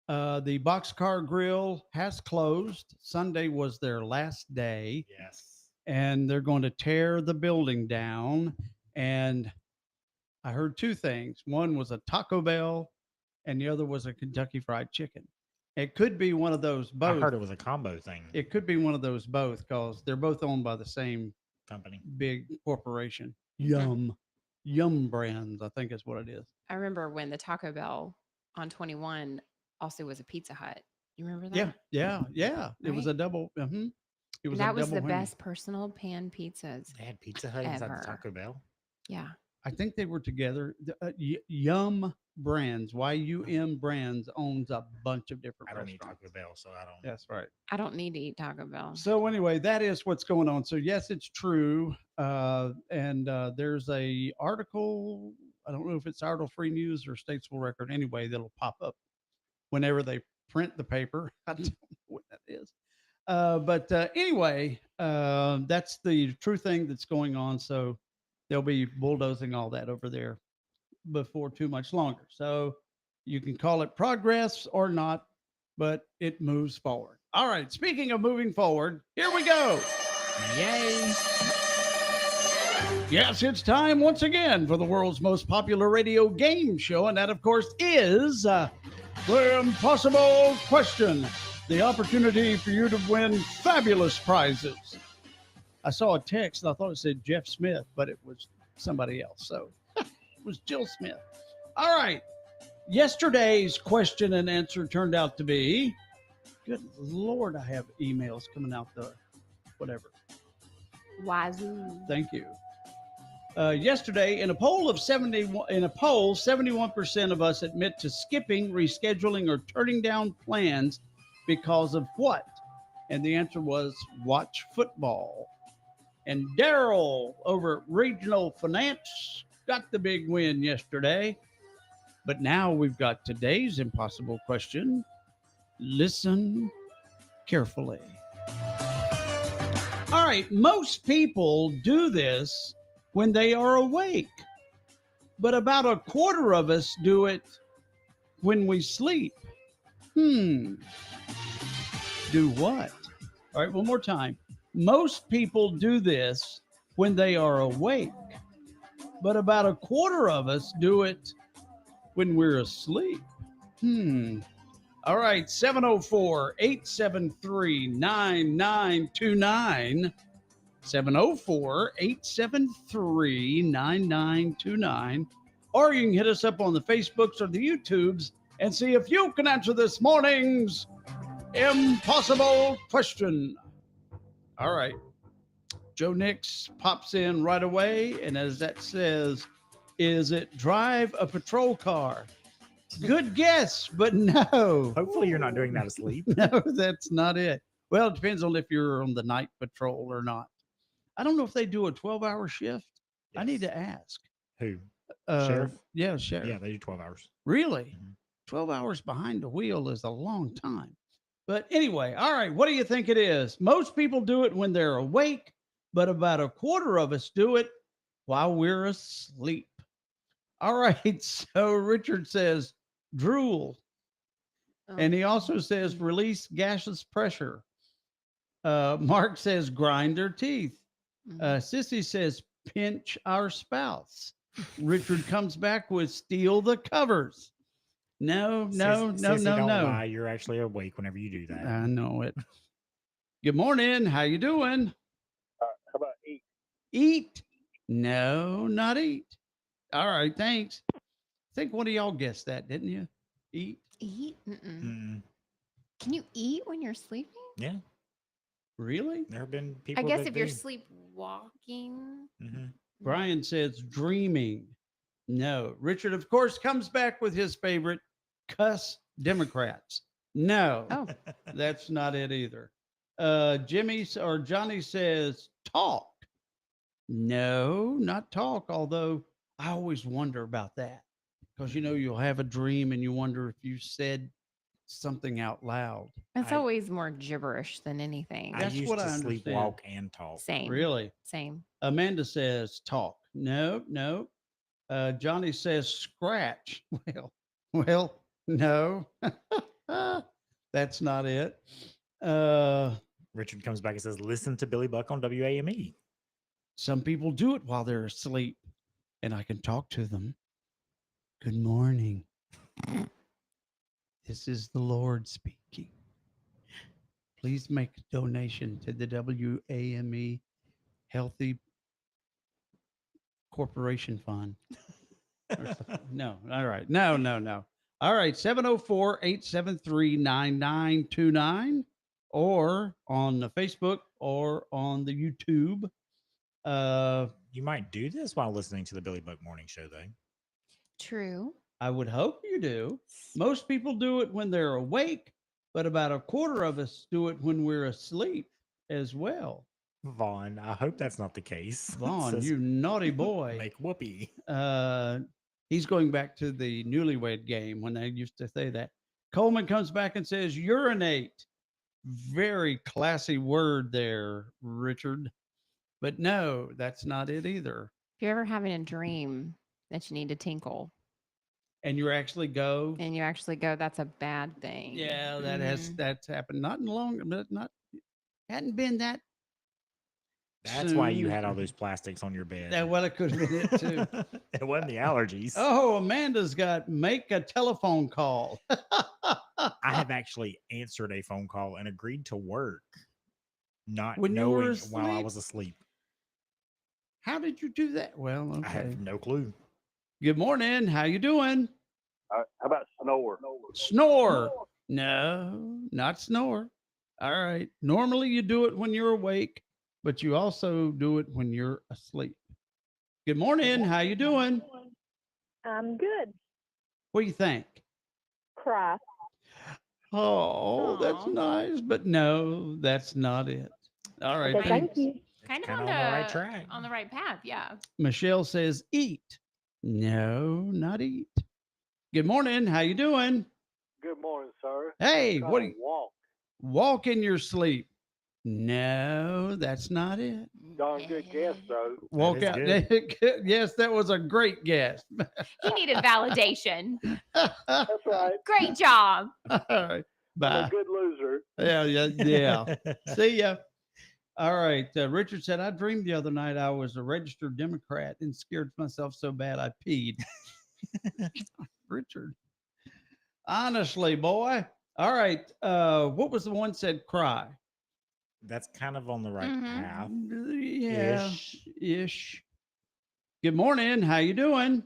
the Boxcar Grill has closed. Sunday was their last day. Yes. And they're going to tear the building down. And I heard two things. One was a Taco Bell, and the other was a Kentucky Fried Chicken. It could be one of those both. I heard it was a combo thing. It could be one of those both because they're both owned by the same company, big corporation. Yum Brands, I think is what it is. I remember when the Taco Bell on 21 also was a Pizza Hut. You remember that? Yeah. It Right? was a double. It was That a was double the whammy. best personal pan pizzas. They had Pizza Hut inside ever. the Taco Bell. Yeah. I think they were together. Yum Brands, YUM Brands owns a bunch of different I don't eat restaurants. Taco Bell, so I don't. That's right. I don't need to eat Taco Bell. So anyway, that is what's going on. So yes, it's true. And there's a article. I don't know if it's Ardle Free News or Statesville Record. Anyway, that'll pop up whenever they print the paper. I don't know what that is. But anyway, that's the true thing that's going on. So they'll be bulldozing all that over there before too much longer. So you can call it progress or not, but it moves forward. All right. Speaking of moving forward, here we go. Yay. Yes, it's time once again for the world's most popular radio game show. And that, of course, is The Impossible Question. The opportunity for you to win fabulous prizes. I saw a text and I thought it said Jeff Smith, but it was somebody else. So it was Jill Smith. All right. Yesterday's question and answer turned out to be, good Lord, I have emails coming out the whatever. Wazoo. Thank you. Yesterday, in a poll, 71% of us admit to skipping, rescheduling, or turning down plans because of what? And the answer was watch football. And Daryl over at Regional Finance got the big win yesterday. But now we've got today's impossible question. Listen carefully. All right, most people do this when they are awake, but about a quarter of us do it when we sleep. Do what? All right, one more time. Most people do this when they are awake, but about a quarter of us do it when we're asleep. All right, 704-873-9929. 704-873-9929. Or you can hit us up on the Facebooks or the YouTubes and see if you can answer this morning's impossible question. All right. Joe Nix pops in right away. And as that says, is it drive a patrol car? Good guess, but no. Hopefully you're not doing that asleep. No, that's not it. Well, it depends on if you're on the night patrol or not. I don't know if they do a 12-hour shift. Yes. I need to ask. Who? Sheriff? Yeah, sheriff. Yeah, they do 12 hours. Really? 12 hours behind the wheel is a long time. But anyway, all right, what do you think it is? Most people do it when they're awake, but about a quarter of us do it while we're asleep. All right, so Richard says drool. And he also says release gaseous pressure. Mark says grind their teeth. Sissy says pinch our spouse. Richard comes back with steal the covers. No. Don't lie. You're actually awake whenever you do that. I know it. Good morning. How you doing? How about eat? Eat? No, not eat. All right, thanks. I think one of y'all guessed that, didn't you? Eat? Eat? Mm-mm. Can you eat when you're sleeping? Yeah. Really? There have been people. I guess that if you're do. sleepwalking. Brian says dreaming. No. Richard, of course, comes back with his favorite cuss Democrats. No. Oh. That's not it either. Johnny says talk. No, not talk. Although I always wonder about that because you'll have a dream and you wonder if you said something out loud. It's always more gibberish than anything. I That's used what to I understand. sleepwalk and talk. Same. Really? Same. Amanda says talk. No. Johnny says scratch. Well, no. That's not it. Richard comes back and says, listen to Billy Buck on WAME. Some people do it while they're asleep, and I can talk to them. Good morning. This is the Lord speaking. Please make a donation to the WAME Healthy Corporation Fund. No. All right. No. All right. 704-873-9929 or on the Facebook or on the YouTube. You might do this while listening to the Billy Buck Morning Show, though. True. I would hope you do. Most people do it when they're awake, but about a quarter of us do it when we're asleep as well. Vaughn, I hope that's not the case. Vaughn, Says, you naughty boy. Make whoopee. He's going back to the newlywed game when they used to say that. Coleman comes back and says urinate. Very classy word there, Richard. But no, that's not it either. If you're ever having a dream that you need to tinkle And you actually go. that's a bad thing. Yeah, that's happened. Not in long, but hadn't been that. That's why you had all those plastics on your bed. Well, it could have been it too. It wasn't the allergies. Oh, Amanda's got make a telephone call. I have actually answered a phone call and agreed to work, not When you were knowing while I asleep? was asleep. How did you do that? Well, okay. I have no clue. Good morning. How you doing? How about snore? Snore. No, not snore. All right. Normally you do it when you're awake, but you also do it when you're asleep. Good morning. How you doing? I'm good. What do you think? Cry. Oh, that's nice, but no, that's not it. All right. Okay, thank thanks. you. Kind of Kinda on the right track. on the right path. Yeah. Michelle says eat. No, not eat. Good morning. How you doing? Good morning, sir. Hey, It's what do called you walk? walk in your sleep? No, that's not it. Darn good guess, though. Walk out. Yes, that was a great guess. He needed validation. That's right. Great job. All right. I'm Bye. a good loser. Yeah. See ya. All right. Richard said, I dreamed the other night I was a registered Democrat and scared myself so bad I peed. Richard. Honestly, boy. All right. What was the one said cry? That's kind of on the right path. Yeah. Ish. Good morning. How you doing?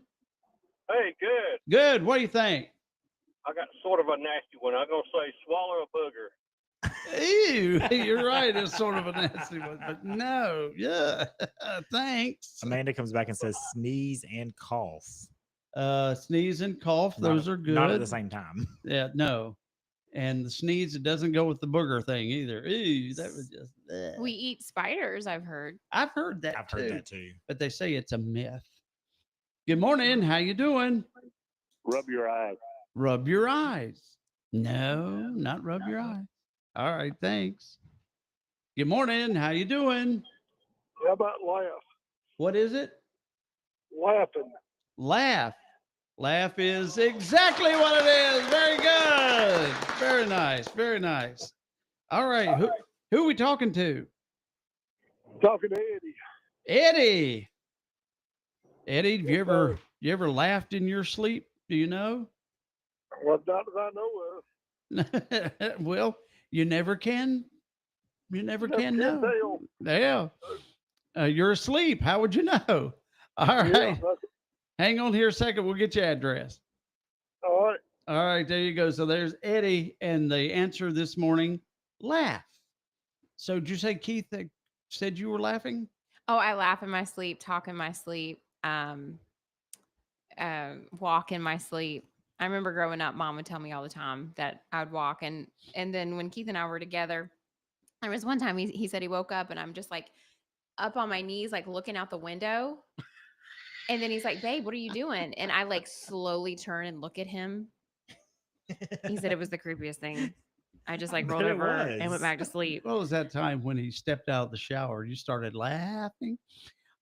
Hey, good. Good. What do you think? I got sort of a nasty one. I'm going to say swallow a booger. Ew, you're right. It's sort of a nasty one, but no. Yeah. Thanks. Amanda comes back and says sneeze and cough. Sneeze and cough. Those are good. Not at the same time. Yeah, no. And the sneeze, it doesn't go with the booger thing either. Ew, that was just. Bleh. We eat spiders, I've heard. I've heard that. I've heard that too. But they say it's a myth. Good morning. How you doing? Rub your eyes. Rub your eyes. No, not rub your eyes. All right, thanks. Good morning. How you doing? How about laugh? What is it? Laughing. Laugh. Laugh is exactly what it is. Very good. Very nice. Very nice. All right. Who are we talking to? Talking to Eddie. Eddie. Eddie, have Yes, you ever laughed in your sleep? Do you know? Well, not that I know of. Well, you never can. You never can know. Tell. Yeah. You're asleep. How would you know? All Yeah, right. that's- Hang on here a second. We'll get your address. all right. All right. There you go. So there's Eddie. And the answer this morning, laugh. So did you say Keith said you were laughing? Oh, I laugh in my sleep, talk in my sleep, walk in my sleep. I remember growing up, mom would tell me all the time that I would walk. And then when Keith and I were together, there was one time he said he woke up and I'm just like up on my knees, like looking out the window. And then he's like, babe, what are you doing? And I like slowly turn and look at him. He said it was the creepiest thing. I just like rolled But it over and was. went back to sleep. What was that time when he stepped out of the shower? You started laughing.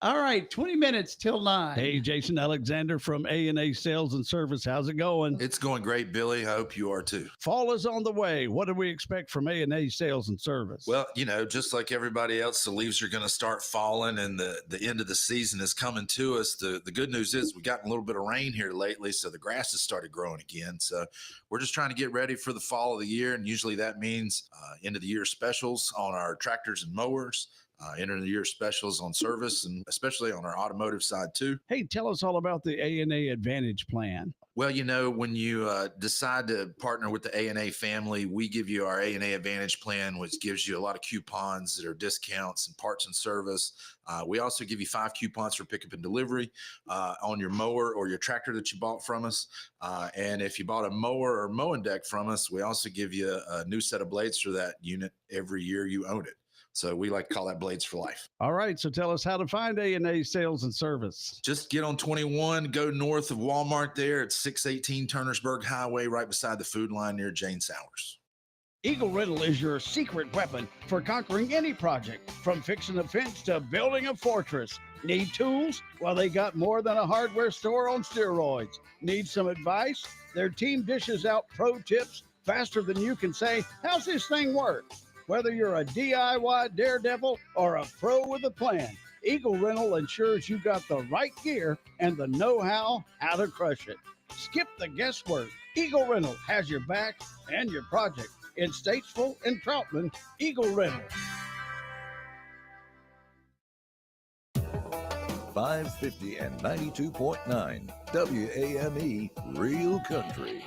All right, 20 minutes till 9. Hey, Jason Alexander from A&A Sales and Service. How's it going? It's going great, Billy. I hope you are too. Fall is on the way. What do we expect from A&A Sales and Service? Well, just like everybody else, the leaves are going to start falling and the end of the season is coming to us. The good news is we got a little bit of rain here lately, so the grass has started growing again. So we're just trying to get ready for the fall of the year, and usually that means end of the year specials on our tractors and mowers. End of the year specials on service and especially on our automotive side too. Hey, tell us all about the A&A Advantage Plan. Well, when you decide to partner with the A&A family, we give you our A&A Advantage Plan, which gives you a lot of coupons that are discounts and parts and service. We also give you 5 coupons for pickup and delivery on your mower or your tractor that you bought from us. And if you bought a mower or mowing deck from us, we also give you a new set of blades for that unit every year you own it. So we like to call that Blades for Life. All right. So tell us how to find A&A Sales and Service. Just get on 21, go north of Walmart there at 618 Turnersburg Highway, right beside the food line near Jane Sowers. Eagle Rental is your secret weapon for conquering any project, from fixing a fence to building a fortress. Need tools? Well, they got more than a hardware store on steroids. Need some advice? Their team dishes out pro tips faster than you can say, how's this thing work? Whether you're a DIY daredevil or a pro with a plan, Eagle Rental ensures you got the right gear and the know-how how to crush it. Skip the guesswork. Eagle Rental has your back and your project. In Statesville and Troutman, Eagle Rental. 550 and 92.9 WAME Real Country.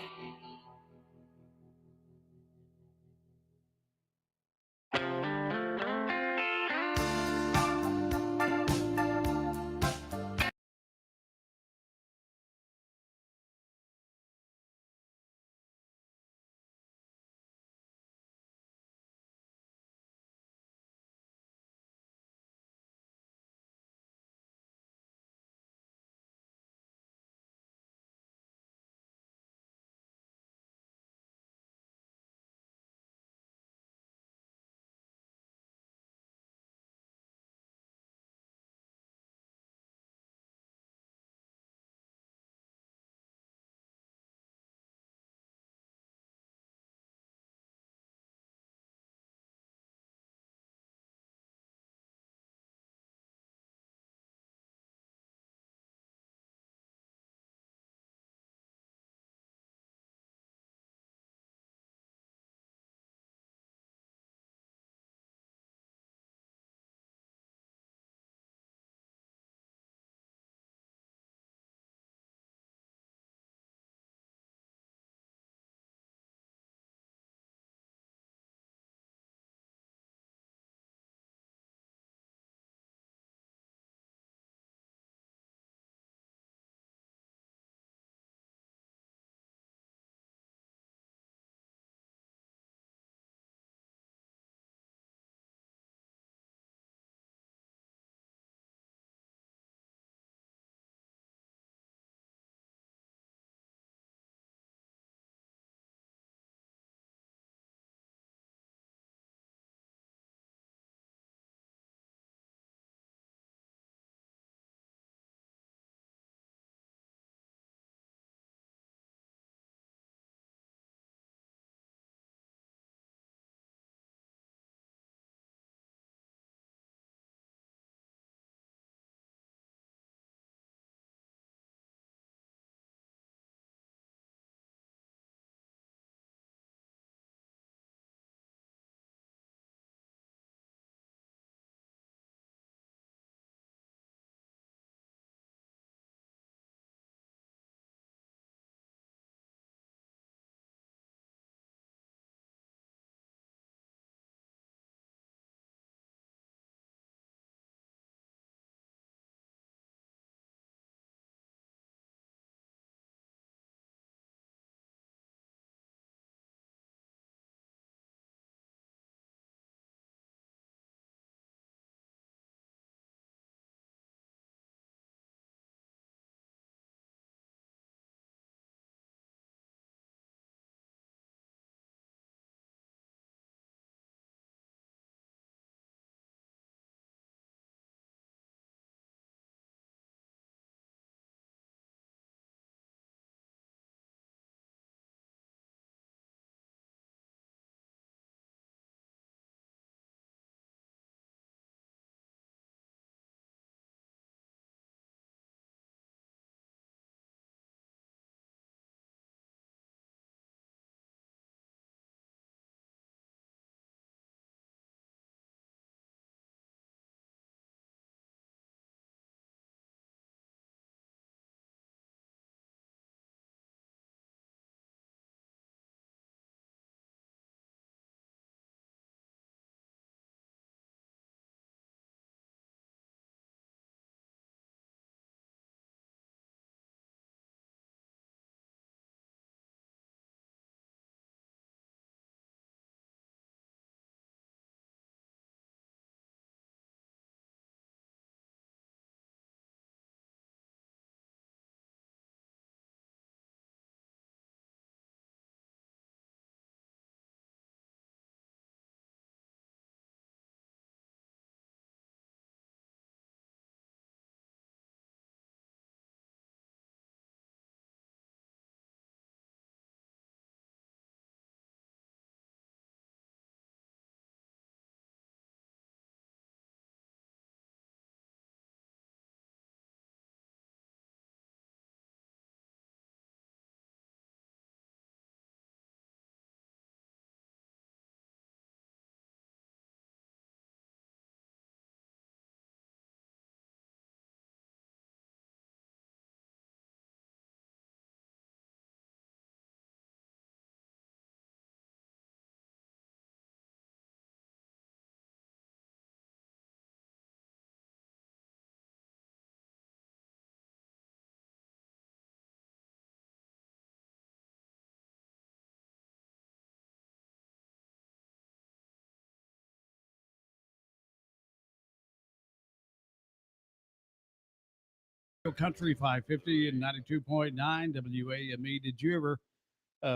Country 550 and 92.9 WAME. Did you ever,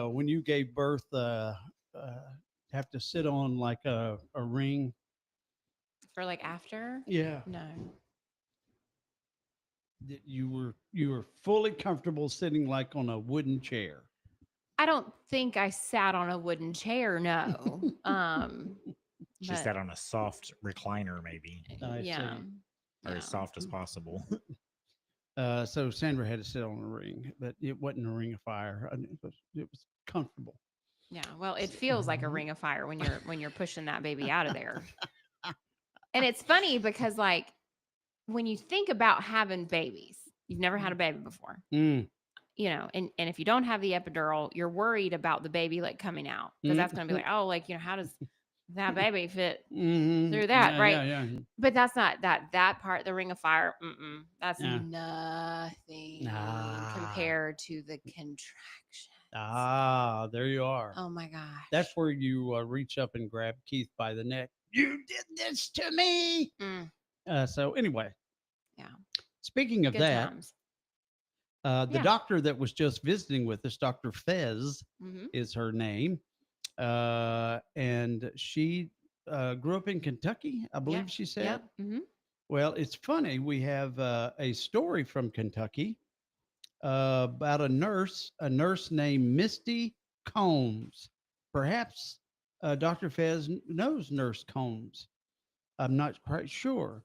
when you gave birth, have to sit on like a ring? For like after? Yeah. No. That you were fully comfortable sitting like on a wooden chair? I don't think I sat on a wooden chair. No. She but- sat on a soft recliner, maybe. I yeah. Or as soft as possible. So Sandra had to sit on a ring, but it wasn't a ring of fire. It was comfortable. Yeah. Well, it feels like a ring of fire when you're pushing that baby out of there. And it's funny because like when you think about having babies, you've never had a baby before. Mm. You know, and if you don't have the epidural, you're worried about the baby like coming out because that's going to be like, oh, like, you know, how does that baby fit through that? Yeah, right. Yeah. But that's not that part, the ring of fire. That's Yeah. nothing compared to the contraction. There you are. Oh my gosh. That's where you reach up and grab Keith by the neck. You did this to me. So anyway. Yeah. Speaking of Good that, times. the doctor that was just visiting with us, Dr. Fez is her name. And she grew up in Kentucky, I believe she said. Yep. Mm-hmm. Well, it's funny. We have a story from Kentucky about a nurse named Misty Combs. Perhaps Dr. Fez knows Nurse Combs. I'm not quite sure.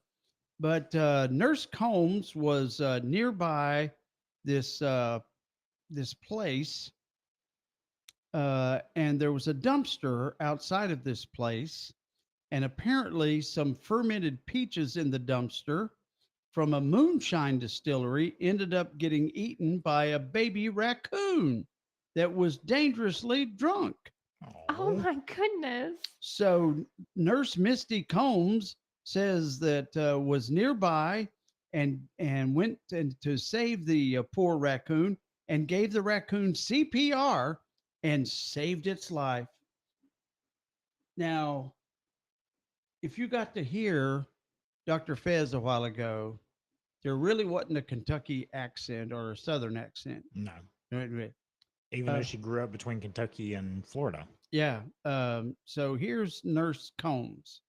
But Nurse Combs was nearby this place, and there was a dumpster outside of this place, and apparently some fermented peaches in the dumpster from a moonshine distillery ended up getting eaten by a baby raccoon that was dangerously drunk. Oh my goodness. So Nurse Misty Combs says that was nearby and went to save the poor raccoon and gave the raccoon CPR and saved its life. Now, if you got to hear Dr. Fez a while ago, there really wasn't a Kentucky accent or a Southern accent. No. Right. Even though she grew up between Kentucky and Florida. Yeah. So here's Nurse Combs.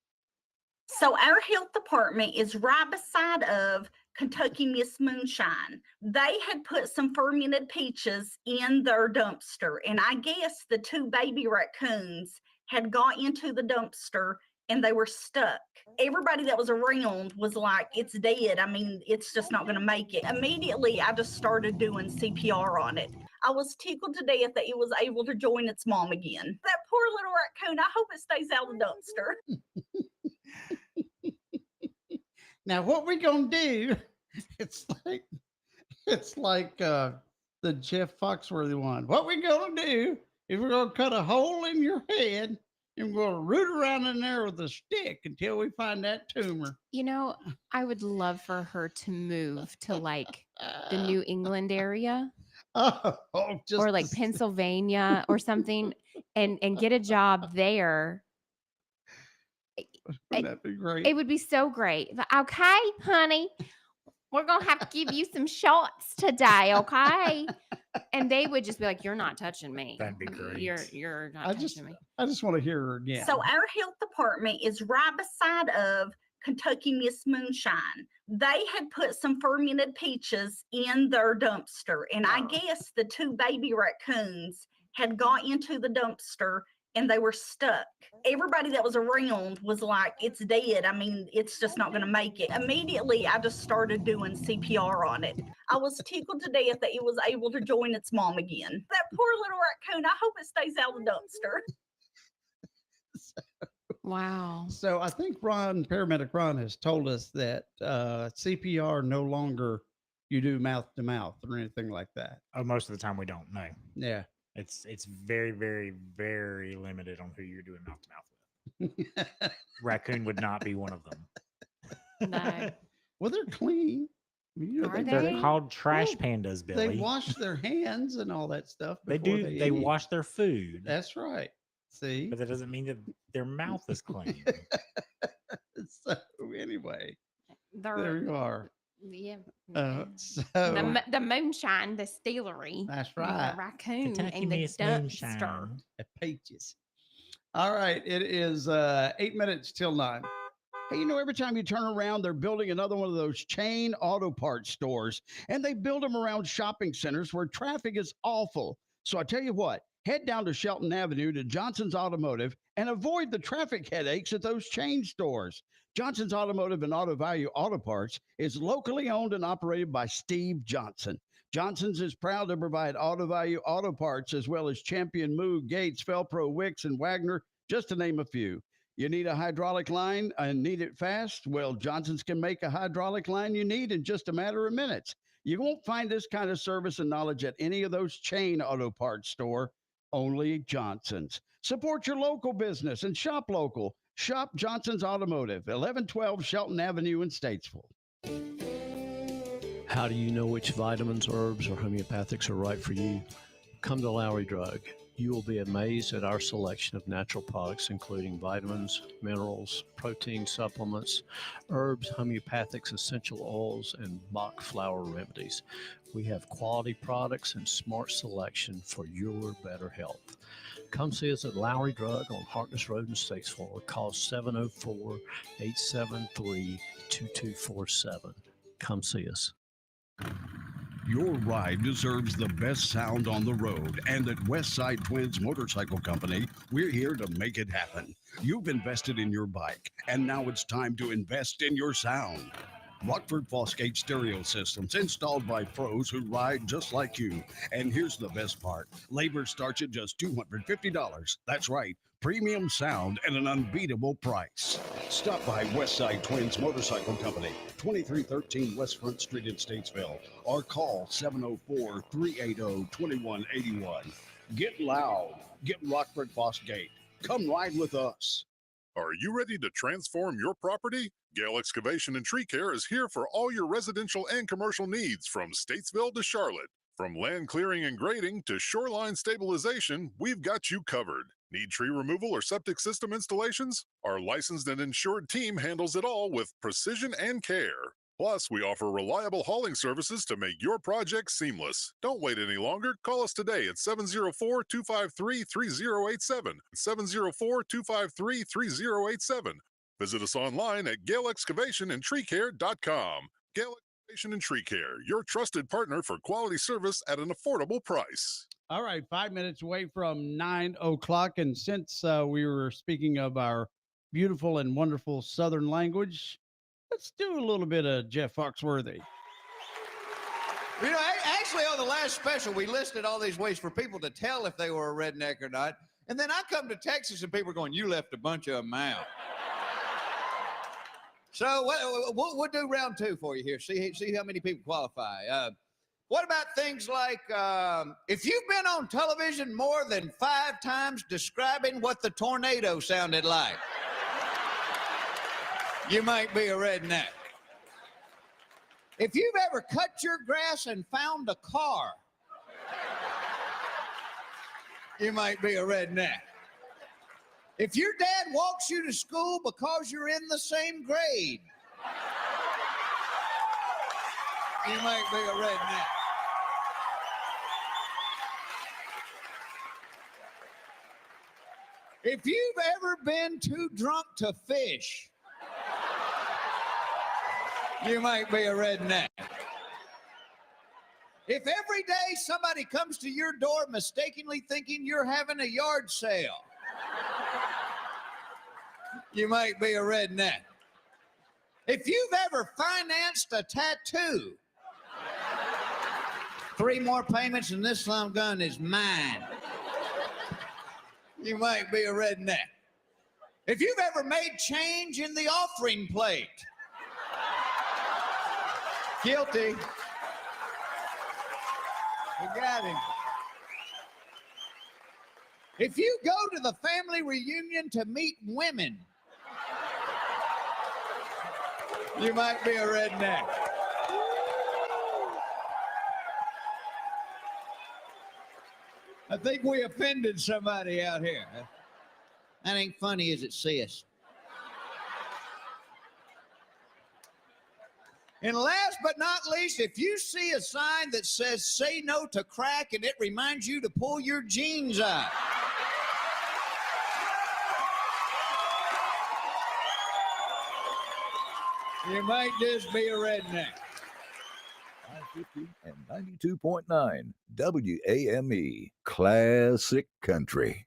So our health department is right beside of Kentucky Miss Moonshine. They had put some fermented peaches in their dumpster, and I guess the two baby raccoons had got into the dumpster and they were stuck. Everybody that was around was like, it's dead. I mean, it's just not going to make it. Immediately, I just started doing CPR on it. I was tickled to death that it was able to join its mom again. That poor little raccoon, I hope it stays out of the dumpster. Now, what we going to do, it's like the Jeff Foxworthy one. What we going to do is we're going to cut a hole in your head and we're going to root around in there with a stick until we find that tumor. You know, I would love for her to move to like the New England area. Or like Pennsylvania or something and get a job there. That'd be great. It would be so great. Okay, honey, we're going to have to give you some shots today, okay? And they would just be like, you're not touching me. That'd be great. You're not touching me. I just want to hear her again. So our health department is right beside of Kentucky Miss Moonshine. They had put some fermented peaches in their dumpster, and I guess the two baby raccoons had got into the dumpster and they were stuck. Everybody that was around was like, it's dead. I mean, it's just not going to make it. Immediately, I just started doing CPR on it. I was tickled to death that it was able to join its mom again. That poor little raccoon, I hope it stays out of the dumpster. Wow. So I think Paramedic Ron has told us that CPR no longer you do mouth to mouth or anything like that. Oh, most of the time we don't know. Yeah. It's very, very, very limited on who you're doing mouth to mouth with. Raccoon would not be one of them. No. Well, they're clean. You know, They're called trash pandas, Billy. They wash their hands and all that stuff. They do. They wash their food. That's right. See, but that doesn't mean that their mouth is clean. So anyway, there you are. Yeah. So The moonshine, the distillery. that's and right. The raccoon Kentucky and the Miss dumpster. Moonshine. The peaches. All right. It is 8 minutes till 9. Hey, every time you turn around, they're building another one of those chain auto parts stores, and they build them around shopping centers where traffic is awful. So I tell you what, head down to Shelton Avenue to Johnson's Automotive and avoid the traffic headaches at those chain stores. Johnson's Automotive and Auto Value Auto Parts is locally owned and operated by Steve Johnson. Johnson's is proud to provide Auto Value Auto Parts as well as Champion, Moog, Gates, Felpro, Wicks, and Wagner, just to name a few. You need a hydraulic line and need it fast? Well, Johnson's can make a hydraulic line you need in just a matter of minutes. You won't find this kind of service and knowledge at any of those chain auto parts store, only Johnson's. Support your local business and shop local. Shop Johnson's Automotive, 1112 Shelton Avenue in Statesville. How do you know which vitamins, herbs, or homeopathics are right for you? Come to Lowry Drug. You will be amazed at our selection of natural products, including vitamins, minerals, protein supplements, herbs, homeopathics, essential oils, and Bach flower remedies. We have quality products and smart selection for your better health. Come see us at Lowry Drug on Harkness Road in Statesville or call 704-873-2247. Come see us. Your ride deserves the best sound on the road, and at Westside Twins Motorcycle Company, we're here to make it happen. You've invested in your bike, and now it's time to invest in your sound. Rockford Fosgate stereo systems installed by pros who ride just like you. And here's the best part. Labor starts at just $250. That's right. Premium sound at an unbeatable price. Stop by Westside Twins Motorcycle Company, 2313 West Front Street in Statesville, or call 704-380-2181. Get loud. Get Rockford Fosgate. Come ride with us. Are you ready to transform your property? Gale Excavation and Tree Care is here for all your residential and commercial needs from Statesville to Charlotte. From land clearing and grading to shoreline stabilization, we've got you covered. Need tree removal or septic system installations? Our licensed and insured team handles it all with precision and care. Plus, we offer reliable hauling services to make your project seamless. Don't wait any longer. Call us today at 704-253-3087. 704-253-3087. Visit us online at GaleExcavationandTreeCare.com. Gale Excavation and Tree Care, your trusted partner for quality service at an affordable price. All right, 5 minutes away from 9 o'clock. And since we were speaking of our beautiful and wonderful Southern language, let's do a little bit of Jeff Foxworthy. You know, actually on the last special, we listed all these ways for people to tell if they were a redneck or not. And then I come to Texas and people are going, you left a bunch of them out. So we'll do round two for you here. See how many people qualify. What about things like if you've been on television more than 5 times describing what the tornado sounded like, you might be a redneck. If you've ever cut your grass and found a car, you might be a redneck. If your dad walks you to school because you're in the same grade, you might be a redneck. If you've ever been too drunk to fish, you might be a redneck. If every day somebody comes to your door mistakenly thinking you're having a yard sale, you might be a redneck. If you've ever financed a tattoo, 3 more payments and this some gun is mine, you might be a redneck. If you've ever made change in the offering plate, guilty. You got him. If you go to the family reunion to meet women, you might be a redneck. I think we offended somebody out here. That ain't funny, is it, sis? And last but not least, if you see a sign that says say no to crack and it reminds you to pull your jeans out. You might just be a redneck. 550 and 92.9 WAME. Classic Country.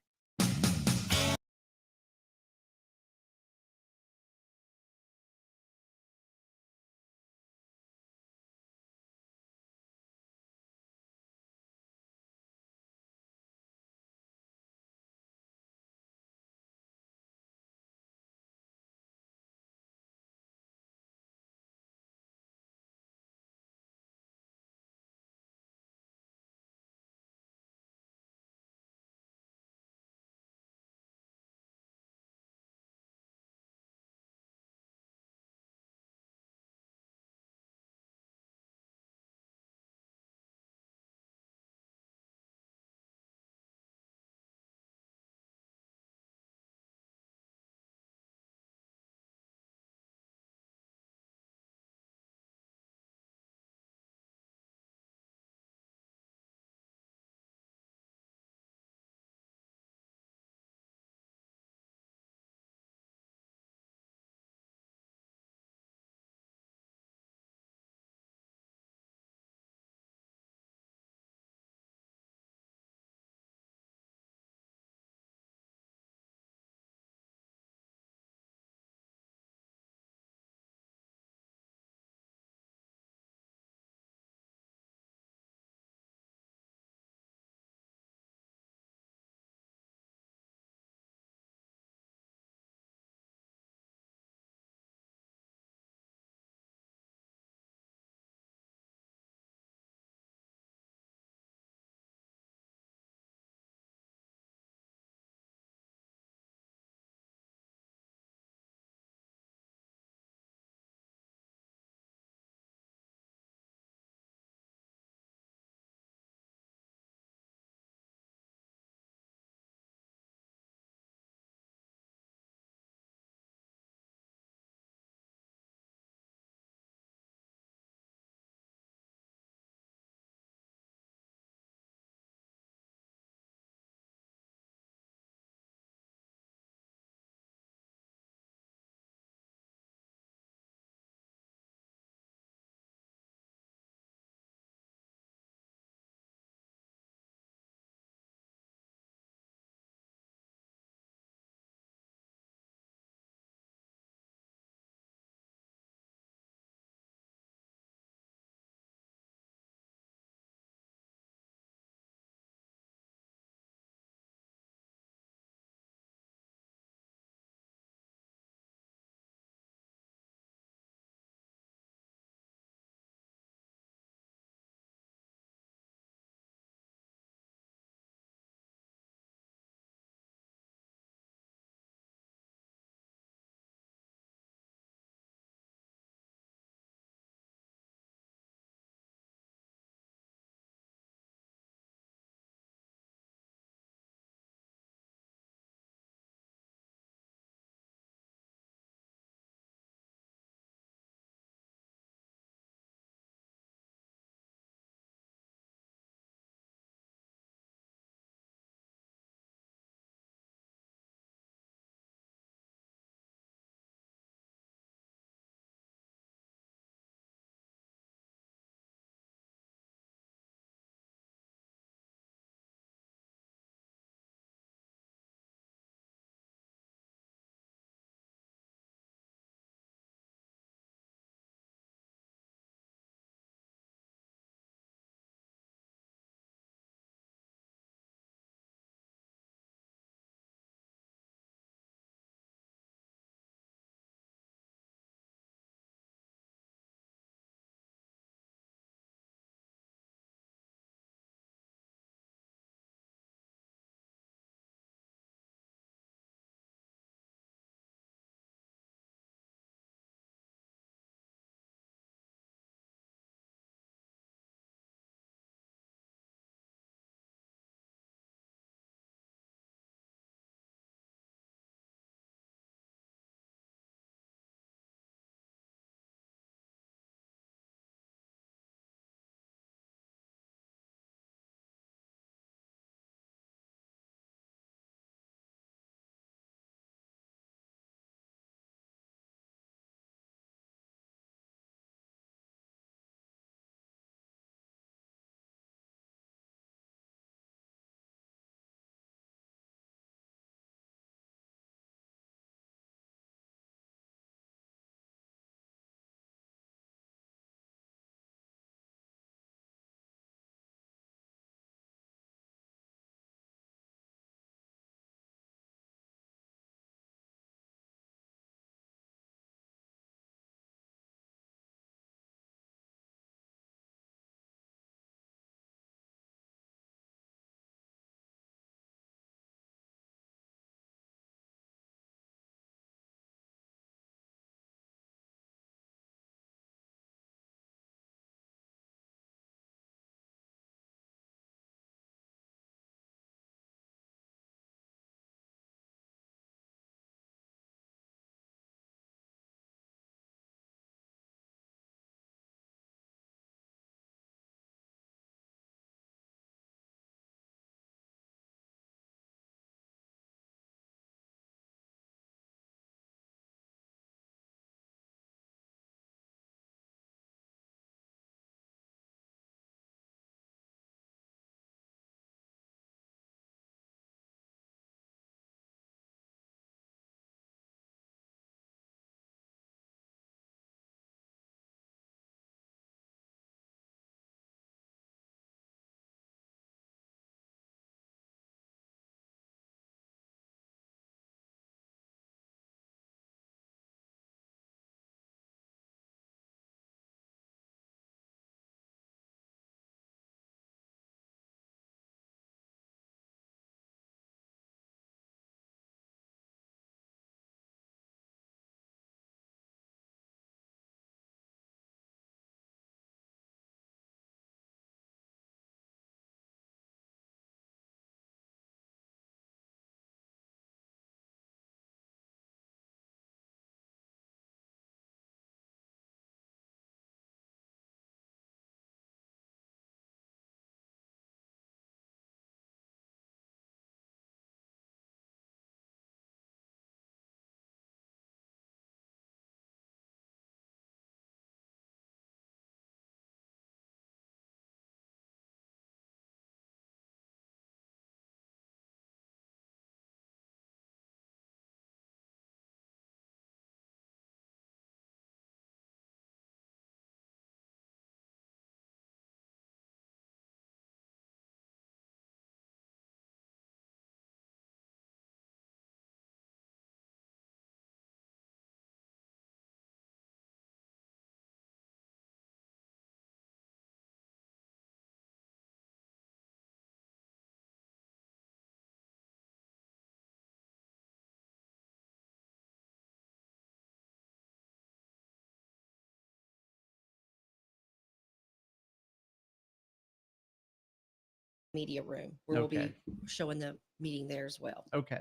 media room where we'll Okay. be showing the meeting there as well. Okay.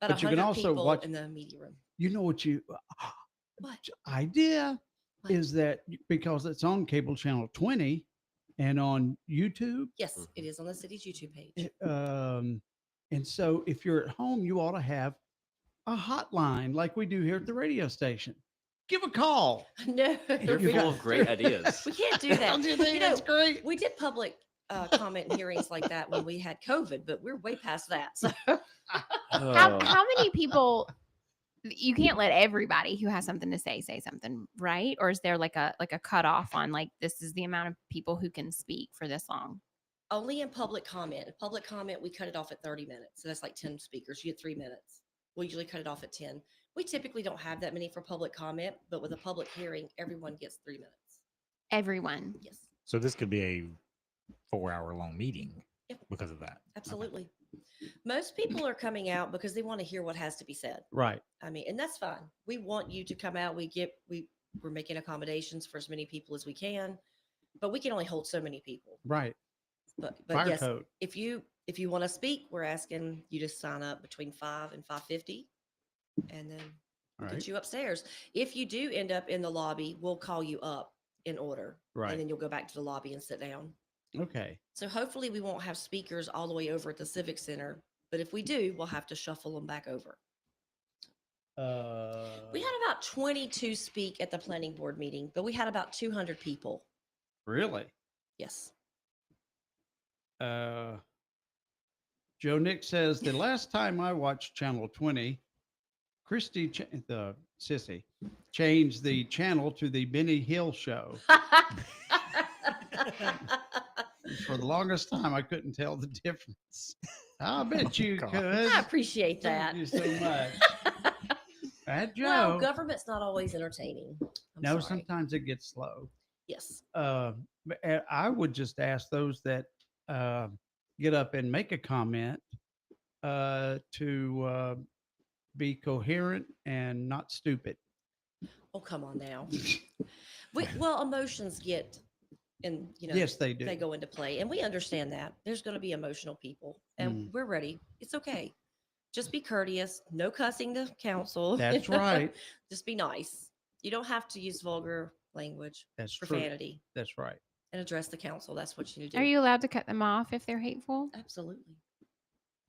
About But you can 100 also people watch. in the media room. You know what you What? idea is that because it's on cable channel 20 and on YouTube. Yes, it is on the city's YouTube page. And so if you're at home, you ought to have a hotline like we do here at the radio station. Give a call. No, You're full of great ideas. we can't do that. Don't you think that's great? We did public comment and hearings like that when we had COVID, but we're way past that. So How many people? You can't let everybody who has something to say something, right? Or is there like a cutoff on like this is the amount of people who can speak for this long? only in public comment. In public comment, we cut it off at 30 minutes. So that's like 10 speakers. You get 3 minutes. We usually cut it off at 10. We typically don't have that many for public comment, but with a public hearing, everyone gets 3 minutes. Everyone. Yes, So this could be a 4-hour-long meeting because of that. absolutely. Most people are coming out because they want to hear what has to be said. Right. I mean, and that's fine. We want you to come out. We're making accommodations for as many people as we can, but we can only hold so many people. Right. But Fire yes, code. if you want to speak, we're asking you to sign up between 5 and 5:50, and then All get right. you upstairs. If you do end up in the lobby, we'll call you up in order, Right. and then you'll go back to the lobby and sit down. Okay. So hopefully we won't have speakers all the way over at the Civic Center, but if we do, we'll have to shuffle them back over. We had about 22 speak at the planning board meeting, but we had about 200 people. Really? Yes. Joe Nick says the last time I watched Channel 20, Christy, the sissy, changed the channel to the Benny Hill show. For the longest time, I couldn't tell the difference. I bet you could. I appreciate that. Thank you so much. That Joe. Well, government's not always entertaining. No, sometimes it gets slow. Yes. But I would just ask those that get up and make a comment to be coherent and not stupid. Oh, come on now. Well, emotions get, and Yes, they do. They go into play, and we understand that there's going to be emotional people, and we're ready. It's okay. Just be courteous. No cussing the council. That's right. Just be nice. You don't have to use vulgar language. That's true. profanity. That's right. And address the council. That's what you need to do. Are you allowed to cut them off if they're hateful? Absolutely.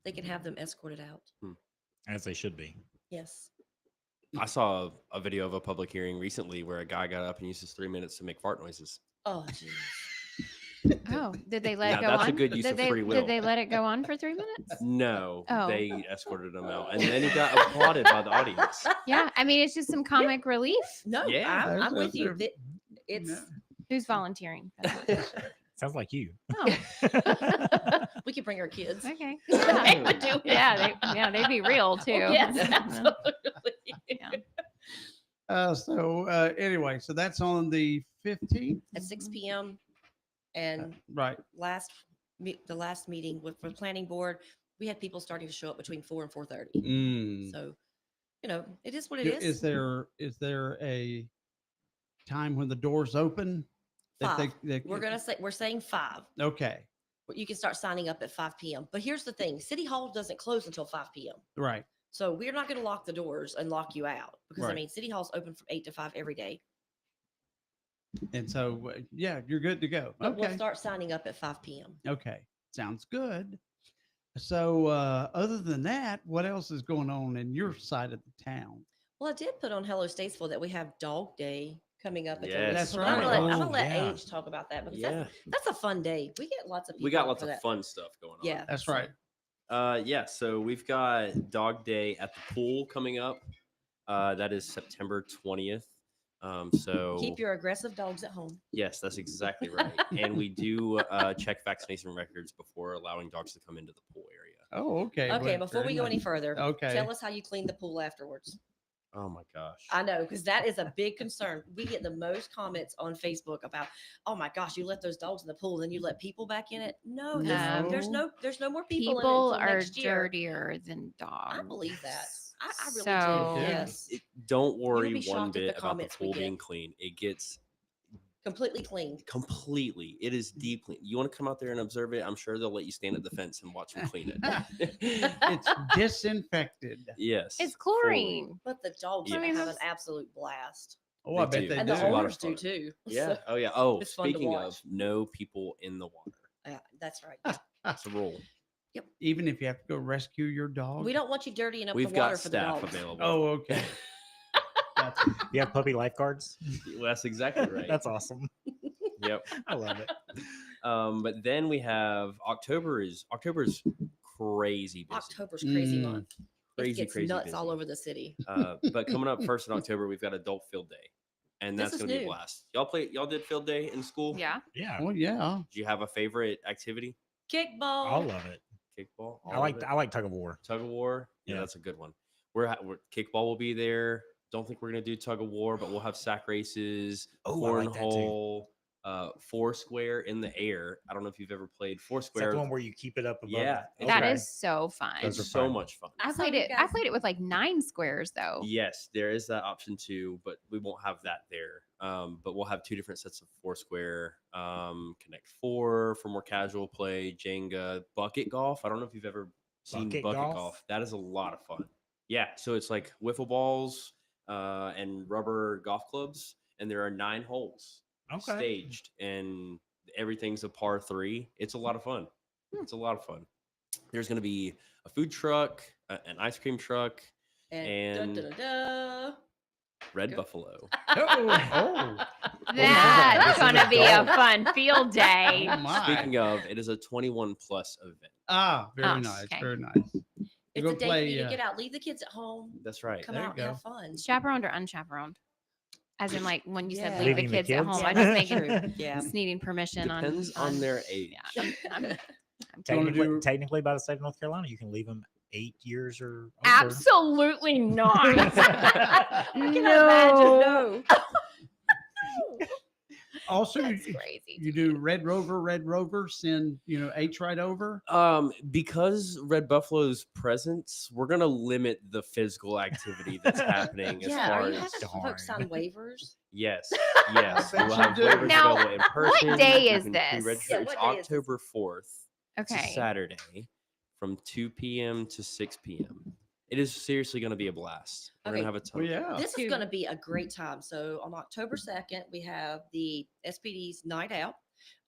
They can have them escorted out. As they should be. Yes. I saw a video of a public hearing recently where a guy got up and used his 3 minutes to make fart noises. Oh, geez. Oh, did they let Yeah, it go that's on? a good use did of they, free will. Did they let it go on for 3 minutes? No, Oh. they escorted him out, and then he got applauded by the audience. Yeah, I mean, it's just some comic relief. No, Yeah. I'm with you. It's Who's volunteering? Sounds like you. Oh, we could bring our kids. okay. They would do it. Yeah, they'd be real too. Oh, yes, absolutely. Anyway, so that's on the 15th. At 6 p.m. And Right. the last meeting with the planning board, we had people starting to show up between 4 and 4:30. Mm. So, it is what it is. Is there a time when the doors open? that 5. they- We're saying 5. Okay. But you can start signing up at 5 p.m. But here's the thing: City Hall doesn't close until 5 p.m. Right. So we're not going to lock the doors and lock you out because Right. City Hall's open from 8 to 5 every day. And so, yeah, you're good to go. But Okay. we'll start signing up at 5 p.m. Okay. Sounds good. So, other than that, what else is going on in your side of the town? Well, I did put on Hello Statesville that we have Dog Day coming up. Yes. That's I'm right. gonna Oh, let yeah. Age talk about that because Yeah. that's a fun day. We get lots of people. We got out lots for of that. fun stuff going on. Yeah, That's right. Yeah, so we've got Dog Day at the pool coming up. That is September 20th. So Keep your aggressive dogs at home. yes, that's exactly right. And we do check vaccination records before allowing dogs to come into the pool area. Oh, okay. Okay, Well, before we very go any nice. further, Okay. tell us how you clean the pool afterwards. Oh my gosh. I know, because that is a big concern. We get the most comments on Facebook about, oh my gosh, you let those dogs in the pool, then you let people back in it. No, there's no more people. People in it until are next year. dirtier than dogs. I believe that. I really So- do. Yes. Don't You'll worry be one shocked at the bit about the comments we pool get. being clean. It gets Completely clean. Completely. It is deep clean. You want to come out there and observe it? I'm sure they'll let you stand at the fence and watch them clean it. It's disinfected. Yes. It's fully. chlorine. But the dogs Yeah. have an absolute blast. Oh, I bet do. they And do. the It's a lot of owners do fun. too. Yeah. So Oh, yeah. Oh, it's fun to speaking watch. of, no people in the water. Yeah, that's right. That's a rule. Even if you have to go rescue your dog. We don't want you dirtying up We've the water got for the staff dogs. available. Oh, okay. You have puppy lifeguards? Well, that's exactly right. That's awesome. Yep. I love it. But then we have October's crazy busy. October's crazy Mm. month. Crazy, it gets crazy nuts busy. all over the city. But coming up first in October, we've got Adult Field Day, and This that's is going to be a new. blast. Y'all did Field Day in school? Yeah. Yeah. Oh, yeah. Do you have a favorite activity? Kickball. I love it. Kickball. I like tug of war. Tug of war. Yeah, Yeah. that's a good one. We're kickball will be there. Don't think we're gonna do tug of war, but we'll have sack races, Oh, I like that too. cornhole, Foursquare in the air. I don't know if you've ever played Is that Foursquare. the one where you keep it up above? Yeah, That okay. is so fun. Those are It's so fun. much fun. I So played you it. I guys- played it with like 9 squares though. Yes, there is that option too, but we won't have that there. But we'll have 2 different sets of Foursquare, Connect 4 for more casual play, Jenga, bucket golf. I don't know if you've ever seen Bucket bucket golf? golf. That is a lot of fun. Yeah, so it's like wiffle balls and rubber golf clubs, and there are 9 holes Okay. staged, and everything's a par 3. It's a lot of fun. It's a lot of fun. There's going to be a food truck, an ice cream truck, And and Red Go. Buffalo. Oh. That's This is gonna be a adult. fun field day. Oh, my. Speaking of, it is a 21 plus event. Ah, very Oh, nice. okay. Very nice. You it's go a day play, for you to uh, get out, leave the kids at home, That's right. come There out you and have go. fun. Chaperoned or unchaperoned? As in, like when you said Yeah. leave the Leaving the kids at kids? home, Yeah, I'm just that's thinking true. Yeah. just needing permission Depends on their age. Yeah, I'm wanna Technically, do- technically, by the state of North Carolina, you can leave them 8 years or older. absolutely not. I can imagine. No. No. Also, That's you, crazy. you do Red Rover, send, H right over. Because Red Buffalo's presence, we're gonna limit the physical activity that's happening as Yeah, far are you as having folks sign waivers? yes, yes. bet We'll you have do. waivers Now, available in what person. day You is can this? pre-register. Yeah, It's what day is this? October 4th. It's a Okay. Saturday from 2 p.m. to 6 p.m. It is seriously going to be a blast. We're Okay. going to have a ton Well, of fun. yeah. This is going to be a great time. So on October 2nd, we have the SPD's Night Out.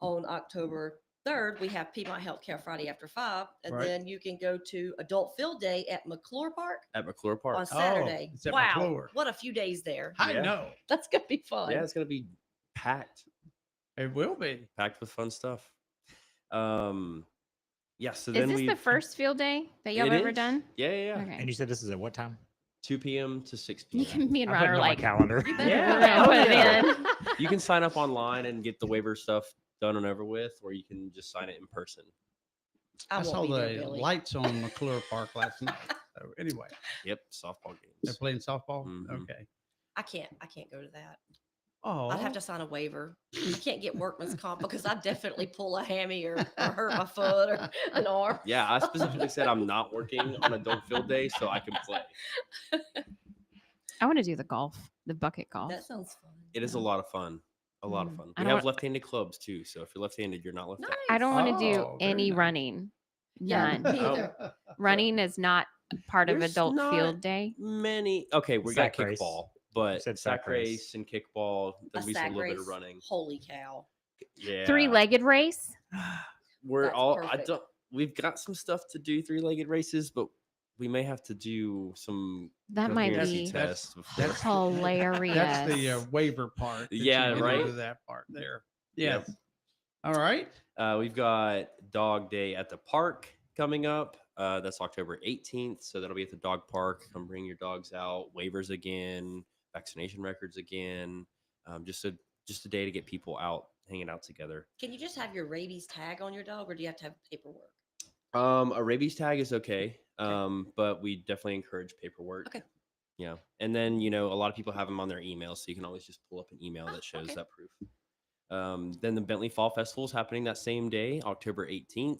On October 3rd, we have Piedmont Healthcare Friday after 5. And Right. then you can go to Adult Field Day at McClure Park At McClure Park. on Saturday. it's at Wow. McClure. What a few days there. I Yeah. know. That's going to be fun. Yeah, it's going to be packed. It will be. Packed with fun stuff. Yeah, so Is then this we the first field day that y'all have ever done? Yeah, yeah, yeah. Okay. And you said this is at what time? 2 p.m. to 6 You p.m. can me and I put Ron it are on my like, calendar. You better Yeah. put it put it yeah. in. You can sign up online and get the waiver stuff done and over with, or you can just sign it in person. I I won't saw be the there, Billy. lights on McClure Park last night. So anyway, Yep, softball they're games. playing softball. Mhm. Okay. I can't go to that. Oh, I'd have to sign a waiver. I can't get workman's comp because I definitely pull a hammy or hurt my foot or an arm. Yeah, I specifically said I'm not working on Adult Field Day, so I can play. I want to do the golf, the bucket golf. That sounds fun. It is a lot of fun. A lot of fun. I We don't have wa- left-handed clubs too, so if you're left-handed, you're not left-handed. I don't want to do Oh, very any nice. running. Yeah, None. me either. Running is not part of There's adult not field day. Many. Okay, we got Sack race. kickball, You but said sack sack race. race and kickball. A There'll be sack some little bit race. of running. Holy cow. Yeah, 3-legged race. We're That's all. perfect. We've got some stuff to do 3-legged races, but we may have to do some. That might coherency be tests that's- before. Oh, hilarious. That's the waiver part. that you Yeah, get right? into that part there. Yep. Yes. All right. We've got Dog Day at the park coming up. That's October 18th. So that'll be at the dog park. Come bring your dogs out. Waivers again. Vaccination records again. Just a day to get people out, hanging out together. Can you just have your rabies tag on your dog or do you have to have paperwork? A rabies tag is okay. But we definitely encourage paperwork. Okay. Yeah. And then, a lot of people have them on their email, so you can always just pull up an email that shows okay. that proof. Then the Bentley Fall Festival is happening that same day, October 18th.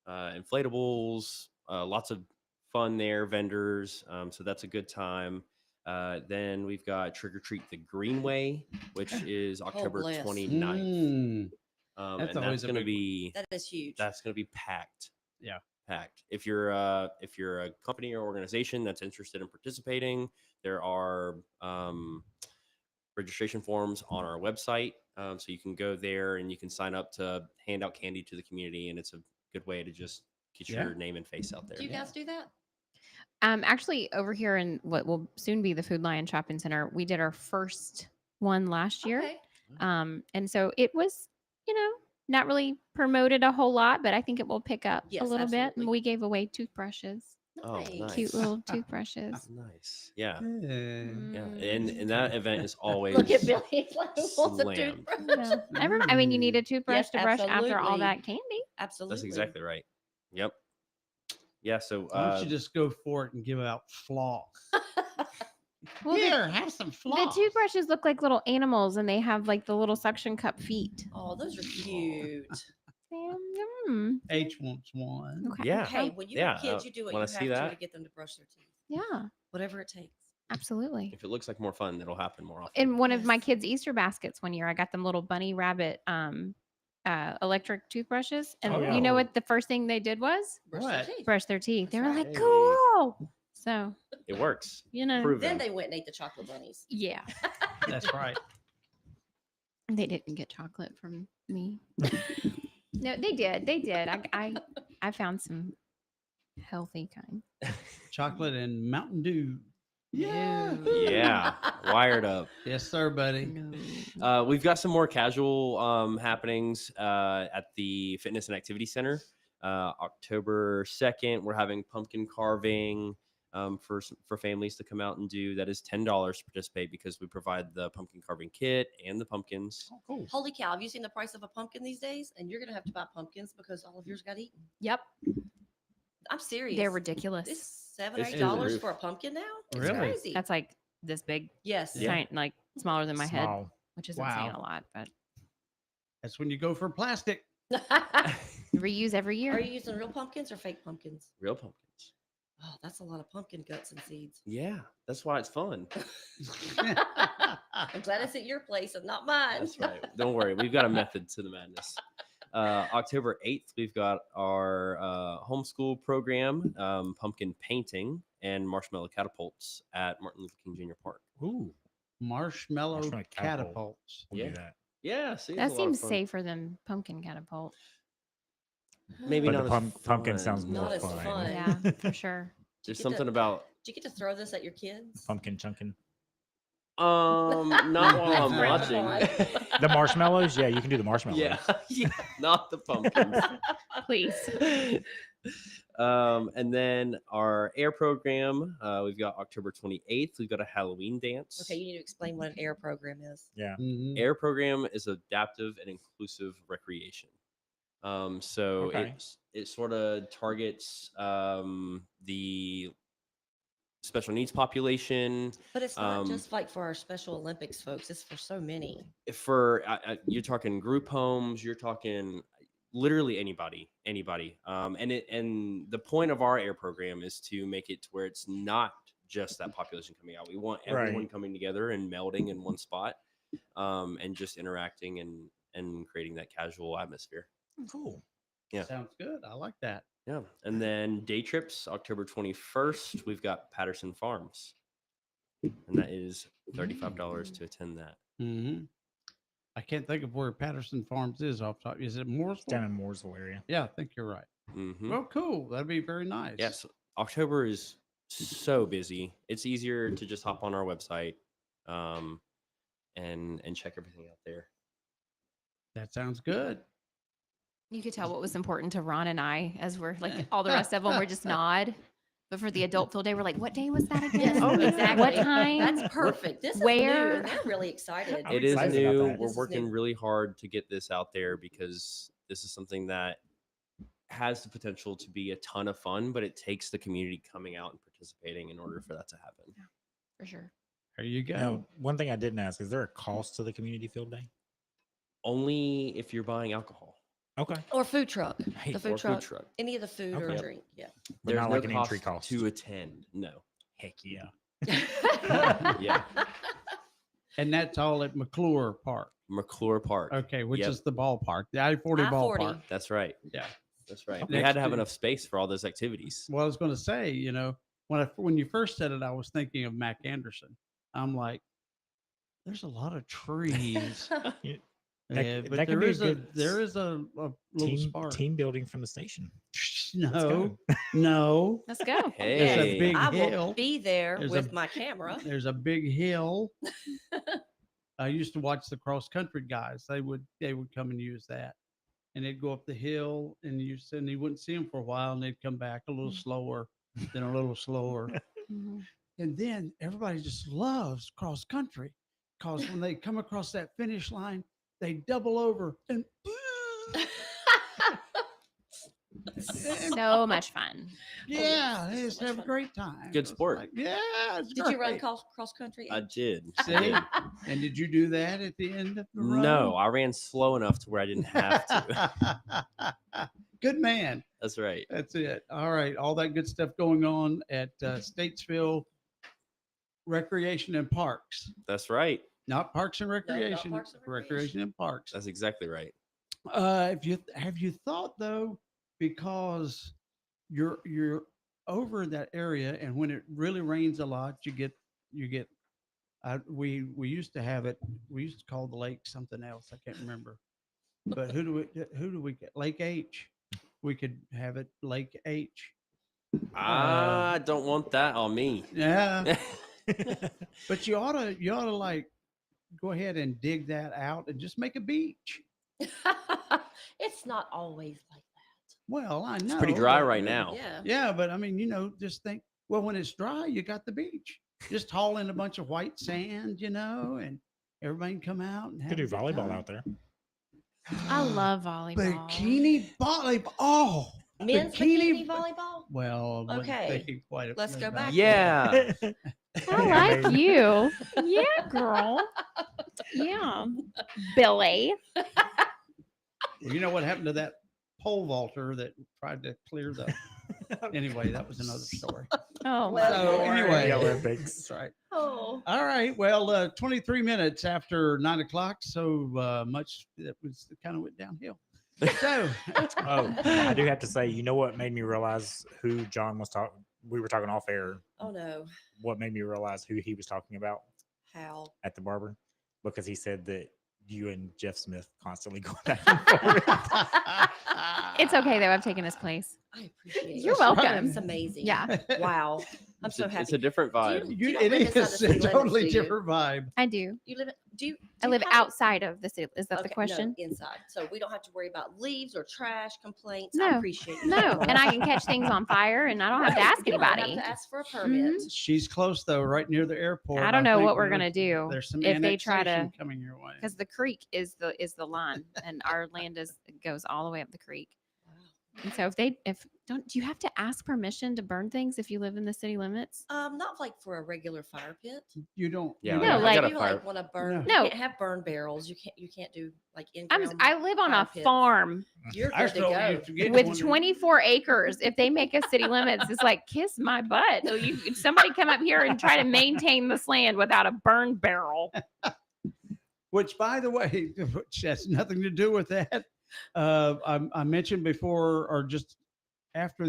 Inflatables, lots of fun there, vendors. So that's a good time. Then we've got Trick or Treat the Greenway, which is October bless. 29th. That's And always that's a going to big one. be That is huge. That's going to be packed. Yeah. Packed. If you're a company or organization that's interested in participating, there are registration forms on our website, so you can go there and you can sign up to hand out candy to the community, and it's a good way to just get your name and face out there. Do you guys do that? Actually, over here in what will soon be the Food Lion Shopping Center, we did our first one last year. Okay. And so it was, not really promoted a whole lot, but I think it will pick up Yes, a little bit. absolutely. And we gave away toothbrushes, Oh, nice. cute little toothbrushes. Nice. Yeah. Mm. Yeah. And that event is always Look at Billy. He's like, who wants a slammed. toothbrush? I mean, you need a toothbrush Yes, to brush after all absolutely. that candy. Absolutely. That's exactly right. Yep. Yeah. So Why don't you just go for it and give out floss? Well, Here, have some The floss. toothbrushes look like little animals, and they have like the little suction cup feet. Oh, those are cute. H wants one. Okay. Yeah. Hey, when you have kids, you do what you wanna have see to that? get them to brush their teeth. Yeah, Whatever it takes. absolutely. If it looks like more fun, it'll happen more often. In one of my kids' Easter baskets one year, I got them little bunny rabbit electric toothbrushes, and Oh, yeah. you know what the first thing they did was Brush their teeth. brush their teeth. They were like, Hey. cool. So It works. Proven. Then they went and ate the chocolate bunnies. Yeah, That's right. they didn't get chocolate from me. No, they did. They did. I found some healthy kind. Chocolate and Mountain Dew. Yeah. Wired up. Yes, sir, buddy. We've got some more casual happenings at the Fitness and Activity Center. October 2nd, we're having pumpkin carving for families to come out and do. That is $10 to participate because we provide the pumpkin carving kit and the pumpkins. Oh, cool. Holy cow. Have you seen the price of a pumpkin these days? And you're going to have to buy pumpkins because all of yours got eaten. Yep, I'm serious. they're ridiculous. It's $7, It's $8 through the roof. for a pumpkin now? It's Really? crazy. That's like this big. Yes. Giant, like smaller than my head, Small. which isn't saying Wow. a lot, but That's when you go for plastic. reuse every year. Are you using real pumpkins or fake pumpkins? Real pumpkins. Oh, that's a lot of pumpkin guts and seeds. Yeah. That's why it's fun. I'm glad it's at your place and not mine. That's right. Don't worry. We've got a method to the madness. October 8th, we've got our homeschool program, pumpkin painting and marshmallow catapults at Martin Luther King Jr. Park. Ooh, marshmallow Marshmallow catapult. catapults. We'll Yeah. do that. Yeah. See, That it's a lot of seems fun. safer than pumpkin catapult. Maybe But not the as pumpkin fun. sounds more Not as fun. fun. Yeah, for sure. There's get something to- about Do you get to throw this at your kids? Pumpkin chunking. not while I'm That's watching. The marshmallows? Yeah, you can do the marshmallows. Yeah, yeah, not the pumpkins. Please. And then our air program, we've got October 28th. We've got a Halloween dance. Okay, you need to explain what an AIR program is. Yeah. Mhm. Air program is adaptive and inclusive recreation. So Okay. it sort of targets the special needs population. But it's not just like for our Special Olympics folks. It's for so many. For you're talking group homes, you're talking literally anybody. And the point of our air program is to make it to where it's not just that population coming out. We want everyone Right. coming together and melding in one spot, and just interacting and creating that casual atmosphere. Cool. Yeah. Sounds good. I like that. Yeah. And then day trips, October 21st, we've got Patterson Farms. And that is $35 to attend that. Mm-hmm. I can't think of where Patterson Farms is off top. Is it Mooresville? Down in Mooresville area. Yeah, I think you're right. Mm-hmm. Well, cool. That'd be very nice. Yes. October is so busy. It's easier to just hop on our website and check everything out there. That sounds good. You could tell what was important to Ron and I, as we're like all the rest of them were just nod. But for the adult field day, we're like, what day was that again? Yes, exactly. What time? That's perfect. This is Where? new, and they're really excited. It is excited about new. that. We're This is working new. really hard to get this out there because this is something that has the potential to be a ton of fun, but it takes the community coming out and participating in order for that to happen. For sure. There you go. Now, one thing I didn't ask, is there a cost to the community field day? Only if you're buying alcohol. Okay. Or food truck. Hey, The or food food truck. truck. Any of the food or Okay. drink. Yeah. But There's not no like an entry cost. to attend. No. Heck yeah. Yeah. And that's all at McClure Park. McClure Park. Okay, which Yep. is the ballpark, the I-40 ballpark. That's right. Yeah. That's right. We Next had to have to- enough space for all those activities. Well, I was going to say, when you first said it, I was thinking of Mac Anderson. I'm like, there's a lot of trees. Yeah, but that could there be a is good a little spark. team building from the station. No, no. Let's go. There's a big I will hill. be there There's with a- my camera. There's a big hill. I used to watch the cross country guys. They would come and use that, and they'd go up the hill, and you wouldn't see them for a while, and they'd come back a little slower, then a little slower, and then everybody just loves cross country because when they come across that finish line, they double over and So much fun. yeah, they just have a great time. Good sport. Like, yeah, it's Did you run great. cross country? I did. See? And did you do that at the end of the run? No, I ran slow enough to where I didn't have to. Good man. That's right. That's it. All right. All that good stuff going on at Statesville Recreation and Parks. That's right. Not Parks and Recreation. Parks and Recreation and Parks. That's exactly right. Have you thought though, because you're over in that area, and when it really rains a lot, you get we used to have it. We used to call the lake something else. I can't remember. But who do we get? Lake H. We could have it Lake H. I don't want that on me. Yeah. But you ought to like go ahead and dig that out and just make a beach. It's not always like that. Well, I know It's pretty dry but- right now. Yeah. Yeah, but I mean, just think. Well, when it's dry, you got the beach. Just haul in a bunch of white sand, and everybody can come out and have Could do a good volleyball time. out there. I love volleyball. Bikini volleyball. Oh, Men's bikini volleyball? Well, I wasn't Okay. thinking quite Let's go back. Yeah. I like you. Yeah, girl. Yeah. Billy. Well, you know what happened to that pole vaulter that tried to clear the. Anyway, that was another story. Oh, So Lord. anyway, The Olympics. that's right. Oh. All right. Well, 23 minutes after 9 o'clock. So much that kind of went downhill. So, Oh, I do have to say, you know what made me realize who John was talking? We were talking off air. Oh no. What made me realize who he was talking about How? at the barber? Because he said that you and Jeff Smith constantly go back and forth. It's okay though. I've taken his place. I appreciate it. You're welcome. It's amazing. Yeah. Wow. I'm so happy. It's a different vibe. You don't it live inside the is city a limits, totally do you? different vibe. I do. You live. Do you? I live outside of the city. Is that the Okay, question? No, inside. So we don't have to worry about leaves or trash complaints. I No. appreciate you. No, and I can catch things on fire, and I don't have to ask You don't have anybody. to ask for a permit. She's close though, right near the airport. I don't know think what we're gonna do There's some if they try to, annexation coming your way. because the creek is the line, and our land goes all the way up the creek. And so do you have to ask permission to burn things if you live in the city limits? Not like for a regular fire pit. You don't. Yeah, No, If like- you like want to burn. No. You can't have burn barrels. You can't do like in. I live on a farm You're I good to still go. used to get with one- 24 acres. If they make us city limits, it's like kiss my butt. So if somebody come up here and try to maintain this land without a burn barrel. Which, by the way, which has nothing to do with that. I mentioned before, or just after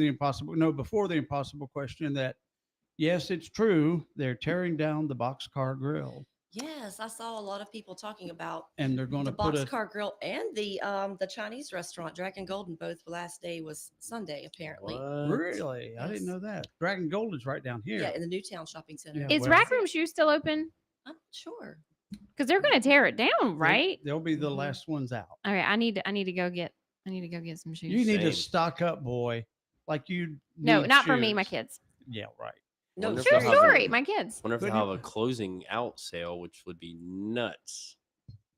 before the impossible question, that yes, it's true. They're tearing down the Boxcar Grill, Yes, I saw a lot of people talking about and they're going the to put a. Boxcar Grill and the Chinese restaurant Dragon Golden. Both the last day was Sunday apparently. Really, I didn't Yes. know that. Dragon Gold is right down here. Yeah, in the Newtown Shopping Center. Yeah, Is well- Rack Room Shoes still open? I'm sure. Because they're going to tear it down, right? They'll be the last ones out. All right, I need to go get some shoes. You need to Same. stock up, boy. Like you. No, need not for me, my shoes. kids. Yeah, right. No, Wonder if True they'll have a- story, my kids. Wonder if But they'll you- have a closing out sale, which would be nuts.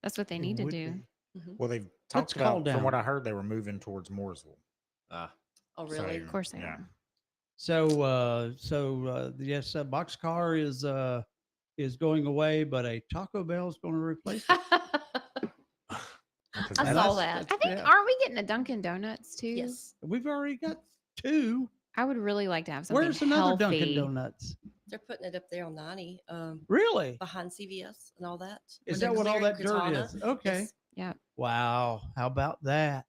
That's what they It need to would do. be. Well, they've Let's talked call about, from what down. I heard, they were moving towards Mooresville. Ah, Oh, really? So, Of course they yeah. are. So yes, Boxcar is going away, but a Taco Bell is going to replace it. Because I And saw that's- that. I think, yeah. aren't we getting a Dunkin' Donuts too? Yes. We've already got two. I would really like to have something Where's another healthy. Dunkin' Donuts? They're putting it up there on 90. Really? Behind CVS and all that. Is When that they're what all clearing that dirt Katana. is? Okay. Yes. Yeah. Wow. How about that?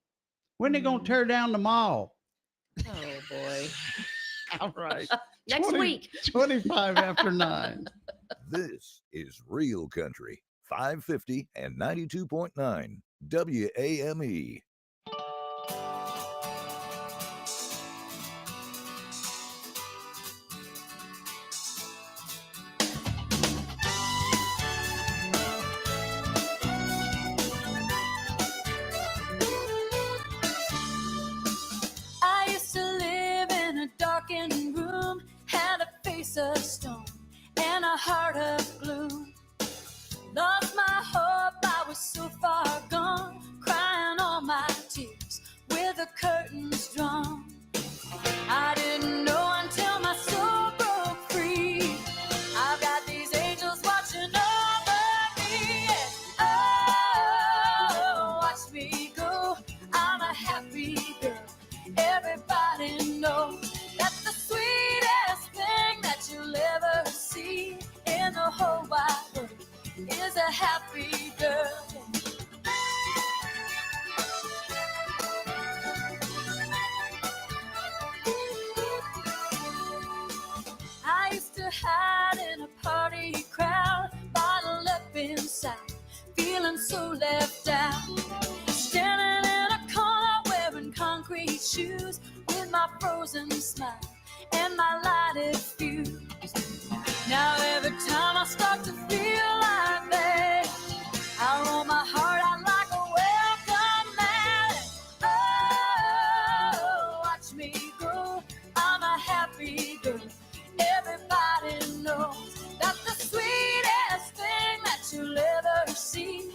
When they gonna tear down the mall? Oh boy. All right. Next 20 week. 25 after 9. This is Real Country, 550 and 92.9 WAME. I used to live in a darkened room, had a face of stone and a heart of gloom. Lost my hope, I was so far gone, crying all my tears with the curtains drawn. I didn't know until my soul broke free. I've got these angels watching over me. Oh, watch me go. I'm a happy girl. Everybody knows that the sweetest thing that you'll ever see in the whole wide world is a happy girl. I used to hide in a party crowd, bottled up inside, feeling so left out. Standing in a corner wearing concrete shoes, with my frozen smile and my lighted fuse. Now every time I start to feel like that, I roll my heart out like a welcome mat. Oh, watch me go. I'm a happy girl. Everybody knows that the sweetest thing that you'll ever see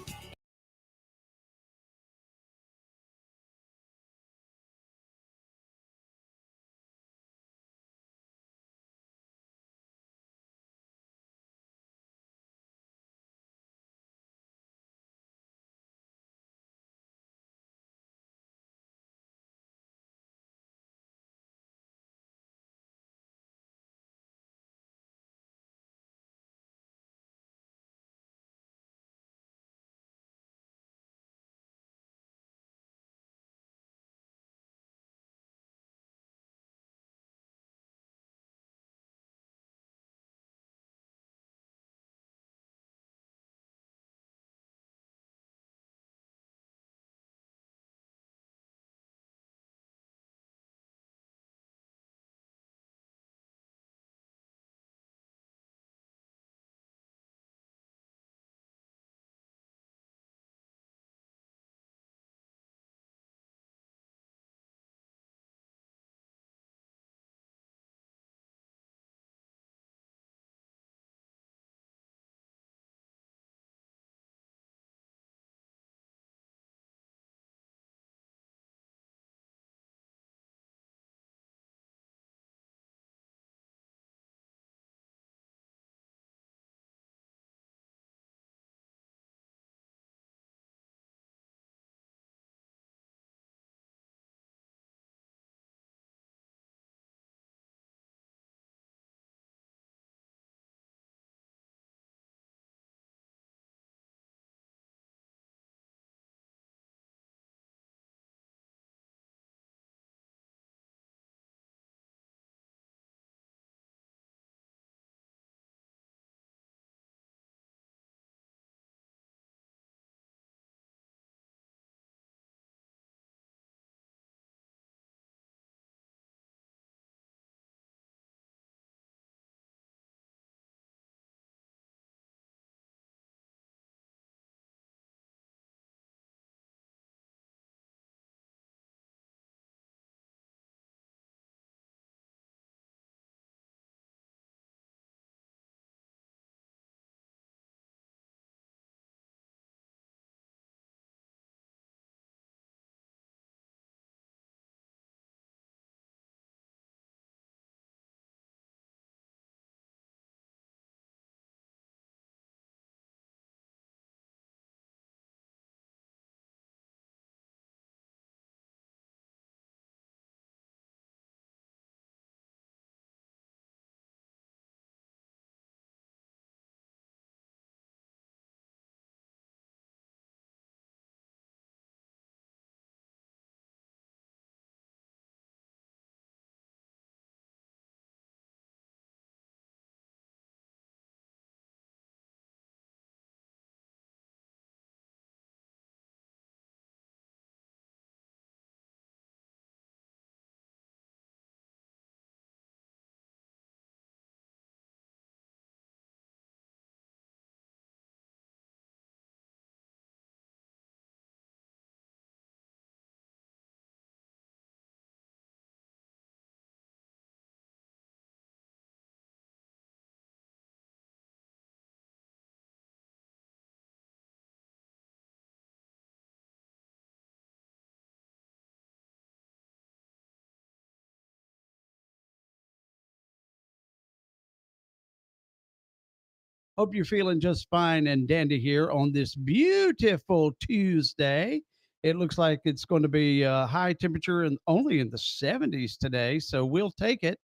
Hope you're feeling just fine and dandy here on this beautiful Tuesday. It looks like it's going to be high temperature and only in the 70s today, so we'll take it.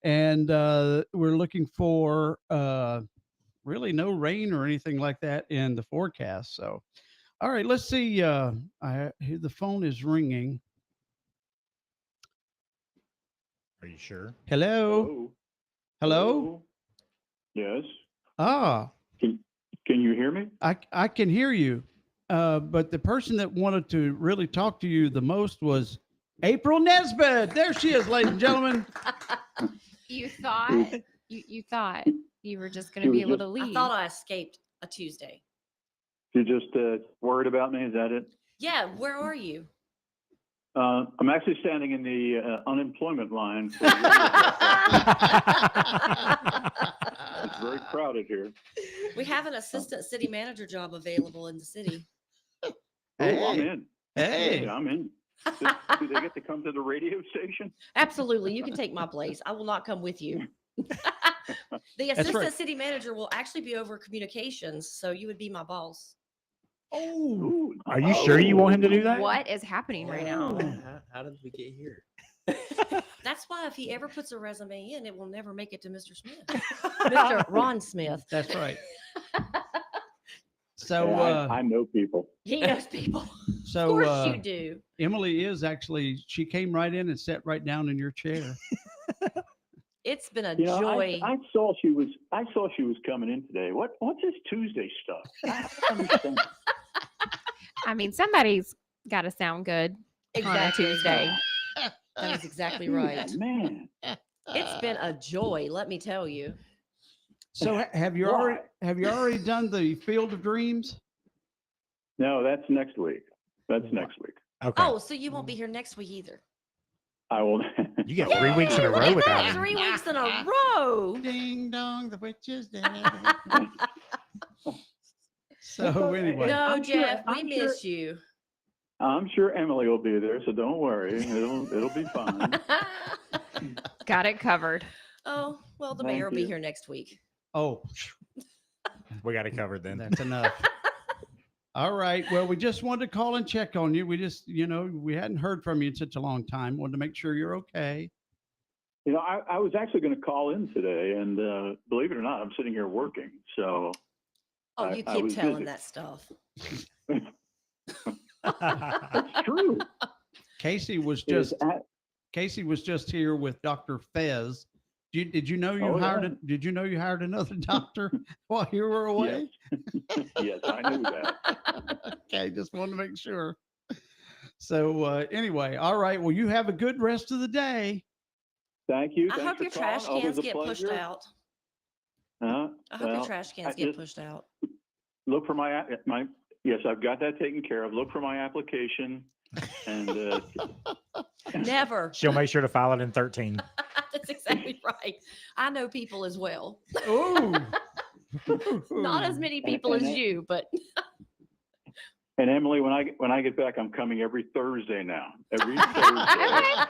And we're looking for really no rain or anything like that in the forecast. So, all right, let's see. The phone is ringing. Are you sure? Hello. Hello. Yes. Ah, Can you hear me? I can hear you. But the person that wanted to really talk to you the most was April Nesbit. There she is, ladies and gentlemen. You thought you thought you were just going to be able to leave. I thought I escaped a Tuesday. You just worried about me? Is that it? Yeah, where are you? I'm actually standing in the unemployment line. It's very crowded here. We have an assistant city manager job available in the city. Oh, I'm in. Hey. Yeah, I'm in. Do they get to come to the radio station? Absolutely. You can take my place. I will not come with you. The assistant city manager will actually be over communications, so you would be my boss. Oh, are you sure you want him to do that? What is happening right now? How did we get here? That's why if he ever puts a resume in, it will never make it to Mr. Smith. Mr. Ron Smith. That's right. So Yeah, I know people. He knows people. So of course you do. Emily is actually, she came right in and sat right down in your chair. It's been a You know, joy. I saw she was coming in today. What's this Tuesday stuff? I don't understand. I mean, somebody's got to sound good on a Exactly. Tuesday. That is exactly right. Man. It's been a joy, let me tell you. So have you already done the Field of Dreams? No, that's next week. That's next week. Okay. Oh, so you won't be here next week either. I will. You get 3 weeks in a row without him. 3 weeks in a row. Ding dong, the witch is dead. So anyway, No, I'm sure- Jeff, we I'm miss you. I'm sure Emily will be there, so don't worry. It'll be fine. Got it covered. Oh, well, the Thank mayor will be you. here next week. oh, We got it covered then. that's enough. All right. Well, we just wanted to call and check on you. We just, we hadn't heard from you in such a long time. Wanted to make sure you're okay. You know, I was actually going to call in today, and believe it or not, I'm sitting here working. So. Oh, I you was keep telling busy. that stuff. That's true. Casey was It was just here with Dr. Fez. Did you know you Did you know you hired another doctor while you were away? Yes, I knew that. Okay, just wanted to make sure. So anyway, all right. Well, you have a good rest of the day. Thank you. I Thanks hope for your trash calling. cans Always a get pushed pleasure. out. I I hope your trash cans get pushed out. Look for my. Yes, I've got that taken care of. Look for my application, and Never. She'll make sure to file it in 13. That's exactly right. I know people as well. Oh, Not as many people as you, but and Emily, when I get back, I'm coming every Thursday now. Every Thursday.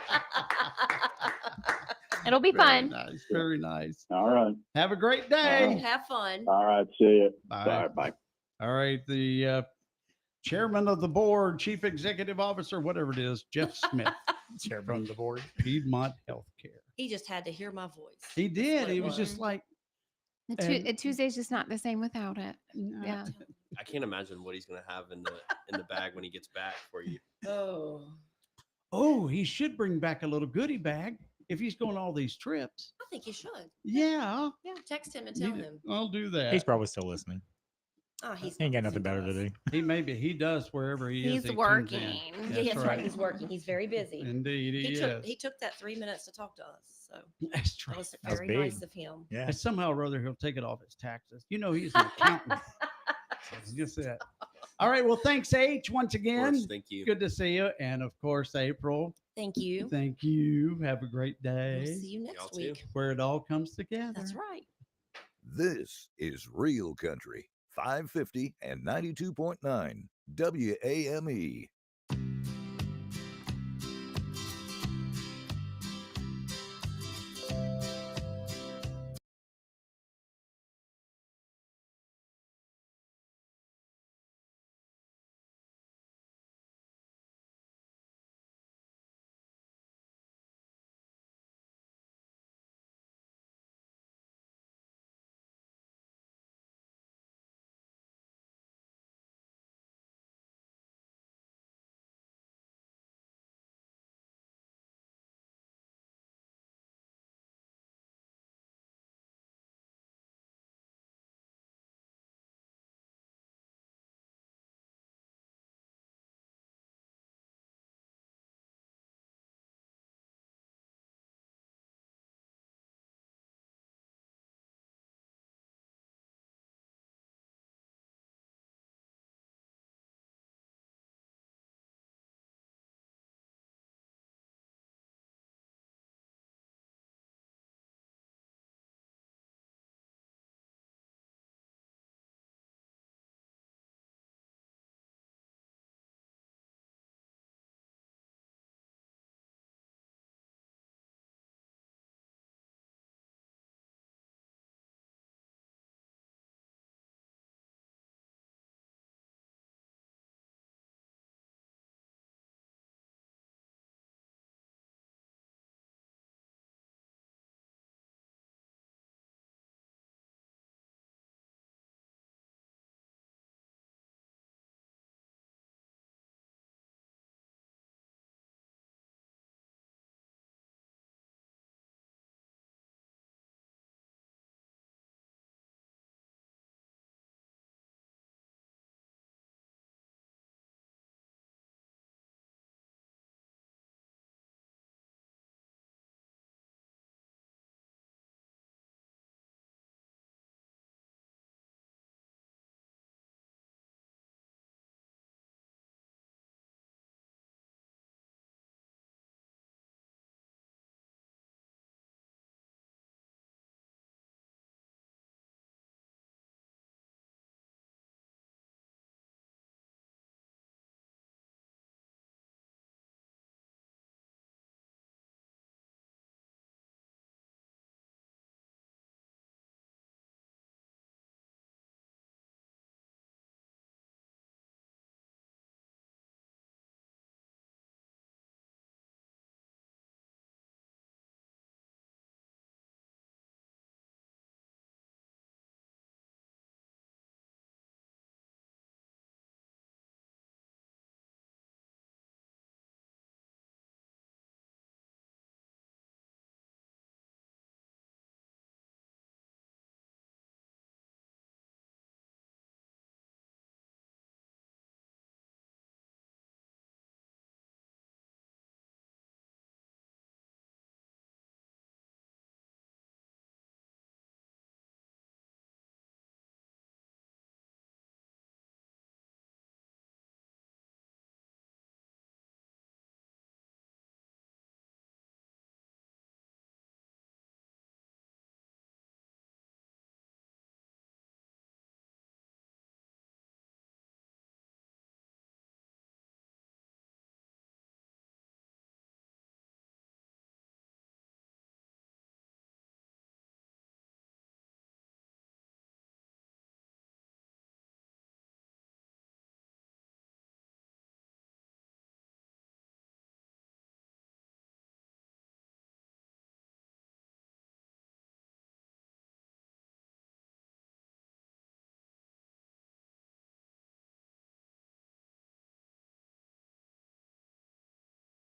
It'll be fun. Nice, very nice. All right. Have a great day. have fun. All right. See you. Bye. Bye. All right, the chairman of the board, chief executive officer, whatever it is, Jeff Smith, Chairman of the board, Piedmont Healthcare. He just had to hear my voice. He did. what it He was just was. like, Tuesday's just not the same without it. Yeah. I can't imagine what he's gonna have in the bag when he gets back for you. Oh, he should bring back a little goodie bag if he's going all these trips. I think you should. Yeah, Yeah, text him and tell him. I'll do that. He's probably still listening. Oh, he's He ain't got nothing better to do. He does wherever he is. He's he tunes in. working. That's right. He's working. He's very busy. Indeed, he He took that 3 minutes to talk to us. So That's that right. was That's very big. nice of him. Yeah. And somehow or other he'll take it off his taxes. He's an accountant. That's just it. All right. Well, thanks, H, once again. course, thank you. Good to see you. And of course, April. Thank you. Thank you. Have a great day. We'll see you next week. Where it all comes together. That's right. This is Real Country, 550 and 92.9 WAME.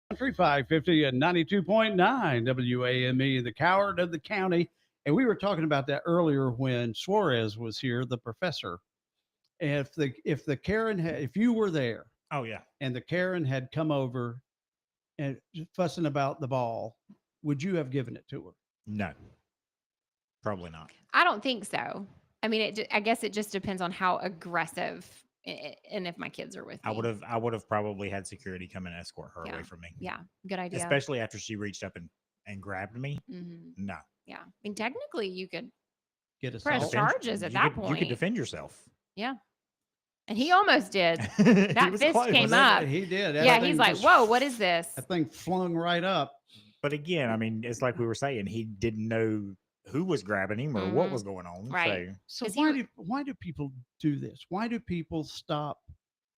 Country 550 and 92.9 WAME, the coward of the county. And we were talking about that earlier when Suarez was here, the professor. If the Karen had, if you were there, Oh yeah. and the Karen had come over and fussing about the ball, would you have given it to her? No. Probably not. I don't think so. I mean, I guess it just depends on how aggressive and if my kids are with me. I would have probably had security come and escort her Yeah. away from me. Yeah, good idea. Especially after she reached up and grabbed me. Mhm. No. Yeah, I mean, technically, you could get press charges at that point. You could defend yourself. Yeah. And he almost did. He That was fist close. came Well, up. he did. Yeah, That he's thing like, just- whoa, what is this? That thing flung right up. But again, I mean, it's like we were saying, he didn't know who was grabbing him or what Mhm. was going on. Right. So 'Cause why do people do this? Why do people stop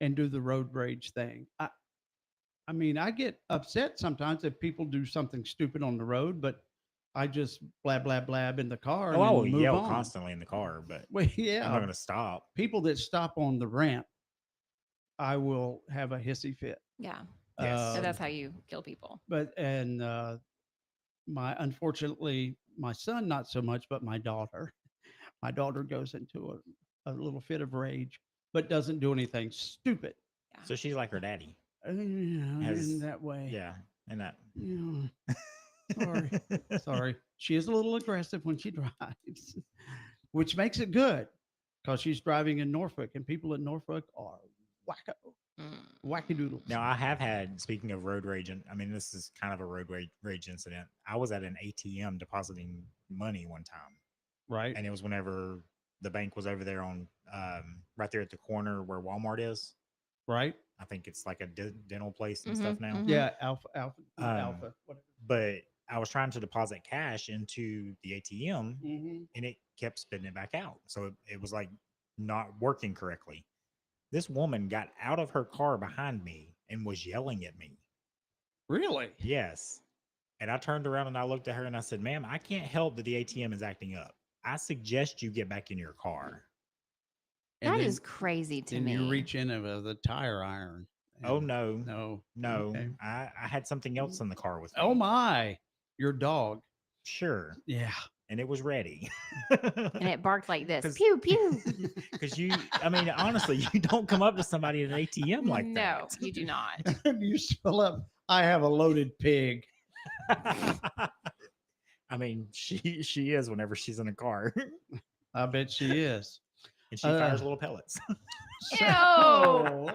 and do the road rage thing? I mean, I get upset sometimes if people do something stupid on the road, but I just blab blab blab in the car. Oh, I and will move yell on. constantly in the car, but Well, yeah, I'm not going to stop. people that stop on the ramp, I will have a hissy fit. Yeah. Yes. So that's how you kill people. But unfortunately, my son not so much, but my daughter goes into a little fit of rage, but doesn't do anything stupid. So she's like her daddy. In that way. Yeah. And that. Yeah. Sorry. She is a little aggressive when she drives, which makes it good because she's driving in Norfolk, and people in Norfolk are wacko, wackadoodles. Now, I have had, speaking of road rage, and I mean, this is kind of a road rage incident. I was at an ATM depositing money one time. Right. And it was whenever the bank was over there on, right there at the corner where Walmart is. Right. I think it's like a dental place and stuff now. Yeah. Alpha. Whatever. But I was trying to deposit cash into the ATM Mhm. and it kept spitting it back out. So it was like not working correctly. This woman got out of her car behind me and was yelling at me. Really? Yes. And I turned around and I looked at her and I said, ma'am, I can't help that the ATM is acting up. I suggest you get back in your car. That is crazy to me. You reach in of the tire iron. Oh, no. No. Okay. I had something else in the car with me. Oh, my. Your dog. Sure. Yeah. And it was ready. And it barked like this. Pew, pew. Because I mean, honestly, you don't come up to somebody at an ATM like No, that. you do not. You fill up. I have a loaded pig. I mean, she is whenever she's in a car. I bet she is. And she fires little pellets. Ew. Oh,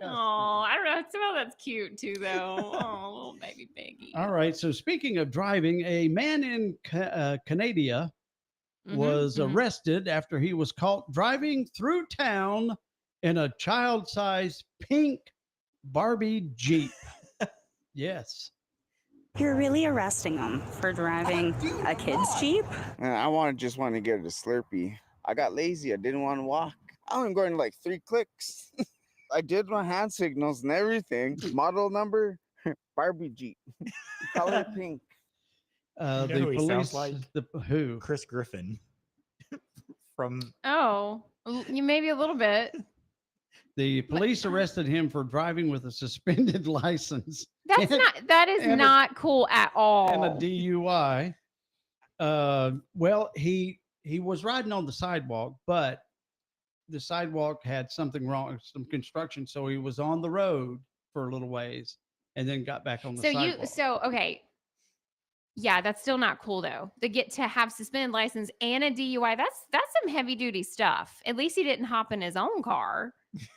I don't know. Some of that's cute too, though. Oh, little baby piggy. All right. So speaking of driving, a man in Canada was arrested after he was caught driving through town in a child-sized pink Barbie Jeep. Yes. You're really arresting him for driving a kid's Jeep? I just want to get a Slurpee. I got lazy. I didn't want to walk. I only going like 3 clicks. I did my hand signals and everything. Model number, Barbie Jeep. Color pink. You know The who he sounds police, like? who? Chris Griffin. From Oh, you maybe a little bit. The police arrested him for driving with a suspended license. That is not cool at all. And a DUI. Well, he was riding on the sidewalk, but the sidewalk had something wrong, some construction, so he was on the road for a little ways and then got back on the sidewalk. Okay. Yeah, that's still not cool though. To get to have suspended license and a DUI, that's some heavy duty stuff. At least he didn't hop in his own car.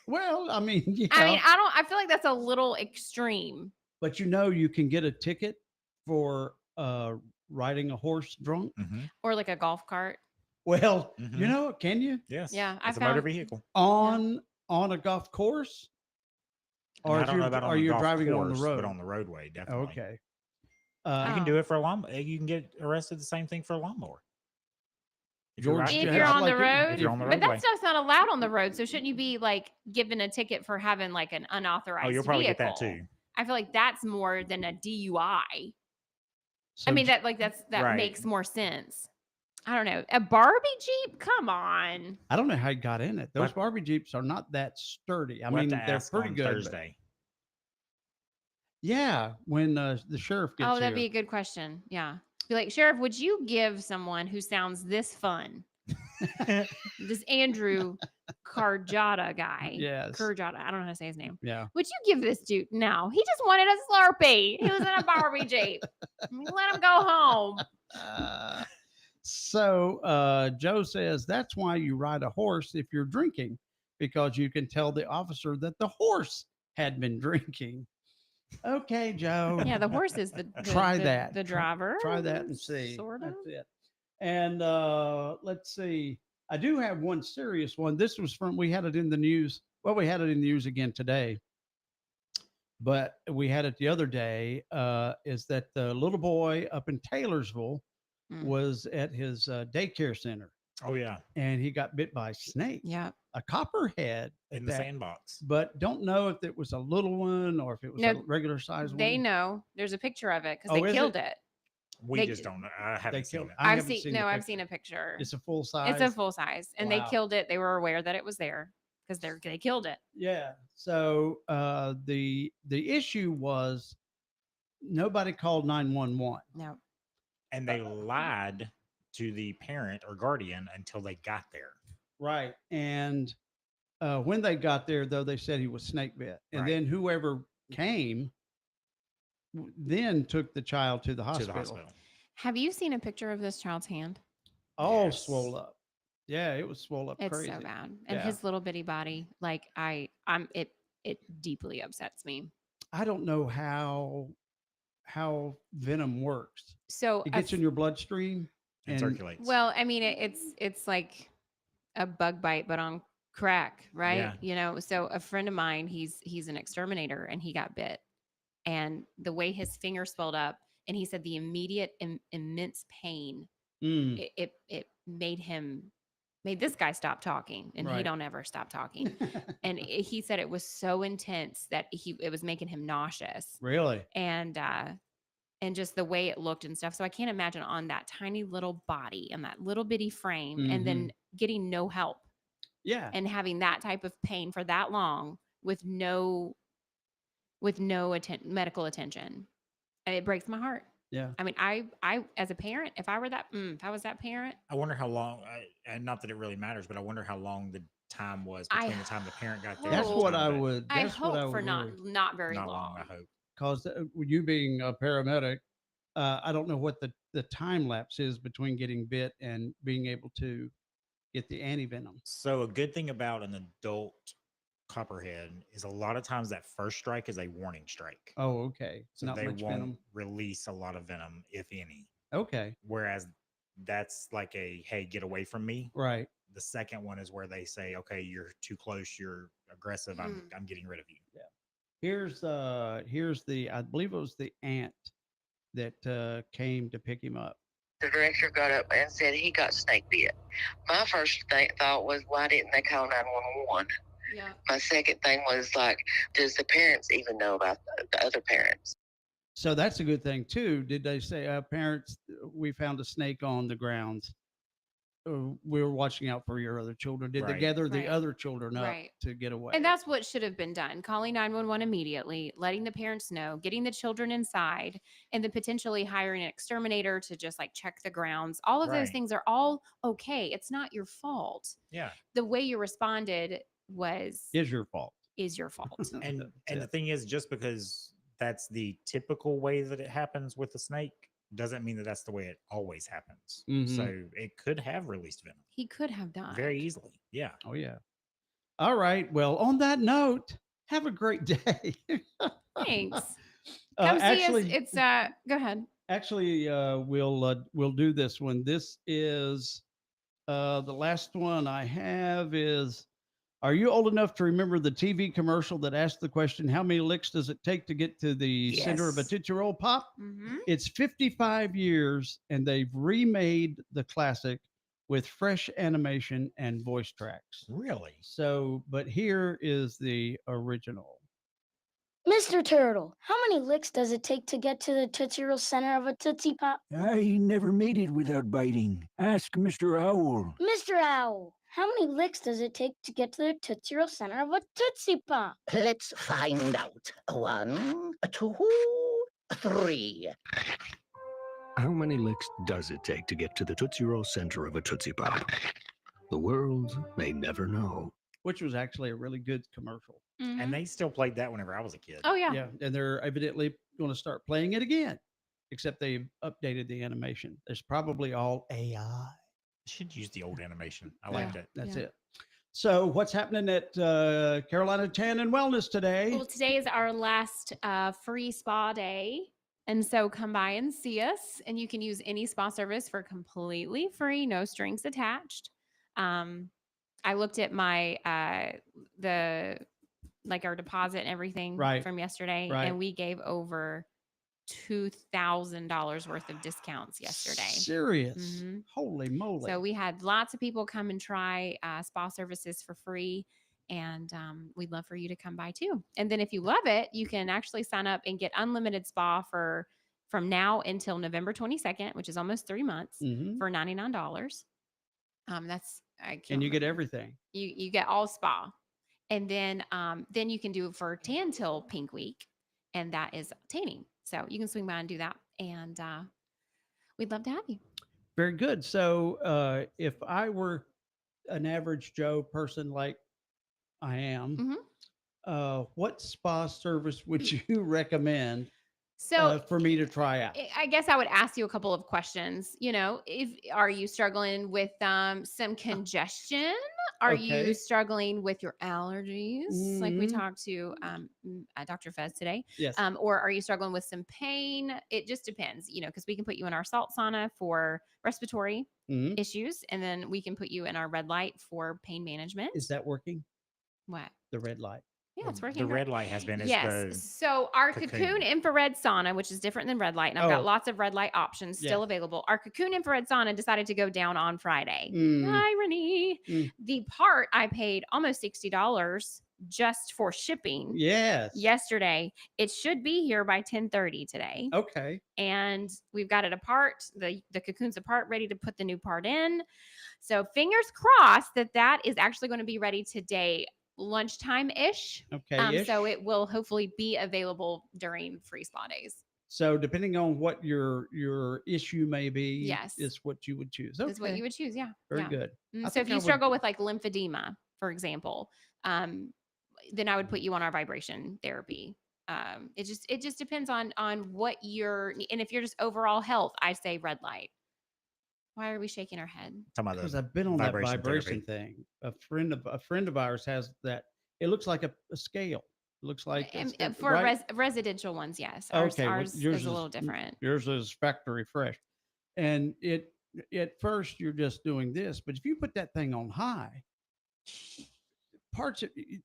Well, I mean, yeah. I feel like that's a little extreme. But you can get a ticket for riding a horse drunk. Or like a golf cart. Well, can you? Yes. Yeah, it's a motor vehicle. On a golf course? Or I don't know about on are a you golf driving on the course, road? but on the roadway, definitely. Okay. You can do it for a lawnmower. You can get arrested the same thing for a lawnmower. If If you're on the road, if you're on the but roadway. that stuff's not allowed on the road. So shouldn't you be like given a ticket for having like an unauthorized Oh, you'll probably vehicle? get that too. I feel like that's more than a DUI. So I mean that Right. makes more sense. I don't know. A Barbie Jeep? Come on. I don't know how he got in it. Those What- Barbie Jeeps are not that sturdy. I We'll mean, have to they're ask pretty on good. but- Thursday. Yeah, when the sheriff gets Oh, that'd here. be a good question. Yeah. Be like, Sheriff, would you give someone who sounds this fun, this Andrew Carjata guy? Yes. Carjata. I don't know how to say his name. Yeah. Would you give this dude? No, he just wanted a Slurpee. He was in a Barbie Jeep. Let him go home. So Joe says that's why you ride a horse if you're drinking, because you can tell the officer that the horse had been drinking. Okay, Joe. Yeah, the horse is the Try the, that. the driver. Try that and see. Sort of. That's it. And let's see. I do have one serious one. This was from, we had it in the news. Well, we had it in the news again today, but we had it the other day. Is that the little boy up in Taylorsville was at his daycare center. Oh yeah, and he got bit by a snake. Yeah. A copperhead in at the that, sandbox. but don't know if it was a little one or if it was a No, regular size one. They know. There's a picture of it because Oh, they is killed it? it. We They- just don't know. I haven't seen killed- it. I I've haven't seen the no, I've picture. seen a picture. It's a full size. It's a full size, and they Wow. killed it. They were aware that it was there because they killed it. Yeah. So the issue was nobody called 911. No. And they lied to the parent or guardian until they got there. Right. And when they got there, though, they said he was snake bit, and Right. then whoever came then took the child to the To hospital. the hospital. Have you seen a picture of this child's hand? All swole up. Yeah, it was swole up It's crazy. so bad, and Yeah. his little bitty body. Like it deeply upsets me. I don't know how venom works. So It gets in your bloodstream and circulates. Well, I mean, it's like a bug bite, but on crack, right? Yeah. You know. So a friend of mine, he's an exterminator, and he got bit, and the way his finger swelled up, and he said the immediate immense pain, Mm. it made this guy stop talking, and he Right. don't ever stop talking. And he said it was so intense that it was making him nauseous, Really? and just the way it looked and stuff. So I can't imagine on that tiny little body and that little bitty frame, and then getting no help Yeah. and having that type of pain for that long with no medical attention. And it breaks my heart. Yeah. I mean, I as a parent, if I was that parent, I wonder how long, and not that it really matters, but I wonder how long the time was between the time the parent got there. That's and the what time I that- would. I That's what I hope would for not very Not long. long, I hope. Because you being a paramedic, I don't know what the time lapse is between getting bit and being able to get the antivenom. So a good thing about an adult copperhead is a lot of times that first strike is a warning strike. Oh, okay. So Not they much won't venom. release a lot of venom, if any. Okay. Whereas that's like a, hey, get away from me. Right. The second one is where they say, okay, you're too close, you're aggressive, I'm getting rid of you. Yeah. Here's the, I believe it was the aunt that came to pick him up. The director got up and said he got snake bit. My first thought was, why didn't they call 911? Yeah. My second thing was like, does the parents even know about the other parents? So that's a good thing too. Did they say, parents, we found a snake on the grounds. We were watching out for your other children. Did they Right. gather the Right. other children up Right. to get away? And that's what should have been done. Calling 911 immediately, letting the parents know, getting the children inside, and then potentially hiring an exterminator to just like check the grounds. All of those Right. things are all okay. It's not your fault. Yeah. The way you responded is your fault. is your fault. And the thing is, just because that's the typical way that it happens with a snake doesn't mean that that's the way it always happens. Mhm. So it could have released venom He could have died. very easily. Yeah. Oh yeah. All right. Well, on that note, have a great day. Thanks. Uh, Come see actually- us. It's go ahead. Actually, we'll do this one. This is the last one I have is, are you old enough to remember the TV commercial that asked the question, how many licks does it take to get to the center of a Yes. Tootsie Roll Pop? Mhm. It's 55 years and they've remade the classic with fresh animation and voice tracks. Really? So, but here is the original. Mr. Turtle, how many licks does it take to get to the Tootsie Roll center of a Tootsie Pop? I never made it without biting. Ask Mr. Owl. Mr. Owl, how many licks does it take to get to the Tootsie Roll center of a Tootsie Pop? Let's find out. 1, 2, 3. How many licks does it take to get to the Tootsie Roll center of a Tootsie Pop? The world may never know. Which was actually a really good commercial. And they still played that whenever I was a kid. Oh, yeah. Yeah, and they're evidently going to start playing it again, except they've updated the animation. It's probably all AI. Should use the old animation. I Yeah, liked it. That's it. So what's happening at Carolina Tan and Wellness today? Well, today is our last free spa day. And so come by and see us, and you can use any spa service for completely free, no strings attached. I looked at my our deposit and everything from yesterday, and we gave over $2,000 worth of discounts yesterday. Serious? Holy moly. So we had lots of people come and try spa services for free, and we'd love for you to come by too. And then if you love it, you can actually sign up and get unlimited spa from now until November 22nd, which is almost 3 months, for $99. And you get everything. You get all spa, and then you can do it for tan till pink week, and that is tanning. So you can swing by and do that, and we'd love to have you. Very good. So if I were an average Joe person like I am, what spa service would you recommend for me to try out? I guess I would ask you a couple of questions. Are you struggling with some congestion? Are you struggling with your allergies? Like we talked to Dr. Fez today. Yes. Or are you struggling with some pain? It just depends, because we can put you in our salt sauna for respiratory issues, and then we can put you in our red light for pain management. Is that working? What? The red light. Yeah, it's working. The red light has been. So our cocoon infrared sauna, which is different than red light, and I've got lots of red light options still available. Our cocoon infrared sauna decided to go down on Friday. Irony. The part I paid almost $60 just for shipping. Yes. Yesterday. It should be here by 10:30 today. Okay. And we've got it apart. The cocoon's apart, ready to put the new part in. So fingers crossed that is actually going to be ready today. Lunchtime-ish. Okay. So it will hopefully be available during free spa days. So depending on what your issue may be, Yes. is what you would choose. Okay. Is what you would choose. Yeah. Very Yeah. good. So if you struggle with like lymphedema, for example, then I would put you on our vibration therapy. It just depends on what and if you're just overall health, I say red light. Why are we shaking our head? Because I've been on that vibration thing. A friend of ours has that. It looks like a scale. It looks like for residential ones, yes. Ours is a little different. Yours is factory fresh, and at first you're just doing this, but if you put that thing on high,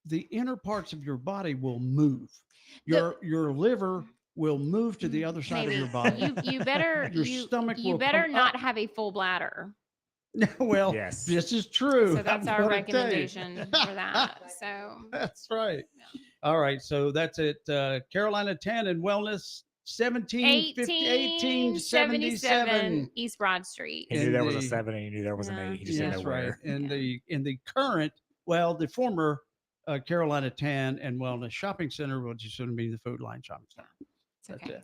the inner parts of your body will move. Your liver will move to the other side of your body. You better your stomach you will better come not up. have a full bladder. Well, yes. This is true. So that's I'm our gonna tell you. recommendation for that. So That's right. All right. So that's it. Carolina Tan and Wellness, 1877 East Broad Street. He knew there was a 7 and he knew there was an 8. He just didn't know That's where. right. In the current, the former Carolina Tan and Wellness Shopping Center, which is going to be the Food Line Shopping Center. That's it.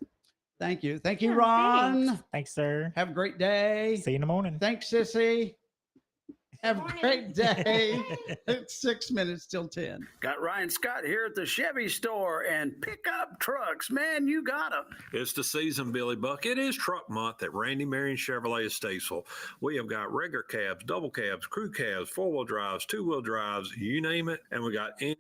Thank you. Thank you, Ron. Thanks, sir. Have a great day. See you in the morning. Thanks, Sissy. Have a great day. It's 6 minutes till 10. Got Ryan Scott here at the Chevy store, and pickup trucks, man, you got them. It's the season, Billy Buck. It is truck month at Randy Marion Chevrolet of Statesville. We have got regular cabs, double cabs, crew cabs, four-wheel drives, two-wheel drives, you name it, and we got any